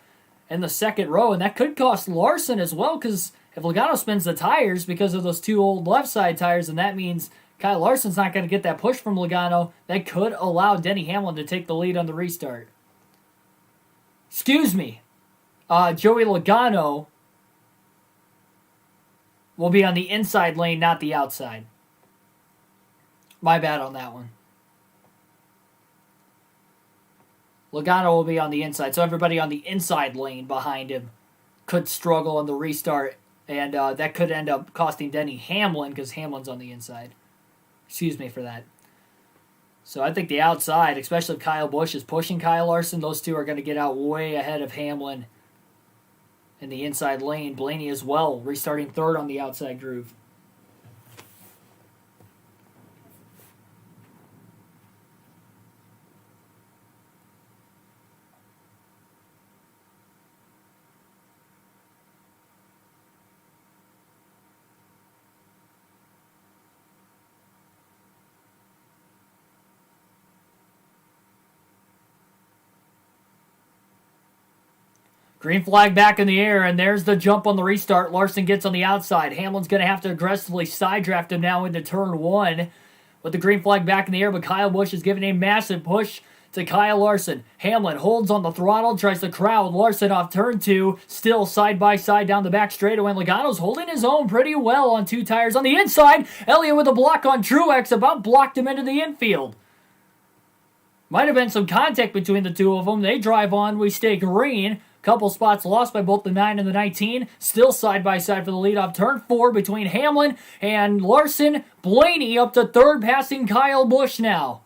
in the second row. And that could cost Larson as well, because if Logano spins the tires because of those 2 old left side tires, and that means Kyle Larson's not going to get that push from Logano, that could allow Denny Hamlin to take the lead on the restart. Excuse me. Joey Logano will be on the inside lane, not the outside. My bad on that one. Logano will be on the inside, so everybody on the inside lane behind him could struggle on the restart, and that could end up costing Denny Hamlin because Hamlin's on the inside. Excuse me for that. So I think the outside, especially if Kyle Busch is pushing Kyle Larson, those two are going to get out way ahead of Hamlin in the inside lane. Blaney as well, restarting third on the outside groove. Green flag back in the air, and there's the jump on the restart. Larson gets on the outside. Hamlin's going to have to aggressively side draft him now into turn one with the green flag back in the air, but Kyle Busch is giving a massive push to Kyle Larson. Hamlin holds on the throttle, tries to crowd Larson off turn two, still side by side down the back straightaway. Logano's holding his own pretty well on two tires on the inside. Elliott with a block on Truex, about blocked him into the infield. Might have been some contact between the two of them. They drive on, we stay green. Couple spots lost by both the 9 and the 19. Still side by side for the lead off turn 4 between Hamlin and Larson. Blaney up to third, passing Kyle Busch now.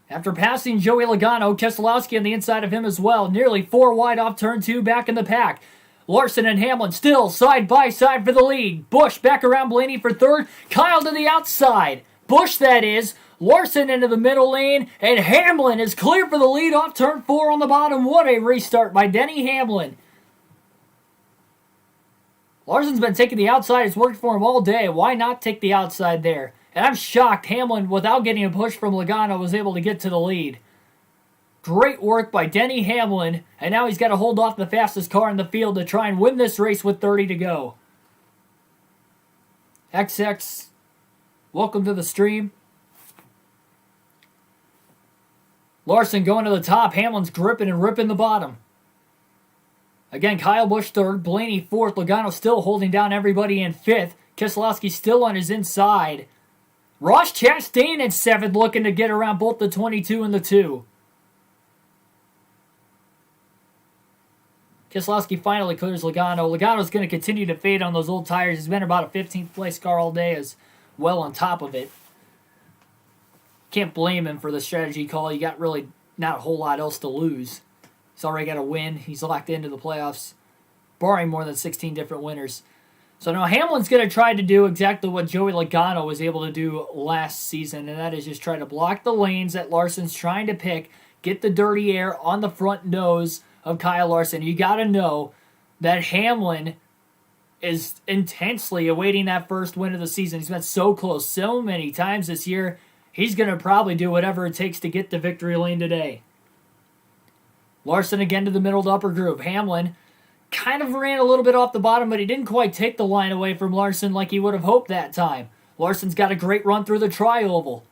After passing Joey Logano, Keselowski on the inside of him as well. Nearly 4 wide off turn 2, back in the pack. Larson and Hamlin still side by side for the lead. Busch back around Blaney for third. Kyle to the outside. Busch, that is. Larson into the middle lane, and Hamlin is clear for the lead off turn 4 on the bottom. What a restart by Denny Hamlin. Larson's been taking the outside. It's worked for him all day. Why not take the outside there? And I'm shocked Hamlin, without getting a push from Logano, was able to get to the lead. Great work by Denny Hamlin, and now he's got to hold off the fastest car in the field to try and win this race with 30 to go. XX, welcome to the stream. Larson going to the top. Hamlin's gripping and ripping the bottom. Again, Kyle Busch third. Blaney fourth. Logano still holding down everybody in fifth. Keselowski still on his inside. Ross Chastain in seventh, looking to get around both the 22 and the 2. Keselowski finally clears Logano. Logano's going to continue to fade on those old tires. He's been about a 15th place car all day, as well on top of it. Can't blame him for the strategy call. You got really not a whole lot else to lose. He's already got a win. He's locked into the playoffs, barring more than 16 different winners. So now Hamlin's going to try to do exactly what Joey Logano was able to do last season, and that is just try to block the lanes that Larson's trying to pick, get the dirty air on the front nose of Kyle Larson. You got to know that Hamlin is intensely awaiting that first win of the season. He's been so close so many times this year. He's going to probably do whatever it takes to get to victory lane today. Larson again to the middle to upper groove. Hamlin kind of ran a little bit off the bottom, but he didn't quite take the line away from Larson like he would have hoped that time. Larson's got a great run through the tri-oval.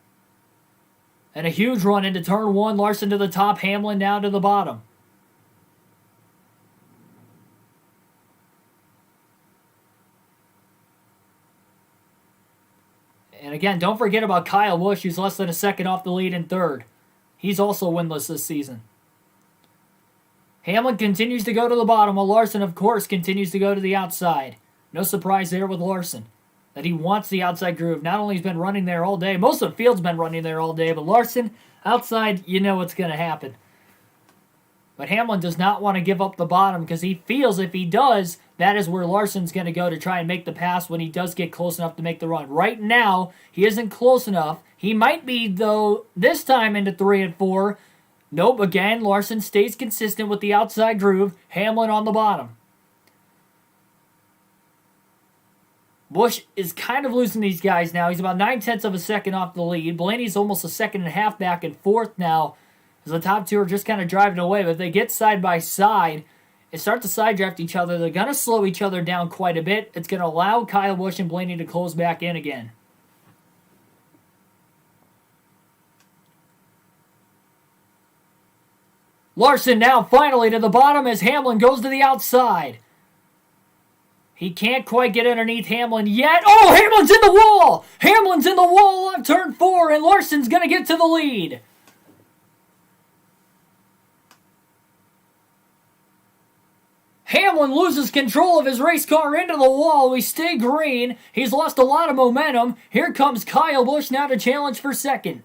And a huge run into turn 1. Larson to the top, Hamlin down to the bottom. And again, don't forget about Kyle Busch, who's less than a second off the lead in third. He's also winless this season. Hamlin continues to go to the bottom, while Larson, of course, continues to go to the outside. No surprise there with Larson, that he wants the outside groove. Not only has he been running there all day, most of the field's been running there all day, but Larson, outside, you know what's going to happen. But Hamlin does not want to give up the bottom, because he feels if he does, that is where Larson's going to go to try and make the pass when he does get close enough to make the run. Right now, he isn't close enough. He might be, though, this time into 3 and 4. Nope, again, Larson stays consistent with the outside groove. Hamlin on the bottom. Busch is kind of losing these guys now. He's about 9/10 of a second off the lead. Blaney's almost a second and a half back in fourth now, as the top two are just kind of driving away. But if they get side by side and start to side draft each other, they're going to slow each other down quite a bit. It's going to allow Kyle Busch and Blaney to close back in again. Larson now finally to the bottom as Hamlin goes to the outside. He can't quite get underneath Hamlin yet. Oh, Hamlin's in the wall! Hamlin's in the wall on turn 4, and Larson's going to get to the lead. Hamlin loses control of his race car into the wall. We stay green. He's lost a lot of momentum. Here comes Kyle Busch now to challenge for second.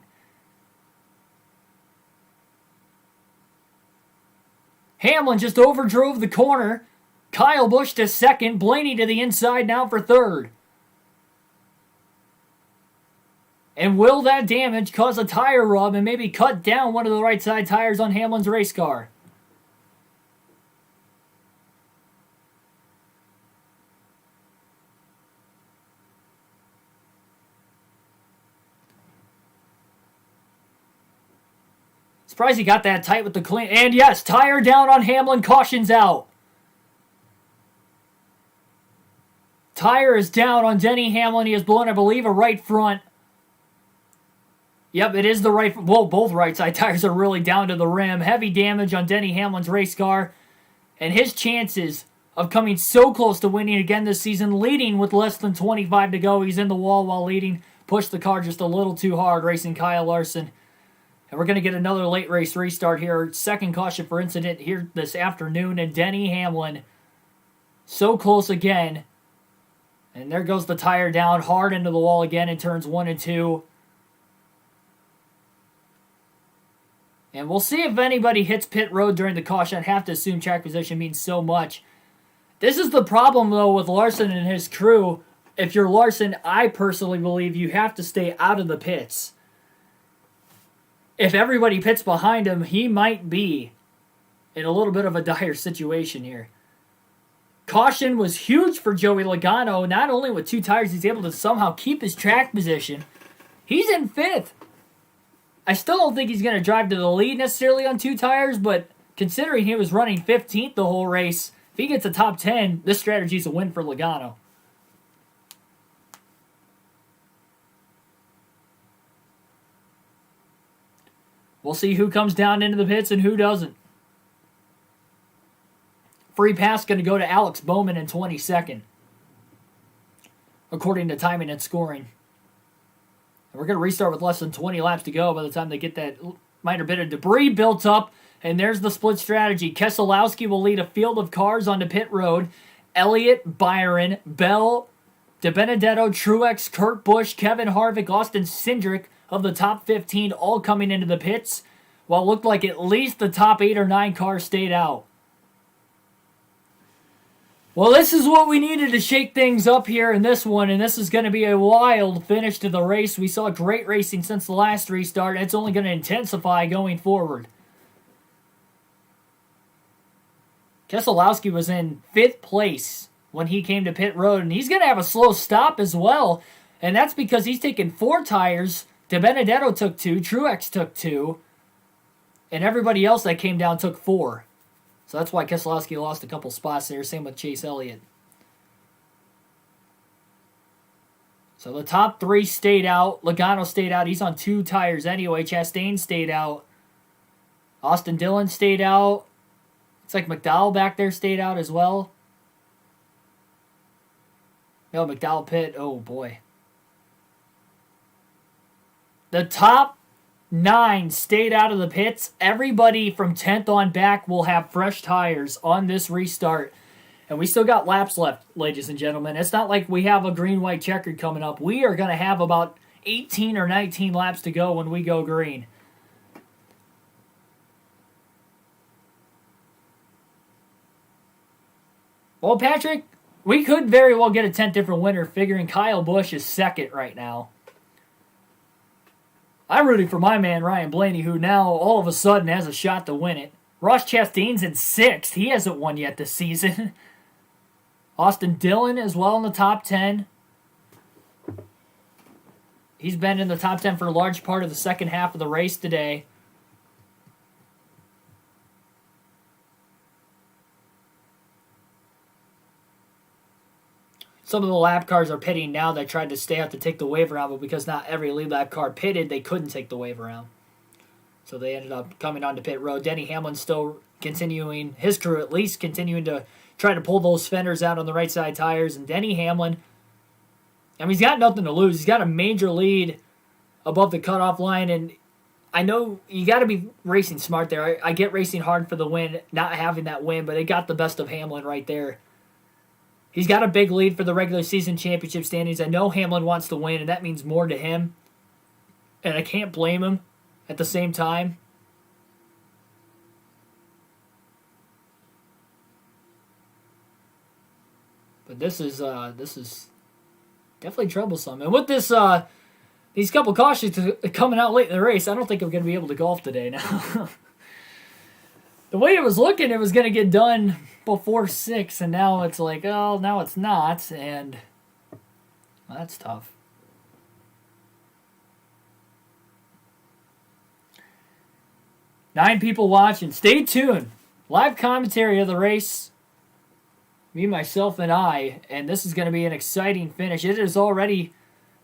Hamlin just overdrove the corner. Kyle Busch to second. Blaney to the inside now for third. And will that damage cause a tire rub and maybe cut down one of the right side tires on Hamlin's race car? Surprised he got that tight with the clean. And yes, tire down on Hamlin. Caution's out. Tire is down on Denny Hamlin. He has blown, I believe, a right front. Yep, it is the right. Well, both right side tires are really down to the rim. Heavy damage on Denny Hamlin's race car. And his chances of coming so close to winning again this season, leading with less than 25 to go. He's in the wall while leading. Pushed the car just a little too hard, racing Kyle Larson. And we're going to get another late race restart here. Second caution for incident here this afternoon. And Denny Hamlin so close again. And there goes the tire down hard into the wall again in turns 1 and 2. And we'll see if anybody hits pit road during the caution. I'd have to assume track position means so much. This is the problem, though, with Larson and his crew. If you're Larson, I personally believe you have to stay out of the pits. If everybody pits behind him, he might be in a little bit of a dire situation here. Caution was huge for Joey Logano. Not only with 2 tires, he's able to somehow keep his track position. He's in 5th. I still don't think he's going to drive to the lead necessarily on 2 tires, but considering he was running 15th the whole race, if he gets a top 10, this strategy is a win for Logano. We'll see who comes down into the pits and who doesn't. Free pass going to go to Alex Bowman in 22nd, according to timing and scoring. And we're going to restart with less than 20 laps to go by the time they get that minor bit of debris built up. And there's the split strategy. Keselowski will lead a field of cars onto pit road. Elliott, Byron, Bell, DiBenedetto, Truex, Kurt Busch, Kevin Harvick, Austin Cindric of the top 15 all coming into the pits, while it looked like at least the top 8 or 9 cars stayed out. Well, this is what we needed to shake things up here in this one, and this is going to be a wild finish to the race. We saw great racing since the last restart, and it's only going to intensify going forward. Keselowski was in 5th place when he came to pit road, and he's going to have a slow stop as well, and that's because he's taken 4 tires. DiBenedetto took 2, Truex took 2, and everybody else that came down took 4. So that's why Keselowski lost a couple spots there. Same with Chase Elliott. So the top 3 stayed out. Logano stayed out. He's on 2 tires anyway. Chastain stayed out. Austin Dillon stayed out. It's like McDowell back there stayed out as well. No, McDowell pit. Oh, boy. The top 9 stayed out of the pits. Everybody from 10th on back will have fresh tires on this restart. And we still got laps left, ladies and gentlemen. It's not like we have a green-white checkered coming up. We are going to have about 18 or 19 laps to go when we go green. Well, Patrick, we could very well get a 10th different winner, figuring Kyle Busch is 2nd right now. I'm rooting for my man, Ryan Blaney, who now all of a sudden has a shot to win it. Ross Chastain's in 6th. He hasn't won yet this season. Austin Dillon as well in the top 10. He's been in the top 10 for a large part of the second half of the race today. Some of the lap cars are pitting now that tried to stay out to take the wave around, but because not every lead lap car pitted, they couldn't take the wave around. So they ended up coming onto pit road. Denny Hamlin still continuing, his crew at least, continuing to try to pull those fenders out on the right side tires. And Denny Hamlin, I mean, he's got nothing to lose. He's got a major lead above the cutoff line, and I know you got to be racing smart there. I get racing hard for the win, not having that win, but it got the best of Hamlin right there. He's got a big lead for the regular season championship standings. I know Hamlin wants to win, and that means more to him. And I can't blame him at the same time. But this is definitely troublesome. And with this these couple cautions coming out late in the race, I don't think I'm going to be able to golf today now. The way it was looking, it was going to get done before 6, and now it's like, oh, now it's not, and well, that's tough. Nine people watching. Stay tuned. Live commentary of the race. Me, myself, and I, and this is going to be an exciting finish. It has already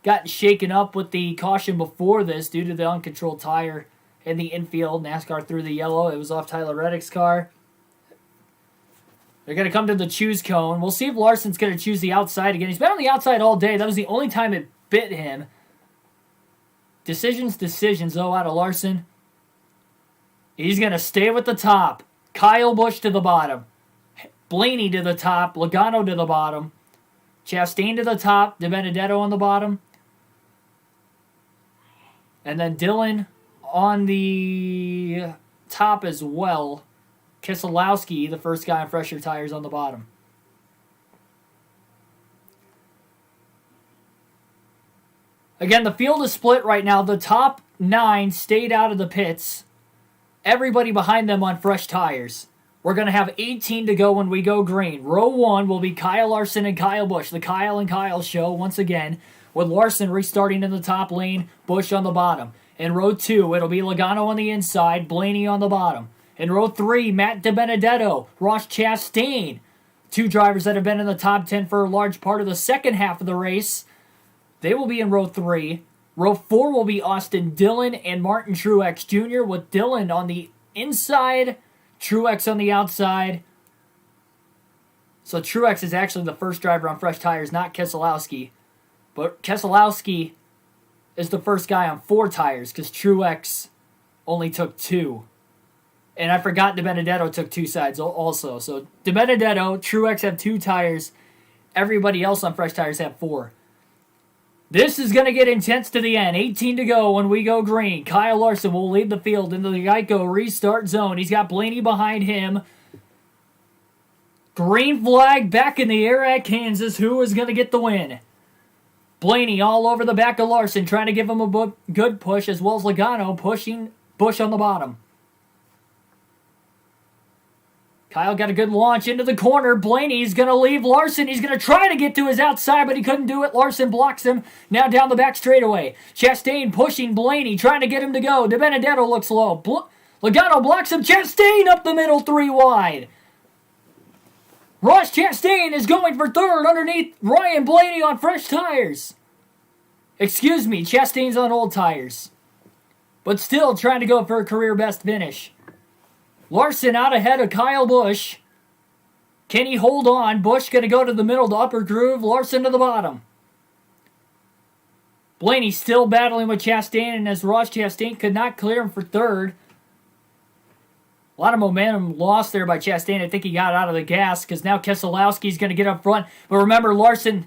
gotten shaken up with the caution before this due to the uncontrolled tire in the infield. NASCAR threw the yellow. It was off Tyler Reddick's car. They're going to come to the choose cone. We'll see if Larson's going to choose the outside again. He's been on the outside all day. That was the only time it bit him. Decisions, though, out of Larson. He's going to stay with the top. Kyle Busch to the bottom. Blaney to the top. Logano to the bottom. Chastain to the top. DiBenedetto on the bottom. And then Dillon on the top as well. Keselowski, the first guy on fresher tires, on the bottom. Again, the field is split right now. The top 9 stayed out of the pits. Everybody behind them on fresh tires. We're going to have 18 to go when we go green. Row 1 will be Kyle Larson and Kyle Busch. The Kyle and Kyle show once again, with Larson restarting in the top lane, Busch on the bottom. In row 2, it'll be Logano on the inside, Blaney on the bottom. In row 3, Matt DiBenedetto, Ross Chastain. 2 drivers that have been in the top 10 for a large part of the second half of the race. They will be in row 3. Row 4 will be Austin Dillon and Martin Truex Jr. with Dillon on the inside, Truex on the outside. So Truex is actually the first driver on fresh tires, not Keselowski. But Keselowski is the first guy on 4 tires because Truex only took 2. And I forgot DiBenedetto took 2 sides also. So DiBenedetto, Truex have 2 tires. Everybody else on fresh tires have 4. This is going to get intense to the end. 18 to go when we go green. Kyle Larson will lead the field into the Geico restart zone. He's got Blaney behind him. Green flag back in the air at Kansas. Who is going to get the win? Blaney all over the back of Larson, trying to give him a good push, as well as Logano pushing Busch on the bottom. Kyle got a good launch into the corner. Blaney's going to leave Larson. He's going to try to get to his outside, but he couldn't do it. Larson blocks him. Now down the back straightaway. Chastain pushing Blaney, trying to get him to go. DiBenedetto looks low. Logano blocks him. Chastain up the middle, 3 wide. Ross Chastain is going for third underneath Ryan Blaney on fresh tires. Excuse me, Chastain's on old tires. But still trying to go for a career best finish. Larson out ahead of Kyle Busch. Can he hold on? Busch going to go to the middle to upper groove. Larson to the bottom. Blaney still battling with Chastain, and as Ross Chastain could not clear him for third. A lot of momentum lost there by Chastain. I think he got out of the gas because now Keselowski's going to get up front. But remember, Larson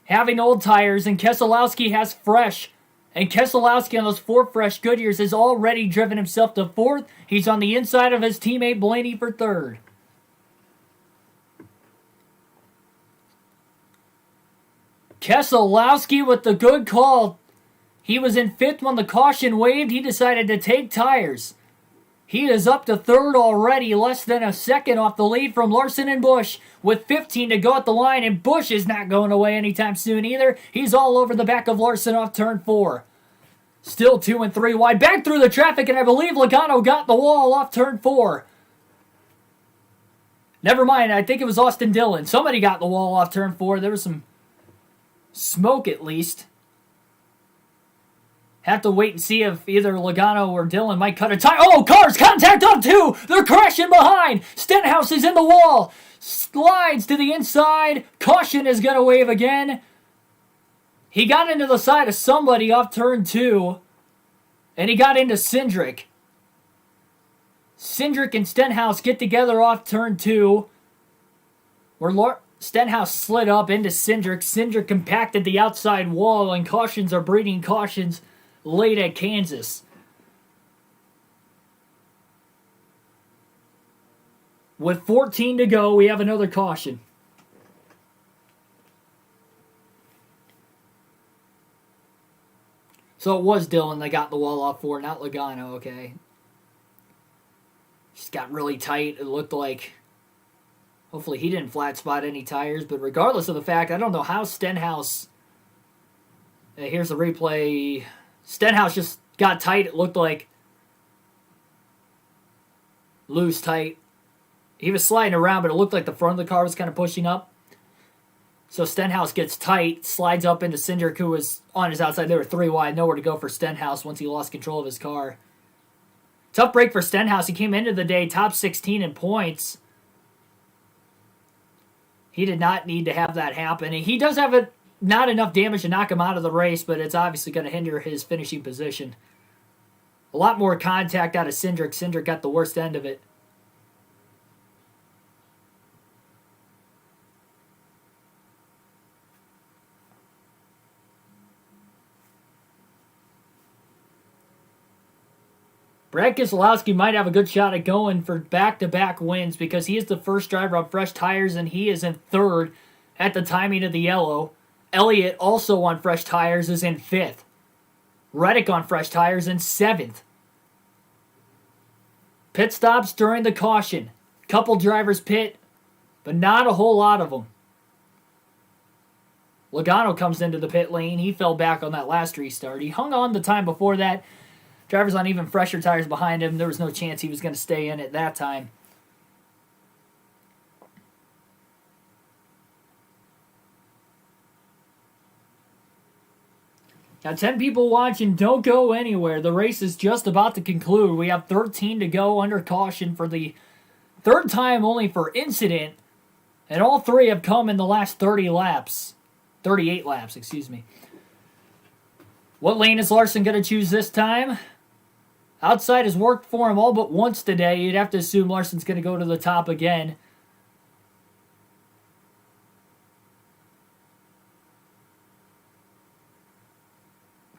having old tires and Keselowski has fresh. And Keselowski on those 4 fresh Goodyears has already driven himself to 4th. He's on the inside of his teammate Blaney for 3rd. Keselowski with the good call. He was in 5th when the caution waved. He decided to take tires. He is up to 3rd already, less than a second off the lead from Larson and Busch, with 15 to go at the line, and Busch is not going away anytime soon either. He's all over the back of Larson off turn 4. Still 2 and 3 wide, back through the traffic, and I believe Logano got the wall off turn 4. Never mind, I think it was Austin Dillon. Somebody got the wall off turn 4. There was some smoke at least. Have to wait and see if either Logano or Dillon might cut a tire. Oh, cars, contact on 2. They're crashing behind. Stenhouse is in the wall. Slides to the inside. Caution is going to wave again. He got into the side of somebody off turn 2. And he got into Cindric. Cindric and Stenhouse get together off turn 2. Where Stenhouse slid up into Cindric. Cindric compacted the outside wall, and cautions are breeding cautions late at Kansas. With 14 to go, we have another caution. So it was Dillon that got the wall off for, not Logano, okay. Just got really tight. It looked like, hopefully he didn't flat spot any tires, but regardless of the fact, I don't know how Stenhouse, here's the replay. Stenhouse just got tight. It looked like loose tight. He was sliding around, but it looked like the front of the car was kind of pushing up. So Stenhouse gets tight, slides up into Cindric, who was on his outside. They were 3 wide, nowhere to go for Stenhouse once he lost control of his car. Tough break for Stenhouse. He came into the day top 16 in points. He did not need to have that happen. And he does have not enough damage to knock him out of the race, but it's obviously going to hinder his finishing position. A lot more contact out of Cindric. Cindric got the worst end of it. Brad Keselowski might have a good shot at going for back-to-back wins because he is the first driver on fresh tires and he is in third at the timing of the yellow. Elliott, also on fresh tires, is in fifth. Reddick on fresh tires in seventh. Pit stops during the caution. Couple drivers pit, but not a whole lot of them. Logano comes into the pit lane. He fell back on that last restart. He hung on the time before that. Drivers on even fresher tires behind him. There was no chance he was going to stay in at that time. Now, 10 people watching, don't go anywhere. The race is just about to conclude. We have 13 to go under caution for the third time only for incident. And all 3 have come in the last 38 laps, excuse me. What lane is Larson going to choose this time? Outside has worked for him all but once today. You'd have to assume Larson's going to go to the top again.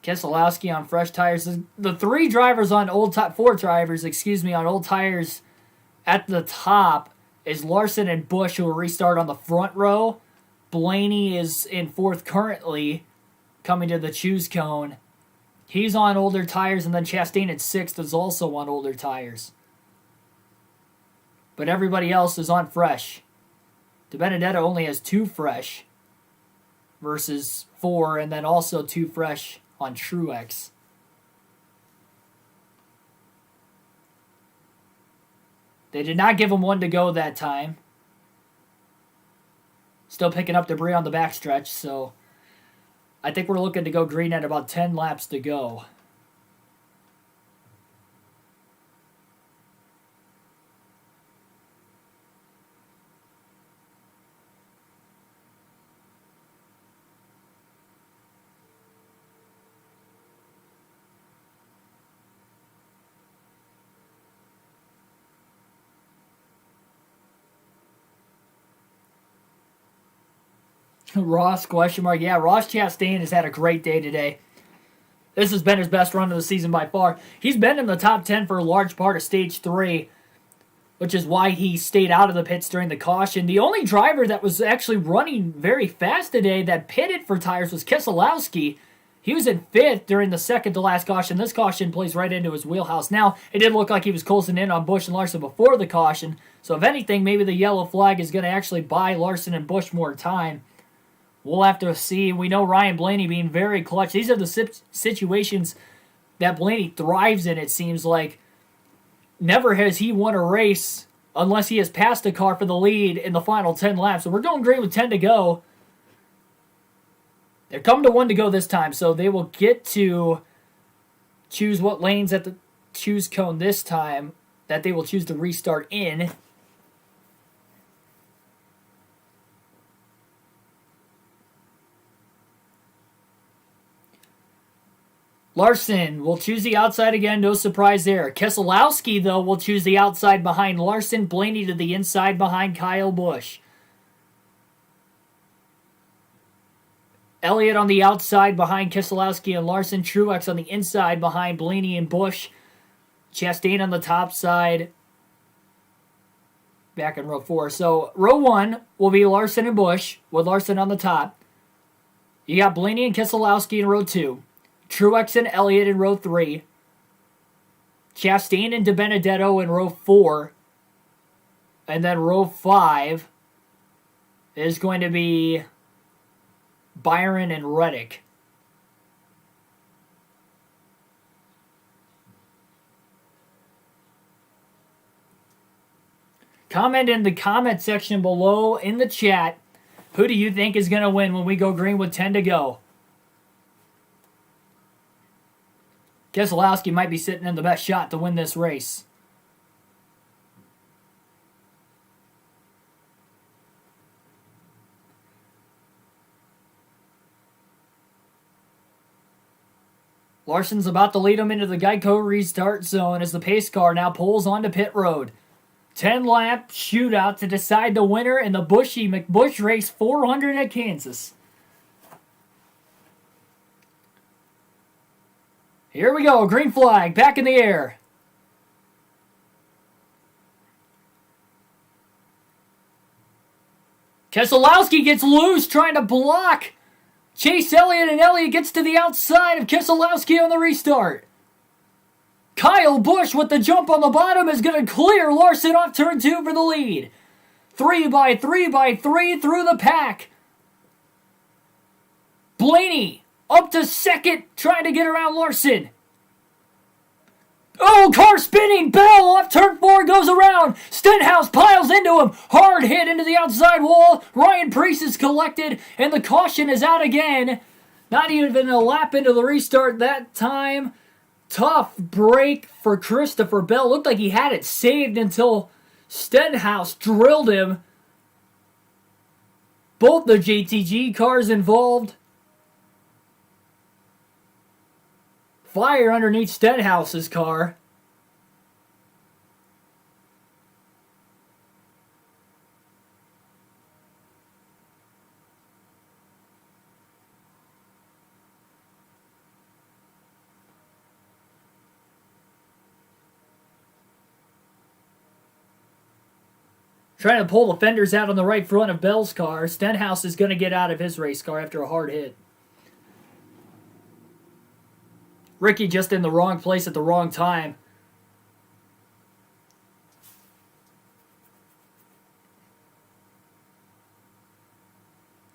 Keselowski on fresh tires. The 4 drivers on old tires at the top is Larson and Busch, who will restart on the front row. Blaney is in 4th currently, coming to the choose cone. He's on older tires, and then Chastain at 6th is also on older tires. But everybody else is on fresh. DeBenedetto only has 2 fresh versus 4, and then also 2 fresh on Truex. They did not give him 1 to go that time. Still picking up debris on the backstretch, so I think we're looking to go green at about 10 laps to go. Ross, question mark. Yeah, Ross Chastain has had a great day today. This has been his best run of the season by far. He's been in the top 10 for a large part of Stage 3, which is why he stayed out of the pits during the caution. The only driver that was actually running very fast today that pitted for tires was Keselowski. He was in 5th during the second to last caution. This caution plays right into his wheelhouse. Now, it did look like he was closing in on Busch and Larson before the caution, so if anything, maybe the yellow flag is going to actually buy Larson and Busch more time. We'll have to see. We know Ryan Blaney being very clutch. These are the situations that Blaney thrives in, it seems like. Never has he won a race unless he has passed a car for the lead in the final 10 laps. So we're going green with 10 to go. They're coming to 1 to go this time, so they will get to choose what lanes at the choose cone this time that they will choose to restart in. Larson will choose the outside again. No surprise there. Keselowski, though, will choose the outside behind Larson. Blaney to the inside behind Kyle Busch. Elliott on the outside behind Keselowski and Larson. Truex on the inside behind Blaney and Busch. Chastain on the top side. Back in row 4. So row 1 will be Larson and Busch with Larson on the top. You got Blaney and Keselowski in row 2. Truex and Elliott in row 3. Chastain and DiBenedetto in row 4. And then row 5 is going to be Byron and Reddick. Comment in the comment section below in the chat. Who do you think is going to win when we go green with 10 to go? Keselowski might be sitting in the best shot to win this race. Larson's about to lead him into the Geico restart zone as the pace car now pulls onto pit road. 10-lap shootout to decide the winner in the Buschy McBusch race 400 at Kansas. Here we go, green flag, back in the air. Keselowski gets loose trying to block Chase Elliott, and Elliott gets to the outside of Keselowski on the restart. Kyle Busch with the jump on the bottom is going to clear Larson off turn 2 for the lead. 3x3 through the pack. Blaney up to second, trying to get around Larson. Oh, car spinning. Bell off turn 4 goes around. Stenhouse piles into him. Hard hit into the outside wall. Ryan Preece is collected, and the caution is out again. Not even a lap into the restart that time. Tough break for Christopher Bell. Looked like he had it saved until Stenhouse drilled him. Both the JTG cars involved. Fire underneath Stenhouse's car. Trying to pull the fenders out on the right front of Bell's car. Stenhouse is going to get out of his race car after a hard hit. Ricky just in the wrong place at the wrong time.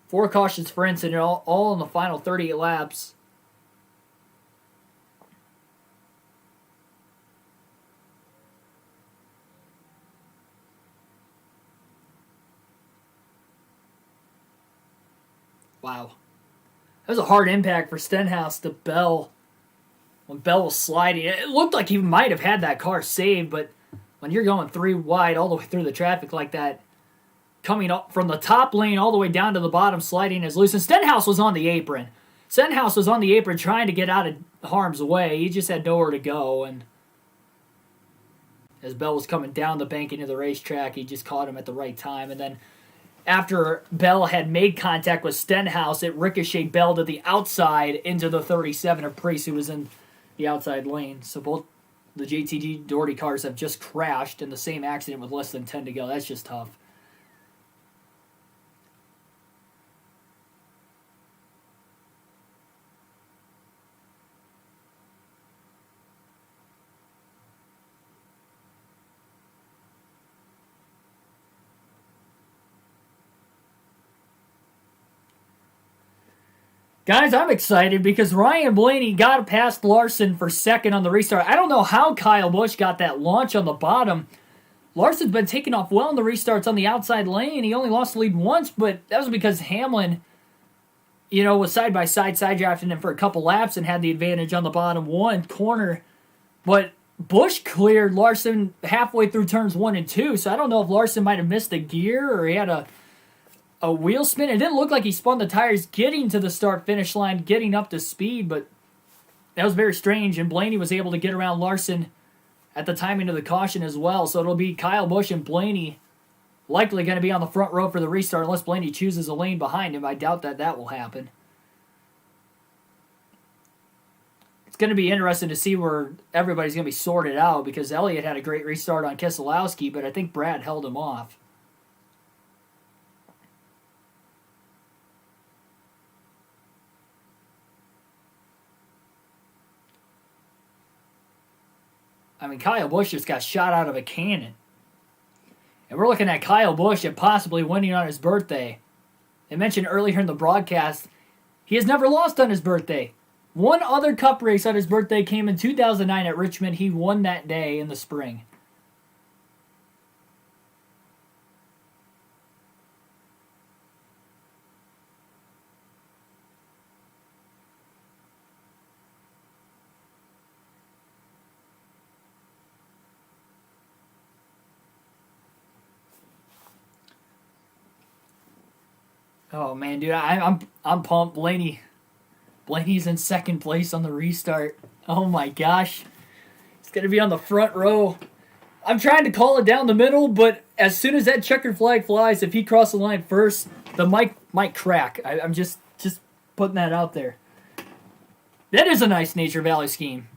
Four cautions for incident, all in the final 38 laps. Wow. That was a hard impact for Stenhouse to Bell. When Bell was sliding, it looked like he might have had that car saved, but when you're going 3 wide all the way through the traffic like that, coming up from the top lane all the way down to the bottom, sliding is loose. And Stenhouse was on the apron. Stenhouse was on the apron trying to get out of harm's way. He just had nowhere to go. And as Bell was coming down the bank into the racetrack, he just caught him at the right time. And then after Bell had made contact with Stenhouse, it ricocheted Bell to the outside into the 37 of Preece, who was in the outside lane. So both the JTG Doherty cars have just crashed in the same accident with less than 10 to go. That's just tough. Guys, I'm excited because Ryan Blaney got past Larson for second on the restart. I don't know how Kyle Busch got that launch on the bottom. Larson's been taking off well in the restarts on the outside lane. He only lost the lead once, but that was because Hamlin, was side-by-side side-drafting him for a couple laps and had the advantage on the bottom one corner. But Busch cleared Larson halfway through turns 1 and 2, so I don't know if Larson might have missed a gear or he had a wheel spin. It didn't look like he spun the tires getting to the start-finish line, getting up to speed, but that was very strange, and Blaney was able to get around Larson at the timing of the caution as well. So it'll be Kyle Busch and Blaney likely going to be on the front row for the restart unless Blaney chooses a lane behind him. I doubt that will happen. It's going to be interesting to see where everybody's going to be sorted out because Elliott had a great restart on Keselowski, but I think Brad held him off. I mean, Kyle Busch just got shot out of a cannon. And we're looking at Kyle Busch at possibly winning on his birthday. They mentioned earlier in the broadcast, he has never lost on his birthday. One other cup race on his birthday came in 2009 at Richmond. He won that day in the spring. Oh man, dude, I'm pumped. Blaney's in second place on the restart. Oh my gosh, it's gonna be on the front row. I'm trying to call it down the middle, but as soon as that checkered flag flies, if he crosses the line first, the mic might crack. I'm just putting that out there. That is a nice Nature Valley scheme.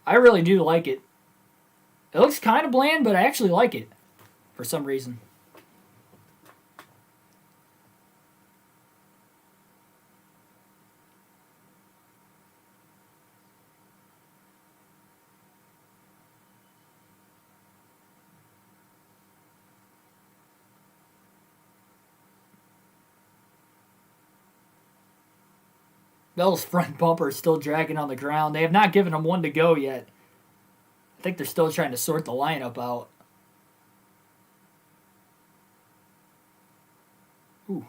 I really do like it. It looks kind of bland, but I actually like it for some reason. Bell's front bumper is still dragging on the ground. They have not given him one to go yet. I think they're still trying to sort the lineup out. Ooh.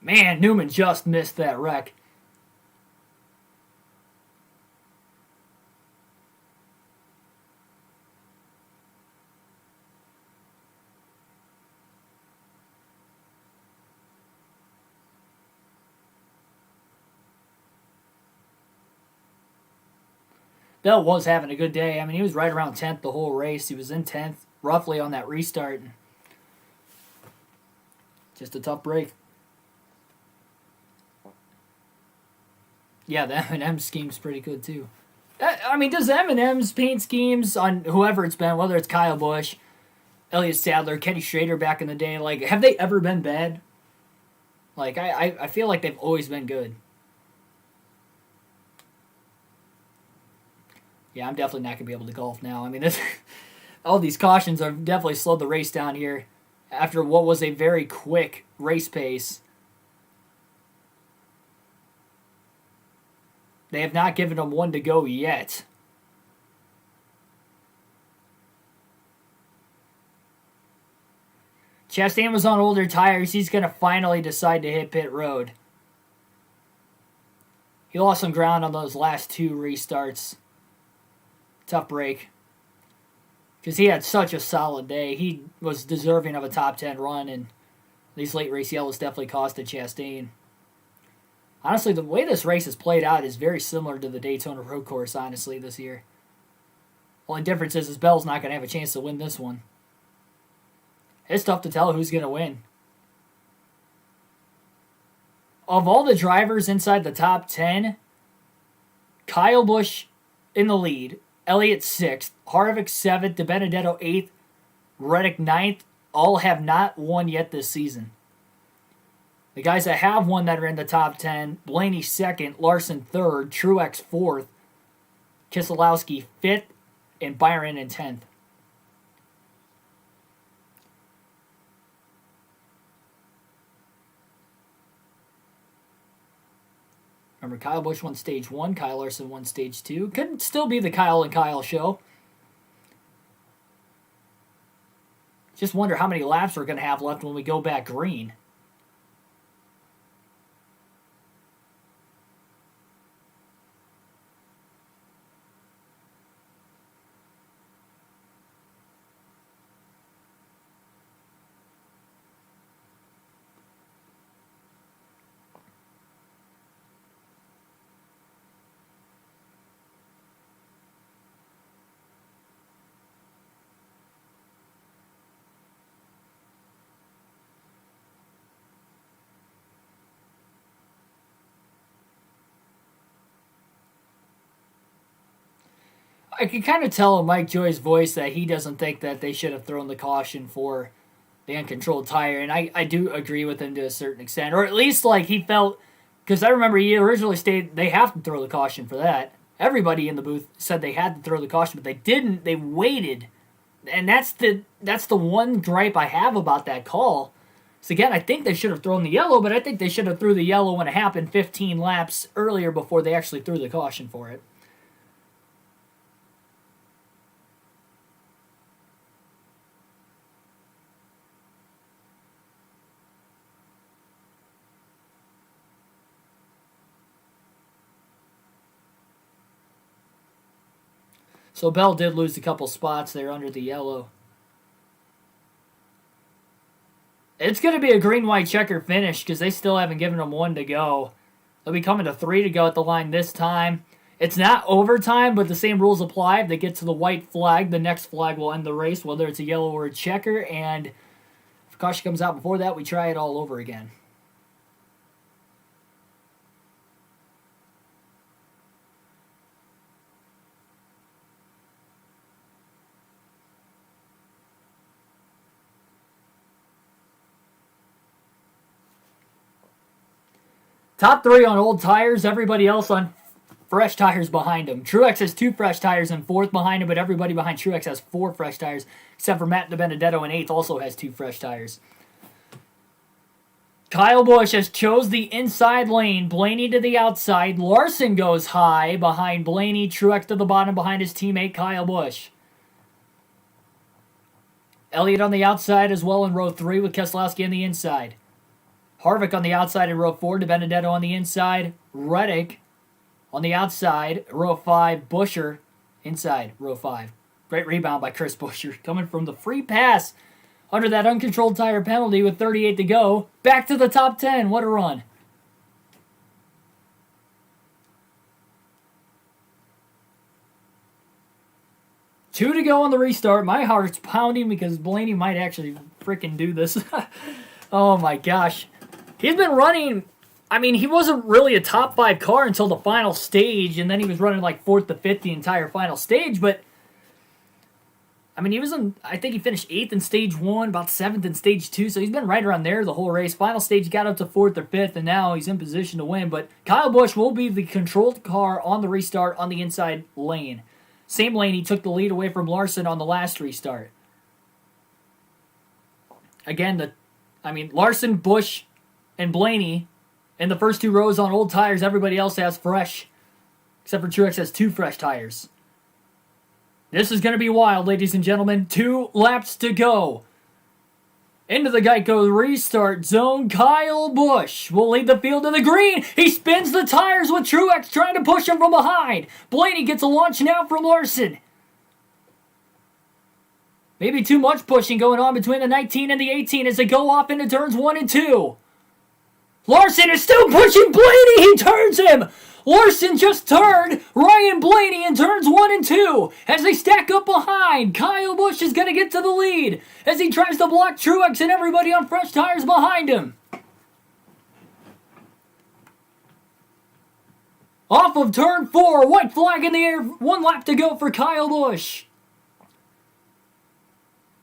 Man, Newman just missed that wreck. Bell was having a good day. I mean, he was right around 10th the whole race. He was in 10th, roughly, on that restart. Just a tough break. Yeah, the M&M scheme's pretty good, too. I mean, does M&M's paint schemes on whoever it's been, whether it's Kyle Busch, Elliott Sadler, Kenny Schrader back in the day, like, have they ever been bad? Like, I feel like they've always been good. Yeah, I'm definitely not going to be able to golf now. I mean, all these cautions have definitely slowed the race down here after what was a very quick race pace. They have not given him one to go yet. Chastain was on older tires. He's going to finally decide to hit pit road. He lost some ground on those last two restarts. Tough break. Because he had such a solid day. He was deserving of a top 10 run, and these late race yellows definitely costed Chastain. Honestly, the way this race is played out is very similar to the Daytona Road Course, honestly, this year. Only difference is Bell's not going to have a chance to win this one. It's tough to tell who's going to win. Of all the drivers inside the top 10, Kyle Busch in the lead, Elliott 6th, Harvick 7th, DiBenedetto 8th, Reddick 9th, all have not won yet this season. The guys that have won that are in the top 10, Blaney 2nd, Larson 3rd, Truex 4th, Keselowski 5th, and Byron in 10th. Remember, Kyle Busch won Stage 1, Kyle Larson won Stage 2. Could still be the Kyle and Kyle show. Just wonder how many laps we're going to have left when we go back green. I can kind of tell in Mike Joy's voice that he doesn't think that they should have thrown the caution for the uncontrolled tire, and I do agree with him to a certain extent, or at least like he felt, because I remember he originally stated they have to throw the caution for that. Everybody in the booth said they had to throw the caution, but they didn't. They waited, and that's the one gripe I have about that call. So again, I think they should have thrown the yellow, but I think they should have threw the yellow when it happened 15 laps earlier before they actually threw the caution for it. So Bell did lose a couple spots there under the yellow. It's going to be a green-white checker finish because they still haven't given them one to go. They'll be coming to 3 to go at the line this time. It's not overtime, but the same rules apply. If they get to the white flag, the next flag will end the race, whether it's a yellow or a checker. And if caution comes out before that, we try it all over again. Top 3 on old tires, everybody else on fresh tires behind him. Truex has 2 fresh tires in 4th behind him, but everybody behind Truex has 4 fresh tires, except for Matt DiBenedetto in 8th also has 2 fresh tires. Kyle Busch has chose the inside lane, Blaney to the outside. Larson goes high behind Blaney, Truex to the bottom behind his teammate Kyle Busch. Elliott on the outside as well in row 3 with Keselowski on the inside. Harvick on the outside in row 4, DiBenedetto on the inside, Reddick on the outside, row 5, Buescher inside row 5. Great rebound by Chris Buescher, coming from the free pass under that uncontrolled tire penalty with 38 to go. Back to the top 10, what a run. Two to go on the restart. My heart's pounding because Blaney might actually freaking do this. Oh my gosh. He's been running, I mean, he wasn't really a top 5 car until the final stage, and then he was running like 4th to 5th the entire final stage, but, I mean, I think he finished 8th in stage 1, about 7th in stage 2, so he's been right around there the whole race. Final stage, he got up to 4th or 5th, and now he's in position to win, but Kyle Busch will be the controlled car on the restart on the inside lane. Same lane he took the lead away from Larson on the last restart. Again, Larson, Busch, and Blaney in the first 2 rows on old tires. Everybody else has fresh, except for Truex has 2 fresh tires. This is going to be wild, ladies and gentlemen. 2 laps to go. Into the Geico restart zone, Kyle Busch will lead the field to the green. He spins the tires with Truex trying to push him from behind. Blaney gets a launch now from Larson. Maybe too much pushing going on between the 19 and the 18 as they go off into turns 1 and 2. Larson is still pushing Blaney. He turns him. Larson just turned Ryan Blaney in turns 1 and 2 as they stack up behind. Kyle Busch is going to get to the lead as he tries to block Truex and everybody on fresh tires behind him. Off of turn 4, white flag in the air, 1 lap to go for Kyle Busch.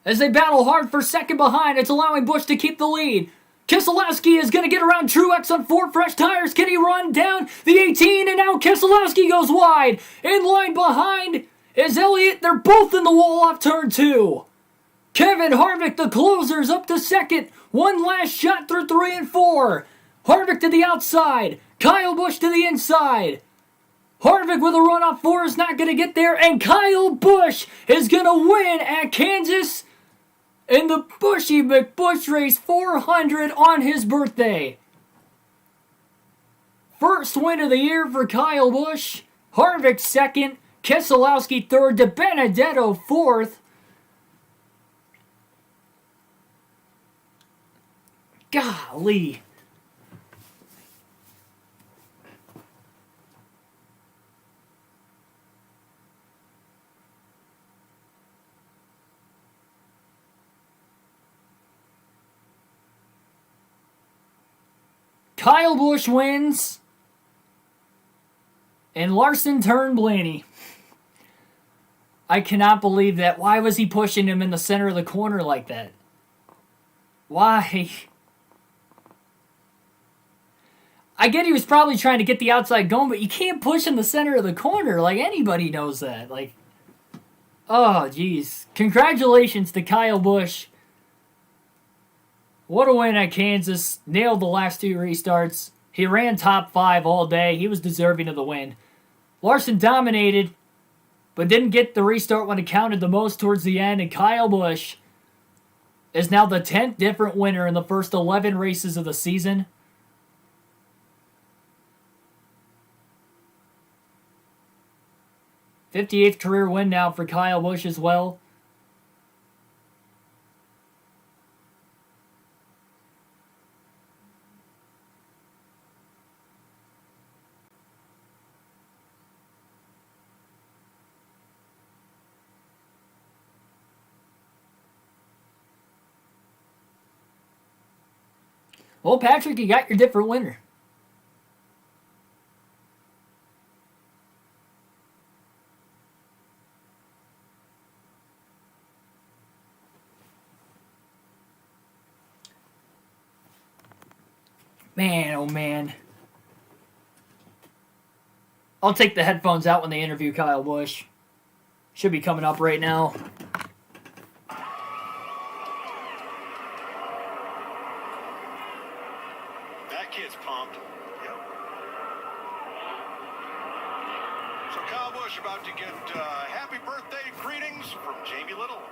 As they battle hard for second behind, it's allowing Busch to keep the lead. Keselowski is going to get around Truex on 4 fresh tires. Can he run down the 18? And now Keselowski goes wide. In line behind is Elliott. They're both in the wall off turn 2. Kevin Harvick, the closers, up to second. 1 last shot through 3 and 4. Harvick to the outside. Kyle Busch to the inside. Harvick with a run off 4 is not going to get there. And Kyle Busch is going to win at Kansas in the Buschy McBusch Race 400 on his birthday. First win of the year for Kyle Busch. Harvick second. Keselowski third. DiBenedetto fourth. Golly. Kyle Busch wins, and Larson turned Blaney. I cannot believe that. Why was he pushing him in the center of the corner like that? Why? I get he was probably trying to get the outside going, but you can't push in the center of the corner. Like, anybody knows that. Like, oh, jeez. Congratulations to Kyle Busch. What a win at Kansas. Nailed the last 2 restarts. He ran top 5 all day. He was deserving of the win. Larson dominated, but didn't get the restart when it counted the most towards the end. And Kyle Busch is now the 10th different winner in the first 11 races of the season. '58th career win now for Kyle Busch as well. Well, Patrick, you got your different winner. Man, oh man. I'll take the headphones out when they interview Kyle Busch. Should be coming up right now. That kid's pumped. Yep. So Kyle Busch about to get happy birthday greetings from Jamie Little.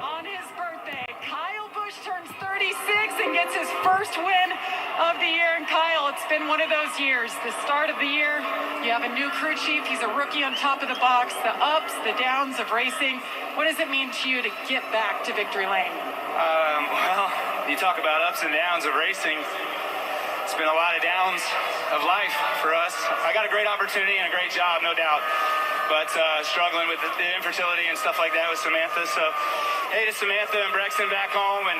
On his birthday, Kyle Busch turns 36 and gets his first win of the year. And Kyle, it's been one of those years. The start of the year, you have a new crew chief. He's a rookie on top of the box. The ups, the downs of racing. What does it mean to you to get back to victory lane? Well, you talk about ups and downs of racing. It's been a lot of downs of life for us. I got a great opportunity and a great job, no doubt. But struggling with the infertility and stuff like that with Samantha. So, hey to Samantha and Brexton back home. And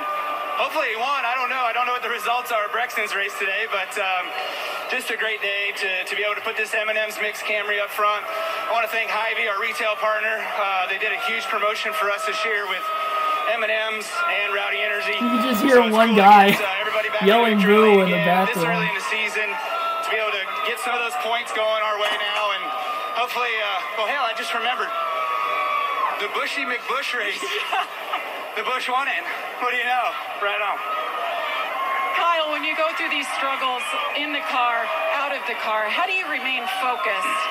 hopefully he won. I don't know. I don't know what the results are of Brexton's race today. But just a great day to be able to put this M&M's mixed Camry up front. I want to thank Hy-Vee, our retail partner. They did a huge promotion for us this year with M&M's and Rowdy Energy. You can just hear one guy yelling boo in the This bathroom. early in the season to be able to get some of those points going our way now. And hopefully, well, hell, I just remembered the Buschy McBusch race. The Busch won it. What do you know? Right on. Kyle, when you go through these struggles in the car, out of the car, how do you remain focused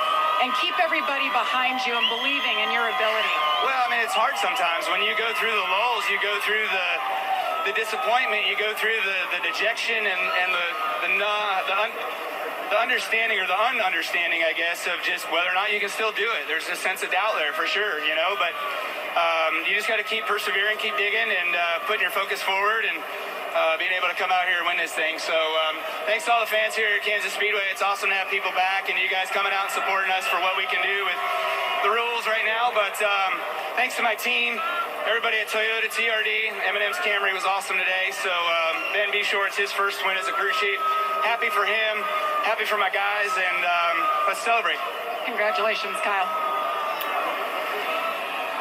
and keep everybody behind you and believing in your ability? Well, I mean, it's hard sometimes. When you go through the lulls, you go through the disappointment, you go through the dejection and the understanding or the ununderstanding, I guess, of just whether or not you can still do it. There's a sense of doubt there for sure, you know, but you just got to keep persevering, keep digging, and putting your focus forward and being able to come out here and win this thing. So thanks to all the fans here at Kansas Speedway. It's awesome to have people back and you guys coming out and supporting us for what we can do with the rules right now. But thanks to my team, everybody at Toyota, TRD, M&M's Camry was awesome today. So Ben Beshore, it's his first win as a crew chief. Happy for him, happy for my guys, and let's celebrate. Congratulations, Kyle.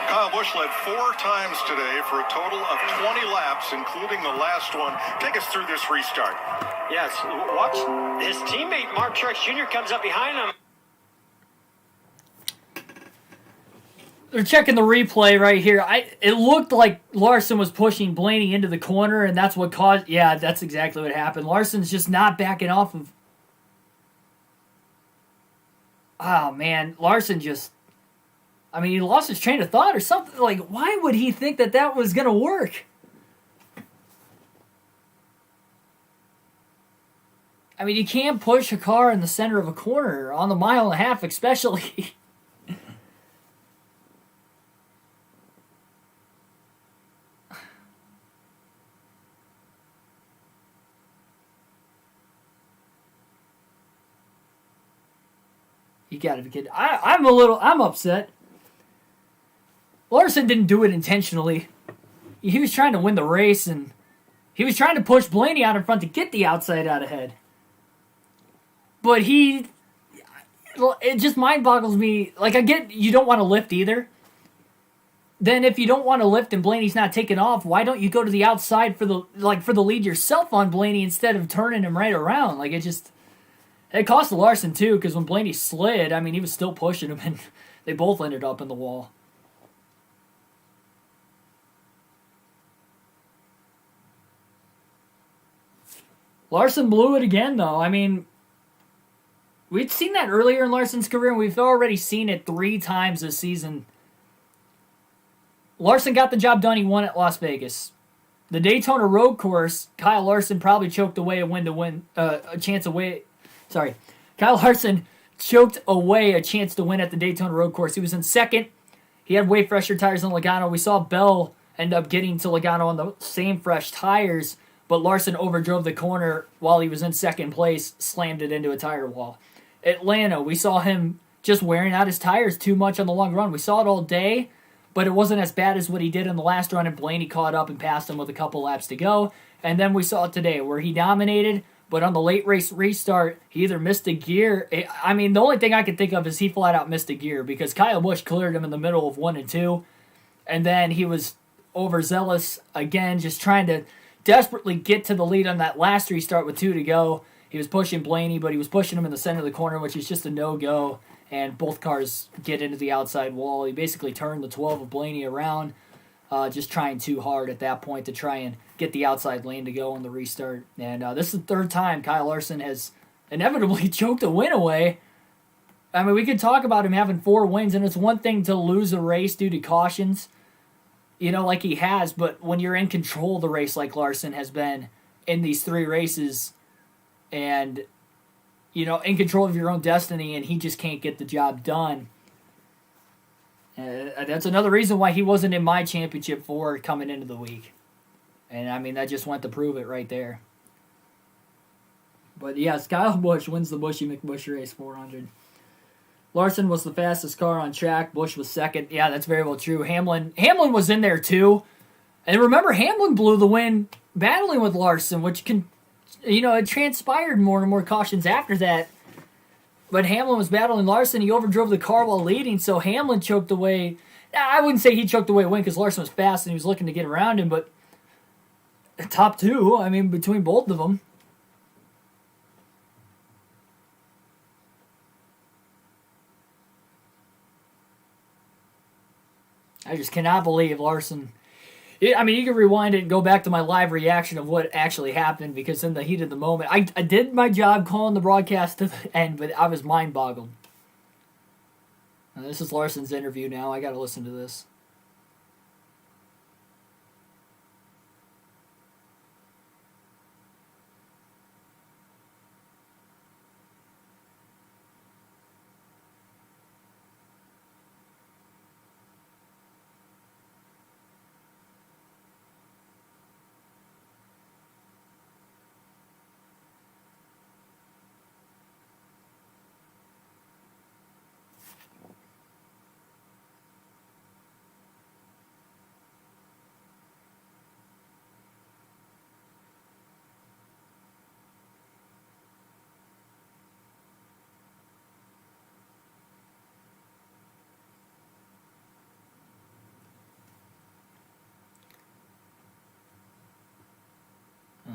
Kyle Busch led 4 times today for a total of 20 laps, including the last one. Take us through this restart. Yes, watch his teammate Mark Truex Jr. comes up behind him. They're checking the replay right here. It looked like Larson was pushing Blaney into the corner, and that's what caused... Yeah, that's exactly what happened. Larson's just not backing off of... Oh, man. Larson just... I mean, he lost his train of thought or something. Like, why would he think that that was going to work? I mean, you can't push a car in the center of a corner on the 1.5 mile, especially... You gotta be kidding. I'm upset. Larson didn't do it intentionally. He was trying to win the race, and he was trying to push Blaney out in front to get the outside out ahead. But it just mind boggles me. Like, I get you don't want to lift either, then if you don't want to lift and Blaney's not taking off, why don't you go to the outside for the lead yourself on Blaney instead of turning him right around? Like, it cost Larson too, because when Blaney slid, I mean, he was still pushing him, and they both ended up in the wall. Larson blew it again, though. I mean, we'd seen that earlier in Larson's career, and we've already seen it 3 times this season. Larson got the job done. He won at Las Vegas. The Daytona Road Course, Kyle Larson probably choked away a chance away. Sorry. Kyle Larson choked away a chance to win at the Daytona Road Course. He was in second. He had way fresher tires than Logano. We saw Bell end up getting to Logano on the same fresh tires, but Larson overdrove the corner while he was in second place, slammed it into a tire wall. Atlanta, we saw him just wearing out his tires too much on the long run. We saw it all day, but it wasn't as bad as what he did in the last run, and Blaney caught up and passed him with a couple laps to go. And then we saw it today where he dominated, but on the late race restart, he either missed a gear. I mean, the only thing I can think of is he flat out missed a gear because Kyle Busch cleared him in the middle of 1 and 2, and then he was overzealous again, just trying to desperately get to the lead on that last restart with 2 to go. He was pushing Blaney, but he was pushing him in the center of the corner, which is just a no-go, and both cars get into the outside wall. He basically turned the 12 of Blaney around, just trying too hard at that point to try and get the outside lane to go on the restart. And this is the 3rd time Kyle Larson has inevitably choked a win away. I mean, we could talk about him having 4 wins, and it's one thing to lose a race due to cautions, like he has, but when you're in control of the race like Larson has been in these 3 races and, in control of your own destiny, and he just can't get the job done. That's another reason why he wasn't in my championship 4 coming into the week. And, I mean, that just went to prove it right there. But, yes, Kyle Busch wins the Buschy McBusch race 400. Larson was the fastest car on track. Busch was second. Yeah, that's very well true. Hamlin was in there too. And remember, Hamlin blew the win battling with Larson, which it transpired more and more cautions after that. But Hamlin was battling Larson. He overdrove the car while leading, so Hamlin choked away. I wouldn't say he choked away a win because Larson was fast and he was looking to get around him, but top 2, I mean, between both of them. I just cannot believe Larson. I mean, you can rewind it and go back to my live reaction of what actually happened because in the heat of the moment, I did my job calling the broadcast to the end, but I was mind-boggled. Now, this is Larson's interview now. I got to listen to this.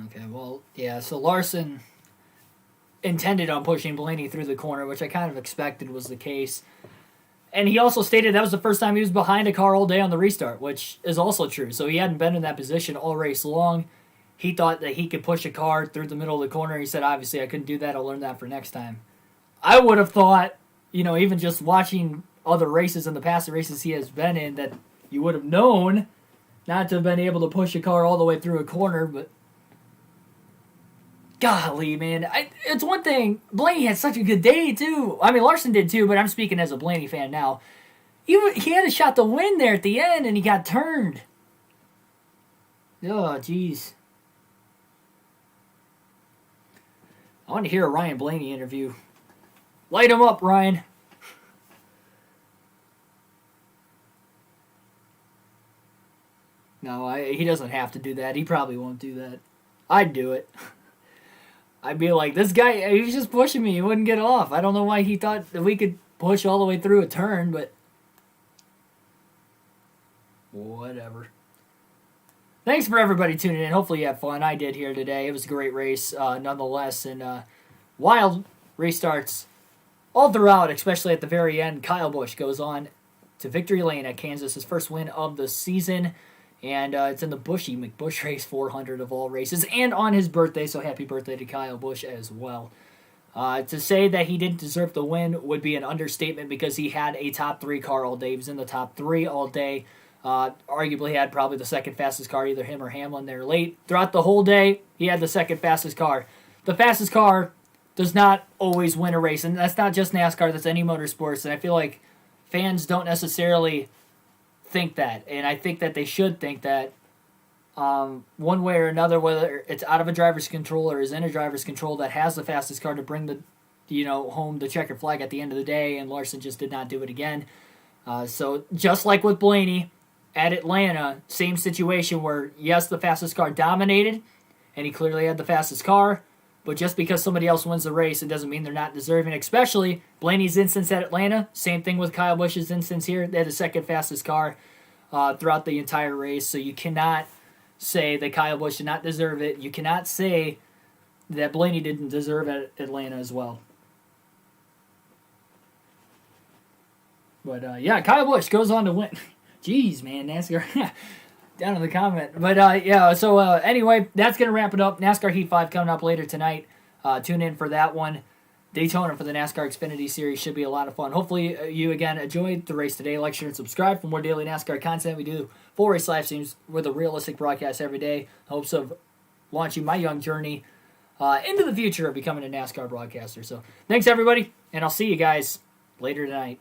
Okay, well, yeah, so Larson intended on pushing Blaney through the corner, which I kind of expected was the case. And he also stated that was the first time he was behind a car all day on the restart, which is also true. So he hadn't been in that position all race long. He thought that he could push a car through the middle of the corner. He said, obviously, I couldn't do that. I'll learn that for next time. I would have thought, even just watching other races in the past, the races he has been in, that you would have known not to have been able to push a car all the way through a corner, but golly, man. It's one thing. Blaney had such a good day, too. I mean, Larson did, too, but I'm speaking as a Blaney fan now. He had a shot to win there at the end, and he got turned. Oh, jeez. I want to hear a Ryan Blaney interview. Light him up, Ryan. No, he doesn't have to do that. He probably won't do that. I'd do it. I'd be like, this guy, he was just pushing me. He wouldn't get off. I don't know why he thought that we could push all the way through a turn, but Whatever. Thanks for everybody tuning in. Hopefully you had fun. I did here today. It was a great race nonetheless. And wild restarts all throughout, especially at the very end. Kyle Busch goes on to victory lane at Kansas, his first win of the season. And it's in the Buschy McBusch Race 400 of all races. And on his birthday, so happy birthday to Kyle Busch as well. To say that he didn't deserve the win would be an understatement because he had a top 3 car all day. He was in the top 3 all day. Arguably had probably the second fastest car, either him or Hamlin there late. Throughout the whole day, he had the second fastest car. The fastest car does not always win a race, and that's not just NASCAR, that's any motorsports, and I feel like fans don't necessarily think that, and I think that they should think that one way or another, whether it's out of a driver's control or is in a driver's control that has the fastest car to bring the home the checkered flag at the end of the day, and Larson just did not do it again. So just like with Blaney at Atlanta, same situation where, yes, the fastest car dominated, and he clearly had the fastest car, but just because somebody else wins the race, it doesn't mean they're not deserving, especially Blaney's instance at Atlanta. Same thing with Kyle Busch's instance here. They had the second fastest car throughout the entire race, so you cannot say that Kyle Busch did not deserve it. You cannot say that Blaney didn't deserve it at Atlanta as well. But, yeah, Kyle Busch goes on to win. Jeez, man, NASCAR. Down in the comment. But, yeah, so anyway, that's going to wrap it up. NASCAR Heat 5 coming up later tonight. Tune in for that one. Daytona for the NASCAR Xfinity Series should be a lot of fun. Hopefully, you, again, enjoyed the race today. Like, share, and subscribe for more daily NASCAR content. We do full race live streams with a realistic broadcast every day. Hopes of launching my young journey into the future of becoming a NASCAR broadcaster. So, thanks, everybody, and I'll see you guys later tonight.